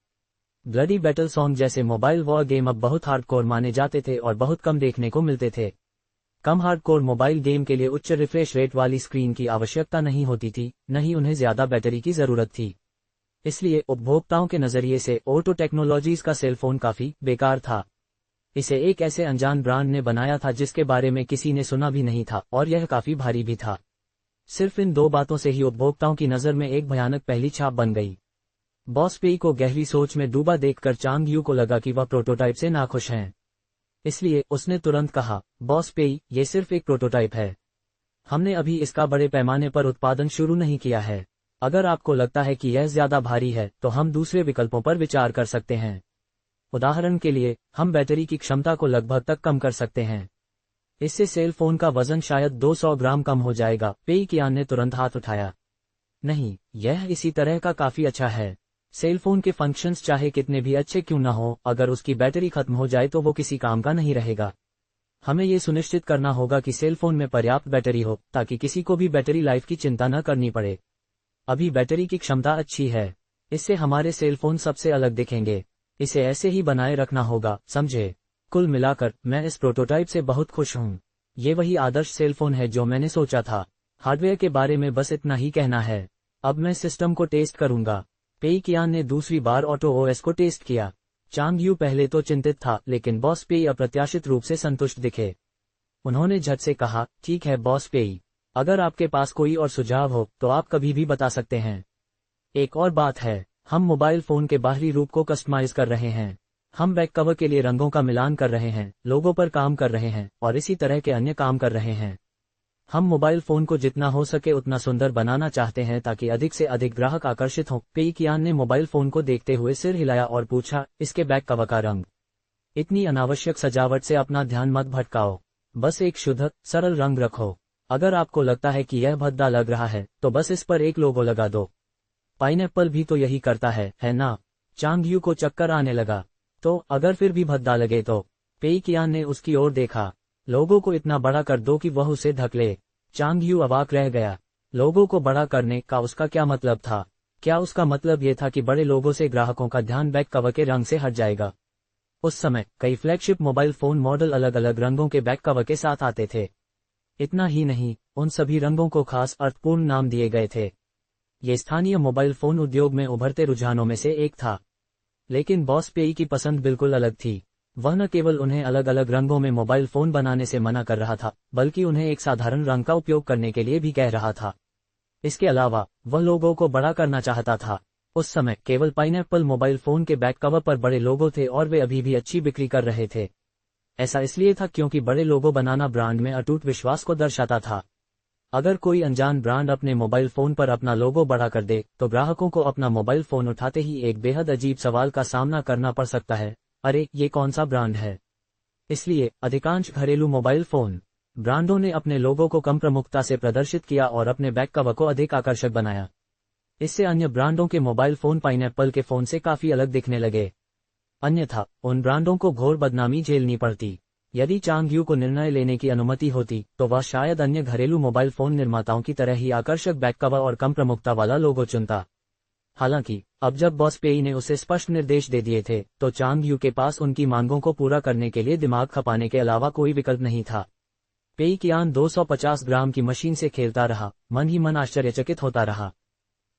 ब्लडी बैटल सॉन्ग जैसे मोबाइल वॉर गेम अब बहुत हार्डकोर माने जाते थे और बहुत कम देखने को मिलते थे। कम हार्डकोर मोबाइल गेम के लिए उच्च रिफ्रेश रेट वाली स्क्रीन की आवश्यकता नहीं होती थी, न ही उन्हें ज्यादा बैटरी की जरूरत थी। इसलिए उपभोक्ताओं के नजरिए से ओटो टेक्नोलॉजीज का सेलफोन काफी बेकार था। इसे एक ऐसे अनजान ब्रांड ने बनाया था जिसके बारे में किसी ने सुना भी नहीं था, और यह काफी भारी भी था। सिर्फ इन दो बातों से ही उपभोक्ताओं की नजर में एक भयानक पहली छाप बन गई। बॉस पेई को गहरी सोच में डूबा देखकर चांग यू को लगा कि वह प्रोटोटाइप से नाखुश हैं। इसलिए उसने तुरंत कहा, बॉस पेई, ये सिर्फ एक प्रोटोटाइप है। हमने अभी इसका बड़े पैमाने पर उत्पादन शुरू नहीं किया है। अगर आपको लगता है कि यह ज्यादा भारी है, तो हम दूसरे विकल्पों पर विचार कर सकते हैं। उदाहरण के लिए, हम बैटरी की क्षमता को लगभग तक कम कर सकते हैं। इससे सेल फोन का वजन शायद 200 ग्राम कम हो जाएगा। पेई कियान ने तुरंत हाथ उठाया। नहीं, यह इसी तरह का काफी अच्छा है। सेल फोन के फंक्शंस चाहे कितने भी अच्छे क्यों न हो, अगर उसकी बैटरी खत्म हो जाए तो वो किसी काम का नहीं रहेगा। हमें ये सुनिश्चित करना होगा कि सेल फोन में पर्याप्त बैटरी हो, ताकि किसी को भी बैटरी लाइफ की चिंता न करनी पड़े। अभी बैटरी की क्षमता अच्छी है, इससे हमारे सेल फोन सबसे अलग दिखेंगे। इसे ऐसे ही बनाए रखना होगा, समझे? कुल मिलाकर, मैं इस प्रोटोटाइप से बहुत खुश हूँ। ये वही आदर्श सेल फोन है जो मैंने सोचा था। हार्डवेयर के बारे में बस इतना ही कहना है। अब मैं सिस्टम को टेस्ट करूंगा। पेई कियान ने दूसरी बार ऑटो ओएस को टेस्ट किया। चांग यू पहले तो चिंतित था, लेकिन बॉस पेई अप्रत्याशित रूप से संतुष्ट दिखे। उन्होंने झट से कहा, ठीक है बॉस पेई, अगर आपके पास कोई और सुझाव हो तो आप कभी भी बता सकते हैं। एक और बात है, हम मोबाइल फोन के बाहरी रूप को कस्टमाइज कर रहे हैं। हम बैक कवर के लिए रंगों का मिलान कर रहे हैं, लोगो पर काम कर रहे हैं, और इसी तरह के अन्य काम कर रहे हैं। हम मोबाइल फोन को जितना हो सके उतना सुंदर बनाना चाहते हैं ताकि अधिक से अधिक ग्राहक आकर्षित हों। पेई कियान ने मोबाइल फोन को देखते हुए सिर हिलाया और पूछा, इसके बैक कवर का रंग? इतनी अनावश्यक सजावट से अपना ध्यान मत भटकाओ। बस एक शुद्ध, सरल रंग रखो। अगर आपको लगता है कि यह भद्दा लग रहा है, तो बस इस पर एक लोगो लगा दो। पाइनएप्पल भी तो यही करता है ना? चांग यू को चक्कर आने लगा। तो अगर फिर भी भद्दा लगे तो? पेई कियान ने उसकी ओर देखा। लोगों को इतना बड़ा कर दो कि वह उसे ढक ले। चांग यू अवाक रह गया। लोगों को बड़ा करने का उसका क्या मतलब था? क्या उसका मतलब ये था कि बड़े लोगों से ग्राहकों का ध्यान बैक कवर के रंग से हट जाएगा? उस समय कई फ्लैगशिप मोबाइल फोन मॉडल अलग अलग रंगों के बैक कवर के साथ आते थे। इतना ही नहीं, उन सभी रंगों को खास अर्थपूर्ण नाम दिए गए थे। ये स्थानीय मोबाइल फोन उद्योग में उभरते रुझानों में से एक था। लेकिन बॉस पेई की पसंद बिल्कुल अलग थी। वह न केवल उन्हें अलग अलग रंगों में मोबाइल फोन बनाने से मना कर रहा था, बल्कि उन्हें एक साधारण रंग का उपयोग करने के लिए भी कह रहा था। इसके अलावा वह लोगों को बड़ा करना चाहता था। उस समय केवल पाइनएप्पल मोबाइल फोन के बैक कवर पर बड़े लोगो थे और वे अभी भी अच्छी बिक्री कर रहे थे। ऐसा इसलिए था क्योंकि बड़े लोगो बनाना ब्रांड में अटूट विश्वास को दर्शाता था। अगर कोई अनजान ब्रांड अपने मोबाइल फोन पर अपना लोगो बड़ा कर दे, तो ग्राहकों को अपना मोबाइल फोन उठाते ही एक बेहद अजीब सवाल का सामना करना पड़ सकता है, अरे ये कौन सा ब्रांड है? इसलिए अधिकांश घरेलू मोबाइल फोन ब्रांडों ने अपने लोगो को कम प्रमुखता से प्रदर्शित किया और अपने बैक कवर को अधिक आकर्षक बनाया। इससे अन्य ब्रांडों के मोबाइल फोन पाइनएप्पल के फोन से काफी अलग दिखने लगे। अन्यथा उन ब्रांडों को घोर बदनामी झेलनी पड़ती। यदि चांग यू को निर्णय लेने की अनुमति होती, तो वह शायद अन्य घरेलू मोबाइल फोन निर्माताओं की तरह ही आकर्षक बैक कवर और कम प्रमुखता वाला लोगो चुनता। हालांकि अब जब बॉस पेई ने उसे स्पष्ट निर्देश दे दिए थे, तो चांग यू के पास उनकी मांगों को पूरा करने के लिए दिमाग खपाने के अलावा कोई विकल्प नहीं था। पेई कियान 250 ग्राम की मशीन से खेलता रहा, मन ही मन आश्चर्यचकित होता रहा।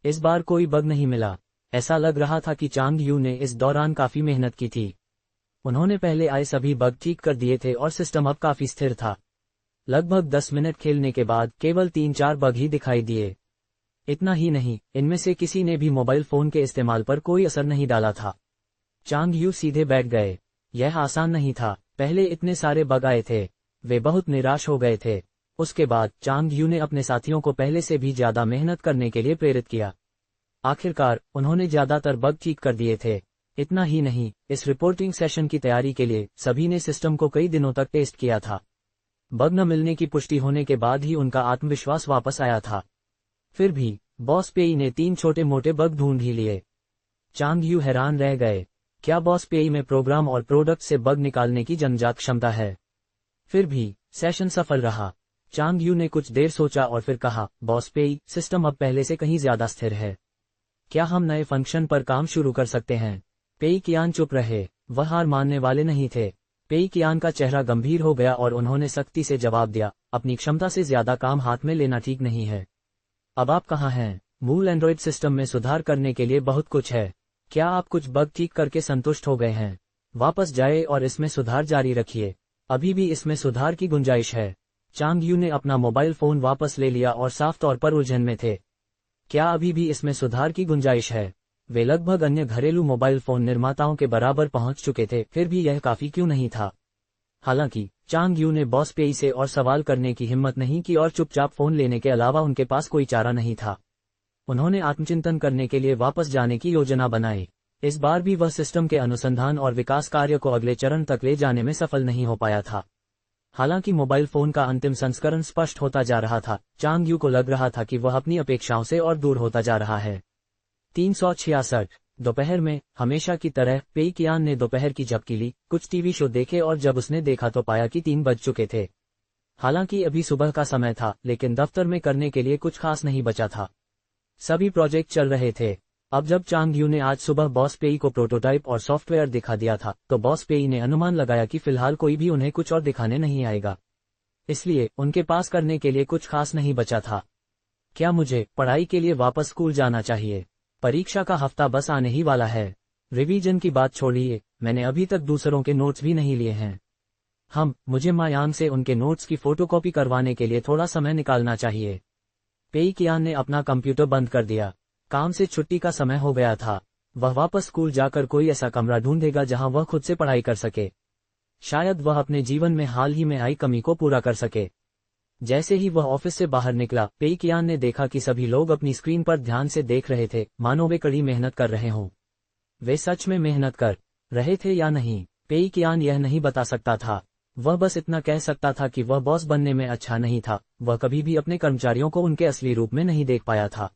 इस बार कोई बग नहीं मिला। ऐसा लग रहा था कि चांग यू ने इस दौरान काफी मेहनत की थी। उन्होंने पहले आए सभी बग ठीक कर दिए थे और सिस्टम अब काफी स्थिर था। लगभग 10 मिनट खेलने के बाद केवल 3-4 बग ही दिखाई दिए। इतना ही नहीं, इनमें से किसी ने भी मोबाइल फोन के इस्तेमाल पर कोई असर नहीं डाला था। चांग यू सीधे बैठ गए। यह आसान नहीं था। पहले इतने सारे बग आए थे। वे बहुत निराश हो गए थे। उसके बाद चांग यू ने अपने साथियों को पहले से भी ज्यादा मेहनत करने के लिए प्रेरित किया। आखिरकार उन्होंने ज्यादातर बग ठीक कर दिए थे। इतना ही नहीं, इस रिपोर्टिंग सेशन की तैयारी के लिए सभी ने सिस्टम को कई दिनों तक टेस्ट किया था। बग न मिलने की पुष्टि होने के बाद ही उनका आत्मविश्वास वापस आया था। फिर भी बॉस पेई ने 3 छोटे मोटे बग ढूंढ ही लिए। चांग यू हैरान रह गए, क्या बॉस पेई में प्रोग्राम और प्रोडक्ट से बग निकालने की जन्मजात क्षमता है? फिर भी सेशन सफल रहा। चांग यू ने कुछ देर सोचा और फिर कहा, बॉस पेई, सिस्टम अब पहले से कहीं ज्यादा स्थिर है। क्या हम नए फंक्शन पर काम शुरू कर सकते हैं? पेई कियान चुप रहे, वह हार मानने वाले नहीं थे। पेई कियान का चेहरा गंभीर हो गया और उन्होंने सख्ती से जवाब दिया, अपनी क्षमता से ज्यादा काम हाथ में लेना ठीक नहीं है। अब आप कहाँ हैं? मूल एंड्रॉइड सिस्टम में सुधार करने के लिए बहुत कुछ है। क्या आप कुछ बग ठीक करके संतुष्ट हो गए हैं? वापस जाए और इसमें सुधार जारी रखिए। अभी भी इसमें सुधार की गुंजाइश है। चांग यू ने अपना मोबाइल फोन वापस ले लिया और साफ तौर पर उलझन में थे। क्या अभी भी इसमें सुधार की गुंजाइश है? वे लगभग अन्य घरेलू मोबाइल फोन निर्माताओं के बराबर पहुंच चुके थे, फिर भी यह काफी क्यों नहीं था? हालांकि चांग यू ने बॉस पेई से और सवाल करने की हिम्मत नहीं की और चुपचाप फोन लेने के अलावा उनके पास कोई चारा नहीं था। उन्होंने आत्मचिंतन करने के लिए वापस जाने की योजना बनाई। इस बार भी वह सिस्टम के अनुसंधान और विकास कार्य को अगले चरण तक ले जाने में सफल नहीं हो पाया था। हालांकि मोबाइल फोन का अंतिम संस्करण स्पष्ट होता जा रहा था, चांग यू को लग रहा था कि वह अपनी अपेक्षाओं से और दूर होता जा रहा है। 366 दोपहर में हमेशा की तरह पेई कियान ने दोपहर की झपकी ली, कुछ टीवी शो देखे और जब उसने देखा तो पाया कि 3 बज चुके थे। हालांकि अभी सुबह का समय था, लेकिन दफ्तर में करने के लिए कुछ खास नहीं बचा था। सभी प्रोजेक्ट चल रहे थे। अब जब चांग यू ने आज सुबह बॉस पेई को प्रोटोटाइप और सॉफ्टवेयर दिखा दिया था, तो बॉस पेई ने अनुमान लगाया कि फिलहाल कोई भी उन्हें कुछ और दिखाने नहीं आएगा। इसलिए उनके पास करने के लिए कुछ खास नहीं बचा था। क्या मुझे पढ़ाई के लिए वापस स्कूल जाना चाहिए? परीक्षा का हफ्ता बस आने ही वाला है। रिवीजन की बात छोड़िए, मैंने अभी तक दूसरों के नोट्स भी नहीं लिए हैं। मुझे मायांग से उनके नोट्स की फोटोकॉपी करवाने के लिए थोड़ा समय निकालना चाहिए। पेई कियान ने अपना कंप्यूटर बंद कर दिया। काम से छुट्टी का समय हो गया था। वह वापस स्कूल जाकर कोई ऐसा कमरा ढूंढेगा जहां वह खुद से पढ़ाई कर सके। शायद वह अपने जीवन में हाल ही में आई कमी को पूरा कर सके। जैसे ही वह ऑफिस से बाहर निकला, पेई कियान ने देखा कि सभी लोग अपनी स्क्रीन पर ध्यान से देख रहे थे, मानो वे कड़ी मेहनत कर रहे हों। वे सच में मेहनत कर रहे थे या नहीं, पेई कियान यह नहीं बता सकता था। वह बस इतना कह सकता था कि वह बॉस बनने में अच्छा नहीं था। वह कभी भी अपने कर्मचारियों को उनके असली रूप में नहीं देख पाया था।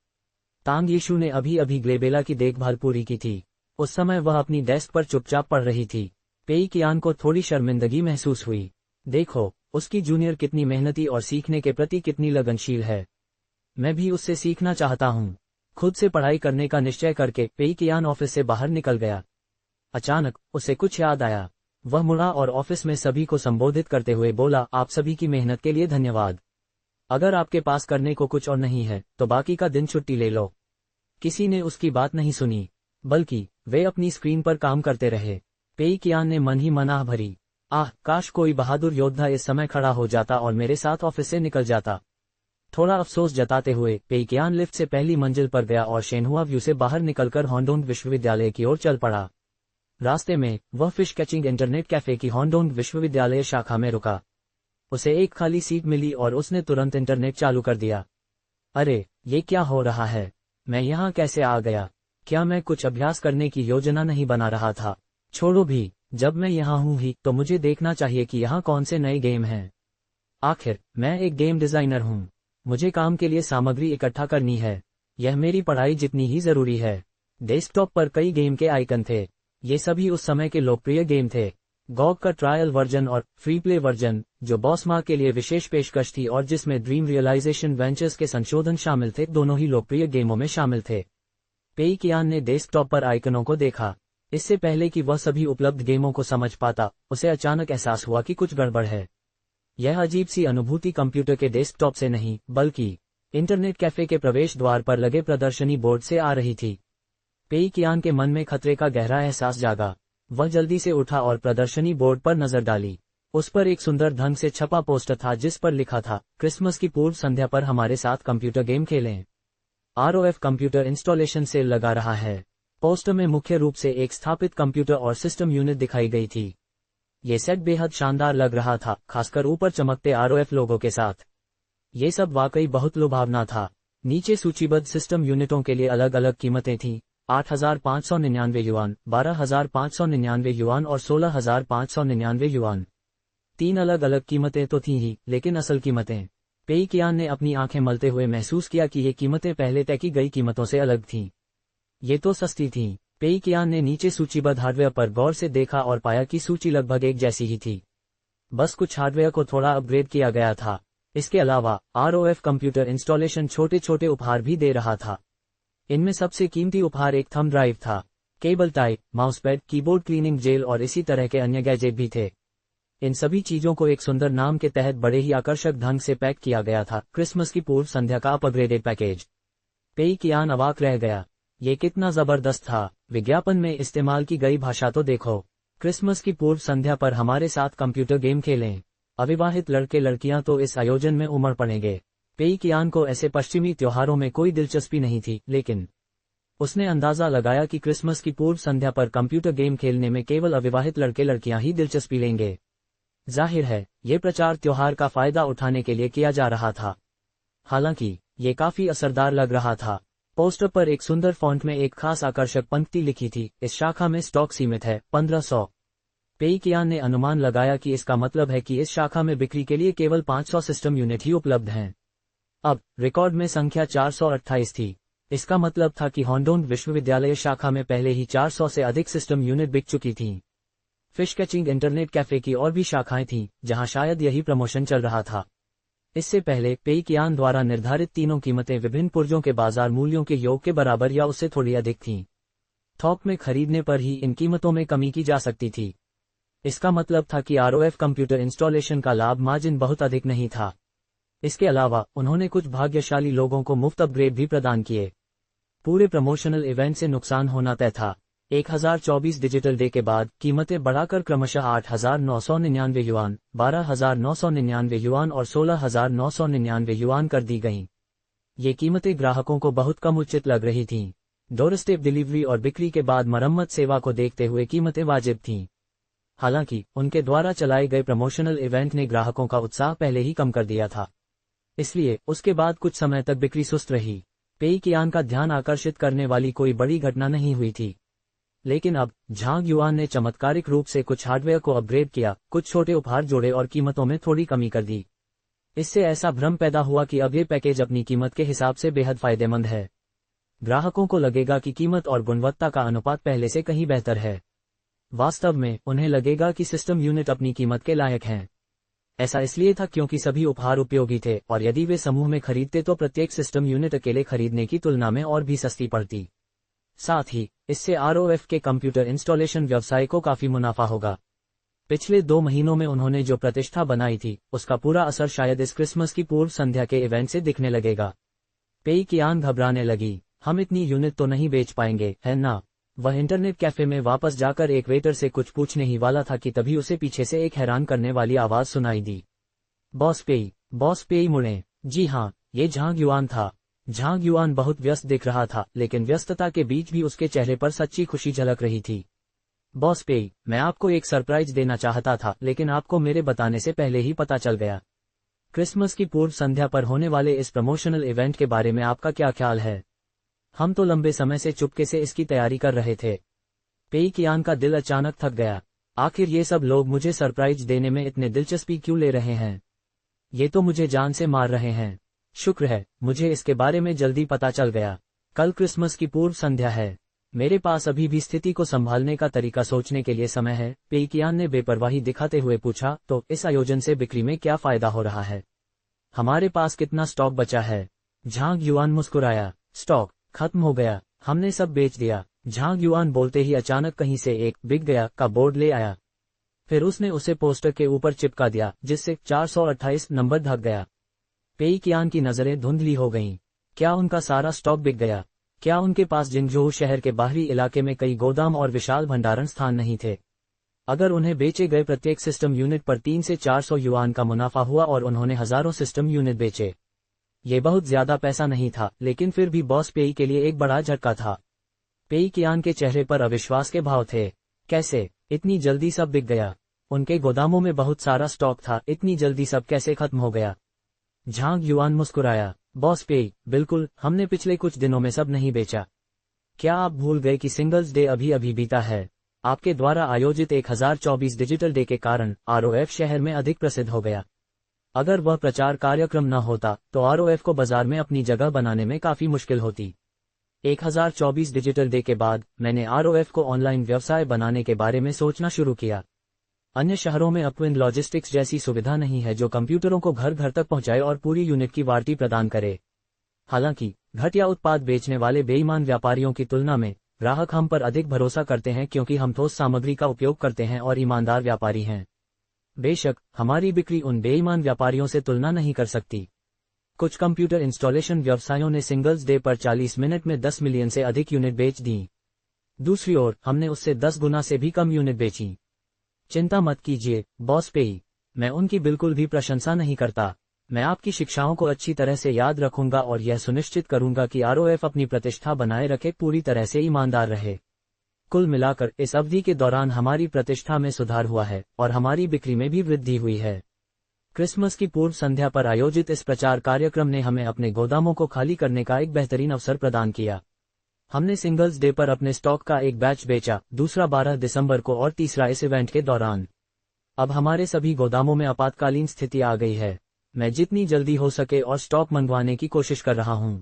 तांग यीशु ने अभी अभी ग्लेबेला की देखभाल पूरी की थी। उस समय वह अपनी डेस्क पर चुपचाप पढ़ रही थी। पेई कियान को थोड़ी शर्मिंदगी महसूस हुई। देखो, उसकी जूनियर कितनी मेहनती और सीखने के प्रति कितनी लगनशील है। मैं भी उससे सीखना चाहता हूँ। खुद से पढ़ाई करने का निश्चय करके पेई कियान ऑफिस से बाहर निकल गया। अचानक उसे कुछ याद आया। वह मुड़ा और ऑफिस में सभी को संबोधित करते हुए बोला, आप सभी की मेहनत के लिए धन्यवाद। अगर आपके पास करने को कुछ और नहीं है तो बाकी का दिन छुट्टी ले लो। किसी ने उसकी बात नहीं सुनी, बल्कि वे अपनी स्क्रीन पर काम करते रहे। पेई कियान ने मन ही मन आह भरी, काश कोई बहादुर योद्धा इस समय खड़ा हो जाता और मेरे साथ ऑफिस से निकल जाता। थोड़ा अफसोस जताते हुए पेई कियान लिफ्ट से पहली मंजिल पर गया और शेनहुआ व्यू से बाहर निकलकर होंडोंग विश्वविद्यालय की ओर चल पड़ा। रास्ते में वह फिश कैचिंग इंटरनेट कैफे की होंडोंग विश्वविद्यालय शाखा में रुका। उसे एक खाली सीट मिली और उसने तुरंत इंटरनेट चालू कर दिया। अरे, ये क्या हो रहा है? मैं यहाँ कैसे आ गया? क्या मैं कुछ अभ्यास करने की योजना नहीं बना रहा था? छोड़ो भी, जब मैं यहाँ हूँ ही तो मुझे देखना चाहिए कि यहाँ कौन से नए गेम हैं। आखिर मैं एक गेम डिजाइनर हूँ। मुझे काम के लिए सामग्री इकट्ठा करनी है। यह मेरी पढ़ाई जितनी ही जरूरी है। डेस्कटॉप पर कई गेम के आइकन थे। ये सभी उस समय के लोकप्रिय गेम थे। गॉग का ट्रायल वर्जन और फ्री प्ले वर्जन, जो बॉस माँ के लिए विशेष पेशकश थी और जिसमें ड्रीम रियलाइजेशन वेंचर्स के संशोधन शामिल थे, दोनों ही लोकप्रिय गेमों में शामिल थे। पेई कियान ने डेस्कटॉप पर आइकनों को देखा। इससे पहले कि वह सभी उपलब्ध गेमों को समझ पाता, उसे अचानक एहसास हुआ कि कुछ गड़बड़ है। यह अजीब सी अनुभूति कंप्यूटर के डेस्कटॉप से नहीं, बल्कि इंटरनेट कैफे के प्रवेश द्वार पर लगे प्रदर्शनी बोर्ड से आ रही थी। पेई कियान के मन में खतरे का गहरा एहसास जागा। वह जल्दी से उठा और प्रदर्शनी बोर्ड पर नजर डाली। उस पर एक सुंदर ढंग से छपा पोस्टर था जिस पर लिखा था, क्रिसमस की पूर्व संध्या पर हमारे साथ कंप्यूटर गेम खेलें। ROF कंप्यूटर इंस्टॉलेशन सेल लगा रहा है। पोस्टर में मुख्य रूप से एक स्थापित कंप्यूटर और सिस्टम यूनिट दिखाई गई थी। ये सेट बेहद शानदार लग रहा था, खासकर ऊपर चमकते ROF लोगों के साथ। ये सब वाकई बहुत लुभावना था। नीचे सूचीबद्ध सिस्टम यूनिटों के लिए अलग अलग कीमतें थीं, 8,599 युआन, 12,599 युआन और 16,599 युआन। 3 अलग अलग कीमतें तो थीं ही, लेकिन असल कीमतें। पेई कियान ने अपनी आंखें मलते हुए महसूस किया कि ये कीमतें पहले तय की गई कीमतों से अलग थीं। ये तो सस्ती थीं। पेई कियान ने नीचे सूचीबद्ध हार्डवेयर पर गौर से देखा और पाया कि सूची लगभग एक जैसी ही थी। बस कुछ हार्डवेयर को थोड़ा अपग्रेड किया गया था। इसके अलावा ROF कंप्यूटर इंस्टॉलेशन छोटे छोटे उपहार भी दे रहा था। इनमें सबसे कीमती उपहार एक थंब ड्राइव था। Cable tie, mousepad, keyboard cleaning gel और इसी तरह के अन्य गैजेट भी थे। इन सभी चीजों को एक सुंदर नाम के तहत बड़े ही आकर्षक ढंग से पैक किया गया था, क्रिसमस की पूर्व संध्या का अपग्रेडेड पैकेज। पेई कियान अवाक रह गया। ये कितना जबरदस्त था। विज्ञापन में इस्तेमाल की गई भाषा तो देखो। क्रिसमस की पूर्व संध्या पर हमारे साथ कंप्यूटर गेम खेलें। अविवाहित लड़के लड़कियां तो इस आयोजन में उमड़ पड़ेंगे। पेई कियान को ऐसे पश्चिमी त्योहारों में कोई दिलचस्पी नहीं थी, लेकिन उसने अंदाजा लगाया कि क्रिसमस की पूर्व संध्या पर कंप्यूटर गेम खेलने में केवल अविवाहित लड़के लड़कियां ही दिलचस्पी लेंगे। जाहिर है, ये प्रचार त्योहार का फायदा उठाने के लिए किया जा रहा था। हालांकि ये काफी असरदार लग रहा था। पोस्टर पर एक सुंदर फॉन्ट में एक खास आकर्षक पंक्ति लिखी थी, इस शाखा में स्टॉक सीमित है, 1500। पेई कियान ने अनुमान लगाया कि इसका मतलब है कि इस शाखा में बिक्री के लिए केवल 500 सिस्टम यूनिट ही उपलब्ध हैं। अब रिकॉर्ड में संख्या 428 थी। इसका मतलब था कि हॉन्डोंग विश्वविद्यालय शाखा में पहले ही 400 से अधिक सिस्टम यूनिट बिक चुकी थीं। फिश कैचिंग इंटरनेट कैफे की और भी शाखाएं थीं, जहां शायद यही प्रमोशन चल रहा था। इससे पहले पेई कियान द्वारा निर्धारित तीनों कीमतें विभिन्न पुर्जों के बाजार मूल्यों के योग के बराबर या उससे थोड़ी अधिक थीं। थोक में खरीदने पर ही इन कीमतों में कमी की जा सकती थी। इसका मतलब था कि ROF कंप्यूटर इंस्टॉलेशन का लाभ मार्जिन बहुत अधिक नहीं था। इसके अलावा उन्होंने कुछ भाग्यशाली लोगों को मुफ्त अपग्रेड भी प्रदान किए। पूरे प्रमोशनल इवेंट से नुकसान होना तय था। 1024 डिजिटल डे के बाद कीमतें बढ़ाकर क्रमशः 8,999 युआन, 12,999 युआन और 16,999 युआन कर दी गईं। ये कीमतें ग्राहकों को बहुत कम उचित लग रही थीं। डोरस्टेप डिलीवरी और बिक्री के बाद मरम्मत सेवा को देखते हुए कीमतें वाजिब थीं। हालांकि उनके द्वारा चलाए गए प्रमोशनल इवेंट ने ग्राहकों का उत्साह पहले ही कम कर दिया था। इसलिए उसके बाद कुछ समय तक बिक्री सुस्त रही। पेई कियान का ध्यान आकर्षित करने वाली कोई बड़ी घटना नहीं हुई थी। लेकिन अब झांग युआन ने चमत्कारिक रूप से कुछ हार्डवेयर को अपग्रेड किया, कुछ छोटे उपहार जोड़े और कीमतों में थोड़ी कमी कर दी। इससे ऐसा भ्रम पैदा हुआ कि अब ये पैकेज अपनी कीमत के हिसाब से बेहद फायदेमंद है। ग्राहकों को लगेगा कि कीमत और गुणवत्ता का अनुपात पहले से कहीं बेहतर है। वास्तव में उन्हें लगेगा कि सिस्टम यूनिट अपनी कीमत के लायक हैं। ऐसा इसलिए था क्योंकि सभी उपहार उपयोगी थे और यदि वे समूह में खरीदते तो प्रत्येक सिस्टम यूनिट अकेले खरीदने की तुलना में और भी सस्ती पड़ती। साथ ही इससे ROF के कंप्यूटर इंस्टॉलेशन व्यवसाय को काफी मुनाफा होगा। पिछले 2 महीनों में उन्होंने जो प्रतिष्ठा बनाई थी, उसका पूरा असर शायद इस क्रिसमस की पूर्व संध्या के इवेंट से दिखने लगेगा। पेई कियान घबराने लगी। हम इतनी यूनिट तो नहीं बेच पाएंगे, है ना? वह इंटरनेट कैफे में वापस जाकर एक वेटर से कुछ पूछने ही वाला था कि तभी उसे पीछे से एक हैरान करने वाली आवाज सुनाई दी। बॉस पेई मुड़े। जी हाँ, ये झांग युआन था। झांग युआन बहुत व्यस्त दिख रहा था, लेकिन व्यस्तता के बीच भी उसके चेहरे पर सच्ची खुशी झलक रही थी। बॉस पेई, मैं आपको एक सरप्राइज देना चाहता था, लेकिन आपको मेरे बताने से पहले ही पता चल गया। क्रिसमस की पूर्व संध्या पर होने वाले इस प्रमोशनल इवेंट के बारे में आपका क्या ख्याल है? हम तो लंबे समय से चुपके से इसकी तैयारी कर रहे थे। पेई कियान का दिल अचानक थक गया। आखिर ये सब लोग मुझे सरप्राइज देने में इतने दिलचस्पी क्यों ले रहे हैं? ये तो मुझे जान से मार रहे हैं। शुक्र है, मुझे इसके बारे में जल्दी पता चल गया। कल क्रिसमस की पूर्व संध्या है। मेरे पास अभी भी स्थिति को संभालने का तरीका सोचने के लिए समय है। पेई कियान ने बेपरवाही दिखाते हुए पूछा, तो इस आयोजन से बिक्री में क्या फायदा हो रहा है? हमारे पास कितना स्टॉक बचा है? झांग युआन मुस्कुराया। स्टॉक खत्म हो गया, हमने सब बेच दिया। झांग युआन बोलते ही अचानक कहीं से एक बिक गया का बोर्ड ले आया। फिर उसने उसे पोस्टर के ऊपर चिपका दिया, जिससे 428 नंबर ढक गया। पेई कियान की नजरें धुंधली हो गईं। क्या उनका सारा स्टॉक बिक गया? क्या उनके पास जिंगझोउ शहर के बाहरी इलाके में कई गोदाम और विशाल भंडारण स्थान नहीं थे? अगर उन्हें बेचे गए प्रत्येक सिस्टम यूनिट पर 300 से 400 युआन का मुनाफा हुआ और उन्होंने हजारों सिस्टम यूनिट बेचे, ये बहुत ज्यादा पैसा नहीं था, लेकिन फिर भी बॉस पेई के लिए एक बड़ा झटका था। पेई कियान के चेहरे पर अविश्वास के भाव थे। कैसे? इतनी जल्दी सब बिक गया? उनके गोदामों में बहुत सारा स्टॉक था, इतनी जल्दी सब कैसे खत्म हो गया? झांग युआन मुस्कुराया। बॉस पेई, बिल्कुल, हमने पिछले कुछ दिनों में सब नहीं बेचा। क्या आप भूल गए कि सिंगल्स डे अभी अभी बीता है? आपके द्वारा आयोजित 1024 डिजिटल डे के कारण आरओएफ शहर में अधिक प्रसिद्ध हो गया। अगर वह प्रचार कार्यक्रम न होता तो आरओएफ को बाजार में अपनी जगह बनाने में काफी मुश्किल होती। 1024 डिजिटल डे के बाद मैंने आरओएफ को ऑनलाइन व्यवसाय बनाने के बारे में सोचना शुरू किया। अन्य शहरों में अपविंड लॉजिस्टिक्स जैसी सुविधा नहीं है जो कंप्यूटरों को घर घर तक पहुंचाए और पूरी यूनिट की वारंटी प्रदान करे। हालांकि घटिया उत्पाद बेचने वाले बेईमान व्यापारियों की तुलना में ग्राहक हम पर अधिक भरोसा करते हैं क्योंकि हम ठोस सामग्री का उपयोग करते हैं और ईमानदार व्यापारी हैं। बेशक हमारी बिक्री उन बेईमान व्यापारियों से तुलना नहीं कर सकती। कुछ कंप्यूटर इंस्टॉलेशन व्यवसायों ने सिंगल्स डे पर 40 मिनट में 10 मिलियन से अधिक यूनिट बेच दी। दूसरी ओर हमने उससे 10 गुना से भी कम यूनिट बेची। चिंता मत कीजिए बॉस पेई, मैं उनकी बिल्कुल भी प्रशंसा नहीं करता। मैं आपकी शिक्षाओं को अच्छी तरह से याद रखूंगा और यह सुनिश्चित करूंगा कि आरओएफ अपनी प्रतिष्ठा बनाए रखे, पूरी तरह से ईमानदार रहे। कुल मिलाकर इस अवधि के दौरान हमारी प्रतिष्ठा में सुधार हुआ है और हमारी बिक्री में भी वृद्धि हुई है। क्रिसमस की पूर्व संध्या पर आयोजित इस प्रचार कार्यक्रम ने हमें अपने गोदामों को खाली करने का एक बेहतरीन अवसर प्रदान किया। हमने सिंगल्स डे पर अपने स्टॉक का एक बैच बेचा, दूसरा 12 दिसंबर को और तीसरा इस इवेंट के दौरान। अब हमारे सभी गोदामों में आपातकालीन स्थिति आ गई है। मैं जितनी जल्दी हो सके और स्टॉक मंगवाने की कोशिश कर रहा हूं।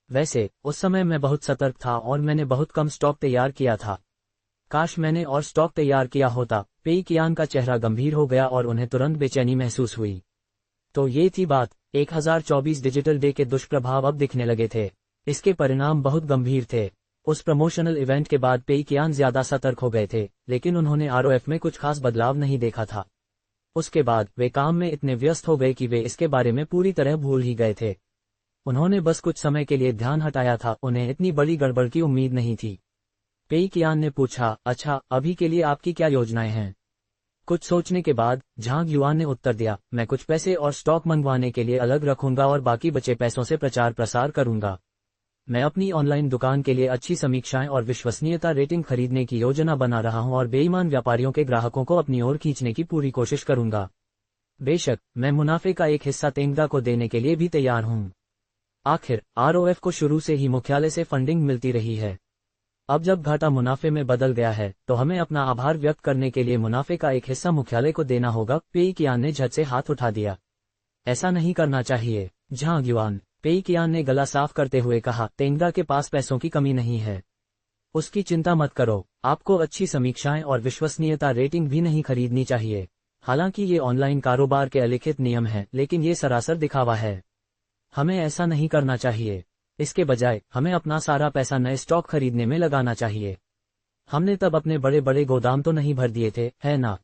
वैसे उस समय मैं बहुत सतर्क था और मैंने बहुत कम स्टॉक तैयार किया था। काश मैंने और स्टॉक तैयार किया होता। पेई कियान का चेहरा गंभीर हो गया और उन्हें तुरंत बेचैनी महसूस हुई। तो ये थी बात। 1024 डिजिटल डे के दुष्प्रभाव अब दिखने लगे थे। इसके परिणाम बहुत गंभीर थे। उस प्रमोशनल इवेंट के बाद पेई कियान ज्यादा सतर्क हो गए थे, लेकिन उन्होंने आरओएफ में कुछ खास बदलाव नहीं देखा था। उसके बाद वे काम में इतने व्यस्त हो गए कि वे इसके बारे में पूरी तरह भूल ही गए थे। उन्होंने बस कुछ समय के लिए ध्यान हटाया था, उन्हें इतनी बड़ी गड़बड़ की उम्मीद नहीं थी। पेई कियान ने पूछा, अच्छा, अभी के लिए आपकी क्या योजनाएं हैं? कुछ सोचने के बाद झांग युआन ने उत्तर दिया, मैं कुछ पैसे और स्टॉक मंगवाने के लिए अलग रखूंगा और बाकी बचे पैसों से प्रचार प्रसार करूंगा। मैं अपनी ऑनलाइन दुकान के लिए अच्छी समीक्षाएं और विश्वसनीयता रेटिंग खरीदने की योजना बना रहा हूं और बेईमान व्यापारियों के ग्राहकों को अपनी ओर खींचने की पूरी कोशिश करूंगा। बेशक मैं मुनाफे का एक हिस्सा तेंगदा को देने के लिए भी तैयार हूं। आखिर आरओएफ को शुरू से ही मुख्यालय से फंडिंग मिलती रही है। अब जब घाटा मुनाफे में बदल गया है तो हमें अपना आभार व्यक्त करने के लिए मुनाफे का एक हिस्सा मुख्यालय को देना होगा। पेई कियान ने झट से हाथ उठा दिया। ऐसा नहीं करना चाहिए झांग युआन, पेई कियान ने गला साफ करते हुए कहा, तेंगदा के पास पैसों की कमी नहीं है। उसकी चिंता मत करो। आपको अच्छी समीक्षाएं और विश्वसनीयता रेटिंग भी नहीं खरीदनी चाहिए। हालांकि ये ऑनलाइन कारोबार के अलिखित नियम हैं, लेकिन ये सरासर दिखावा है। हमें ऐसा नहीं करना चाहिए। इसके बजाय हमें अपना सारा पैसा नए स्टॉक खरीदने में लगाना चाहिए। हमने तब अपने बड़े बड़े गोदाम तो नहीं भर दिए थे, है ना?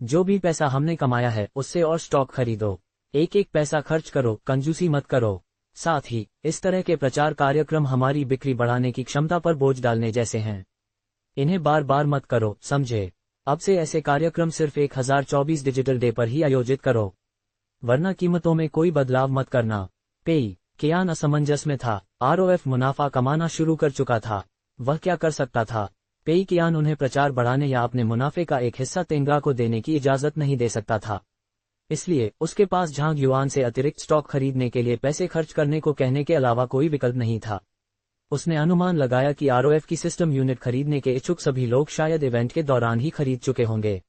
जो भी पैसा हमने कमाया है उससे और स्टॉक खरीदो। एक एक पैसा खर्च करो, कंजूसी मत करो। साथ ही इस तरह के प्रचार कार्यक्रम हमारी बिक्री बढ़ाने की क्षमता पर बोझ डालने जैसे हैं। इन्हें बार बार मत करो, समझे? अब से ऐसे कार्यक्रम सिर्फ 1024 डिजिटल डे पर ही आयोजित करो, वरना कीमतों में कोई बदलाव मत करना। पेई कियान असमंजस में था। आरओएफ मुनाफा कमाना शुरू कर चुका था। वह क्या कर सकता था? पेई कियान उन्हें प्रचार बढ़ाने या अपने मुनाफे का एक हिस्सा तेंगा को देने की इजाजत नहीं दे सकता था। इसलिए उसके पास झांग युआन से अतिरिक्त स्टॉक खरीदने के लिए पैसे खर्च करने को कहने के अलावा कोई विकल्प नहीं था। उसने अनुमान लगाया कि आरओएफ की सिस्टम यूनिट खरीदने के इच्छुक सभी लोग शायद इवेंट के दौरान ही खरीद चुके होंगे।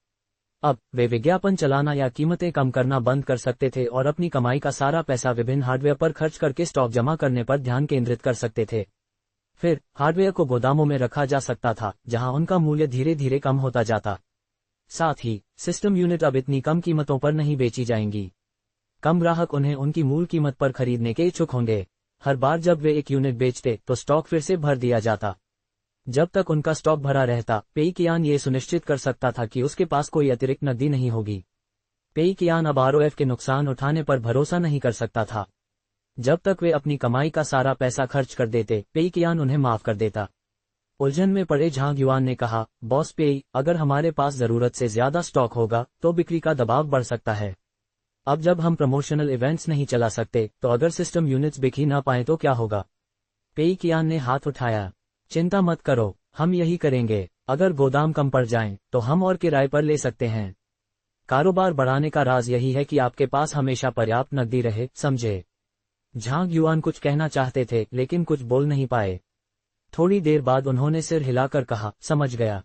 अब वे विज्ञापन चलाना या कीमतें कम करना बंद कर सकते थे और अपनी कमाई का सारा पैसा विभिन्न हार्डवेयर पर खर्च करके स्टॉक जमा करने पर ध्यान केंद्रित कर सकते थे। फिर हार्डवेयर को गोदामों में रखा जा सकता था, जहां उनका मूल्य धीरे धीरे कम होता जाता। साथ ही सिस्टम यूनिट अब इतनी कम कीमतों पर नहीं बेची जाएंगी। कम ग्राहक उन्हें उनकी मूल कीमत पर खरीदने के इच्छुक होंगे। हर बार जब वे एक यूनिट बेचते तो स्टॉक फिर से भर दिया जाता। जब तक उनका स्टॉक भरा रहता, पेई कियान ये सुनिश्चित कर सकता था कि उसके पास कोई अतिरिक्त नकदी नहीं होगी। पेई कियान अब आरओएफ के नुकसान उठाने पर भरोसा नहीं कर सकता था। जब तक वे अपनी कमाई का सारा पैसा खर्च कर देते, पेई कियान उन्हें माफ कर देता। उलझन में पड़े झांग युआन ने कहा, बॉस पेई, अगर हमारे पास जरूरत से ज्यादा स्टॉक होगा तो बिक्री का दबाव बढ़ सकता है। अब जब हम प्रमोशनल इवेंट्स नहीं चला सकते तो अगर सिस्टम यूनिट्स बिक ही ना पाए तो क्या होगा? पेई कियान ने हाथ उठाया। चिंता मत करो, हम यही करेंगे। अगर गोदाम कम पड़ जाएं तो हम और किराए पर ले सकते हैं। कारोबार बढ़ाने का राज यही है कि आपके पास हमेशा पर्याप्त नकदी रहे, समझे। झांग युआन कुछ कहना चाहते थे लेकिन कुछ बोल नहीं पाए। थोड़ी देर बाद उन्होंने सिर हिलाकर कहा, समझ गया।